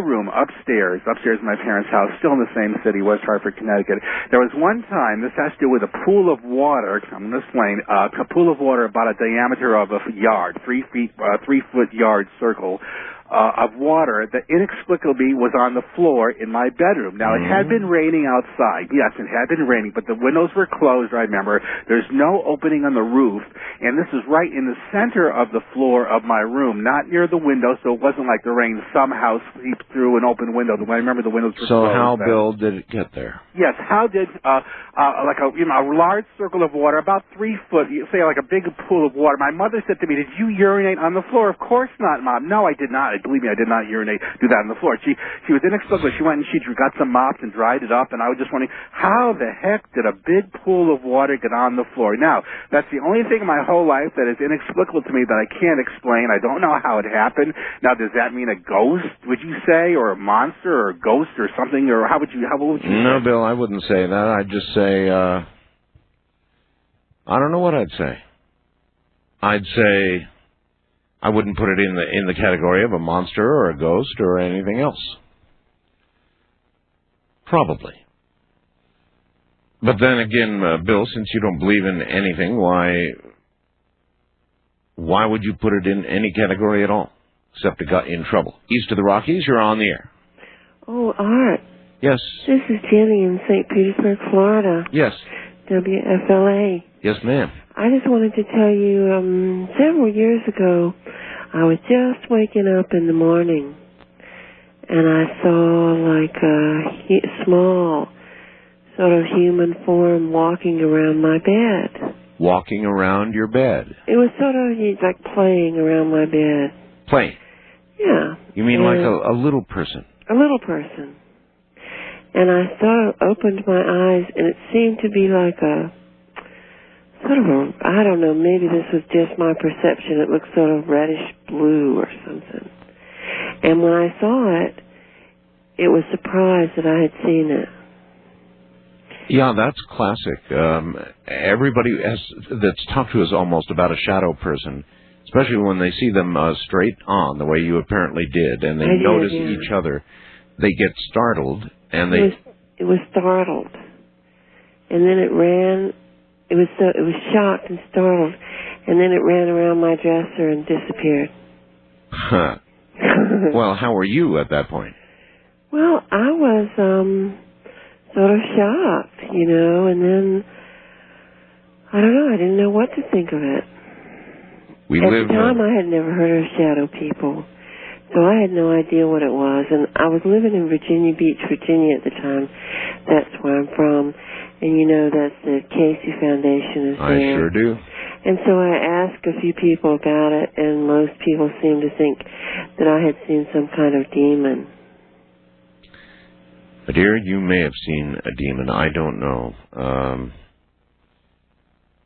[SPEAKER 5] room upstairs in my parents' house, still in the same city, West Hartford, Connecticut, there was one time, this has to do with a pool of water, I'm going to explain, a pool of water about a diameter of a yard, 3-foot yard circle, of water that inexplicably was on the floor in my bedroom. Now, it had been raining outside. Yes, it had been raining, but the windows were closed, I remember. There's no opening on the roof, and this is right in the center of the floor of my room, not near the window, so it wasn't like the rain somehow seeped through an open window. I remember the windows were closed.
[SPEAKER 2] So how, Bill, did it get there?
[SPEAKER 5] Yes, how did, like a large circle of water, about 3 foot, say like a big pool of water. My mother said to me, "Did you urinate on the floor?" "Of course not, Mom." "No, I did not. Believe me, I did not do that on the floor." She was inexplicable. She went and she got some mops and dried it up, and I was just wondering, how the heck did a big pool of water get on the floor? Now, that's the only thing in my whole life that is inexplicable to me that I can't explain. I don't know how it happened. Now, does that mean a ghost, would you say, or a monster, or a ghost, or something, or what would you
[SPEAKER 2] No,
[SPEAKER 5] say?
[SPEAKER 2] Bill, I wouldn't say that. I'd just say, I don't know what I'd say. I'd say I wouldn't put it in the category of a monster or a ghost or anything else. Probably. But then again, Bill, since you don't believe in anything, why would you put it in any category at all, except it got in trouble? East of the Rockies, you're on the air.
[SPEAKER 22] Oh, Art.
[SPEAKER 2] Yes.
[SPEAKER 22] This is Jenny in St. Petersburg, Florida.
[SPEAKER 2] Yes.
[SPEAKER 22] WFLA.
[SPEAKER 2] Yes, ma'am.
[SPEAKER 22] I just wanted to tell you, several years ago, I was just waking up in the morning, and I saw like a small sort of human form walking around my bed.
[SPEAKER 2] Walking around your bed?
[SPEAKER 22] It was sort of like playing around my bed.
[SPEAKER 2] Playing?
[SPEAKER 22] Yeah.
[SPEAKER 2] You mean like a little person?
[SPEAKER 22] A little person. And I sort of opened my eyes, and it seemed to be like a sort of I don't know, maybe this was just my perception. It looked sort of reddish blue or something. And when I saw it, it was surprised that I had seen it.
[SPEAKER 2] Yeah, that's classic. Everybody that's talked to us almost about a shadow person, especially when they see them straight on, the way you apparently did, and they notice each other, they get startled, and
[SPEAKER 22] it was startled, and then it ran. It was shocked and startled, and then it ran around my dresser and disappeared.
[SPEAKER 2] Huh. Well, how were you at that point?
[SPEAKER 22] Well, I was sort of shocked, and then I don't know. I didn't know what to think of it. At the time, I had never heard of shadow people. So I had no idea what it was. And I was living in Virginia Beach, Virginia at the time. That's where I'm from. And you know that's the Casey Foundation is there.
[SPEAKER 2] I sure do.
[SPEAKER 22] And so I asked a few people about it, and most people seemed to think that I had seen some kind of demon.
[SPEAKER 2] Dear, you may have seen a demon. I don't know.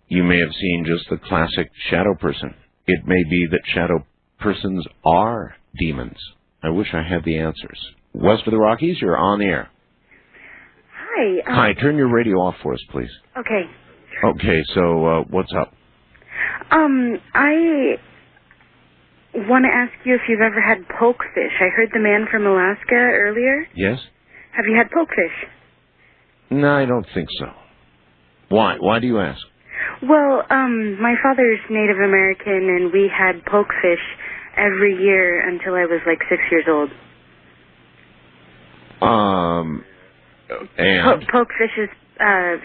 [SPEAKER 2] You may have seen just the classic shadow person. It may be that shadow persons are demons. I wish I had the answers. West of the Rockies, you're on the air.
[SPEAKER 4] Hi.
[SPEAKER 2] Hi, turn your radio off for us, please.
[SPEAKER 4] Okay.
[SPEAKER 2] Okay, so what's up?
[SPEAKER 4] I want to ask you if you've ever had pokefish. I heard the man from Alaska earlier.
[SPEAKER 2] Yes?
[SPEAKER 4] Have you had pokefish?
[SPEAKER 2] No, I don't think so. Why? Why do you ask?
[SPEAKER 4] Well, my father's Native American, and we had pokefish every year until I was like 6 years old.
[SPEAKER 2] And?
[SPEAKER 4] Pokefish is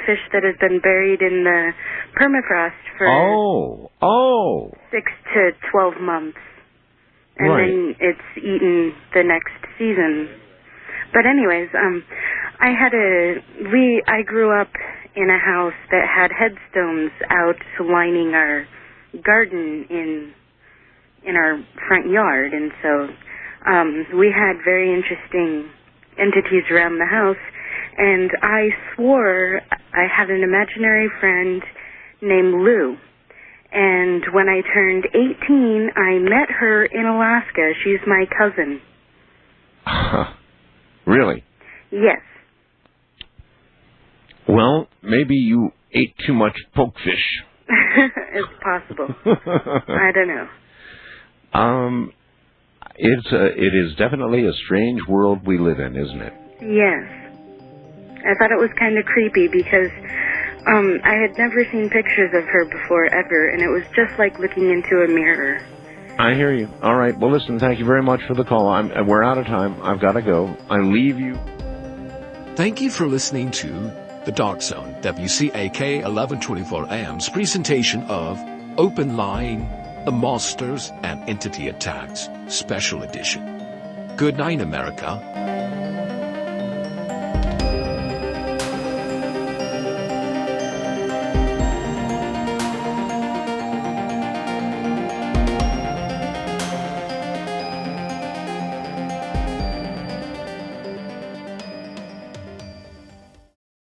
[SPEAKER 4] fish that has been buried in the permafrost for 6 to 12 months. And then it's eaten the next season. But anyways, I grew up in a house that had headstones out lining our garden in our front yard, and so we had very interesting entities around the house, and I swore I had an imaginary friend named Lou. And when I turned 18, I met her in Alaska. She's my cousin.
[SPEAKER 2] Really?
[SPEAKER 4] Yes.
[SPEAKER 2] Well, maybe you ate too much pokefish.
[SPEAKER 4] It's possible. I don't know.
[SPEAKER 2] It is definitely a strange world we live in, isn't it?
[SPEAKER 4] Yes. I thought it was kind of creepy because I had never seen pictures of her before ever, and it was just like looking into a mirror.
[SPEAKER 2] I hear you. All right. Well, listen, thank you very much for the call. We're out of time. I've got to go. I leave you.
[SPEAKER 6] Thank you for listening to The Dark Zone, WCAK 1124 AM's presentation of Open Line, The Monsters and Entity Attacks, Special Edition. Good night, America.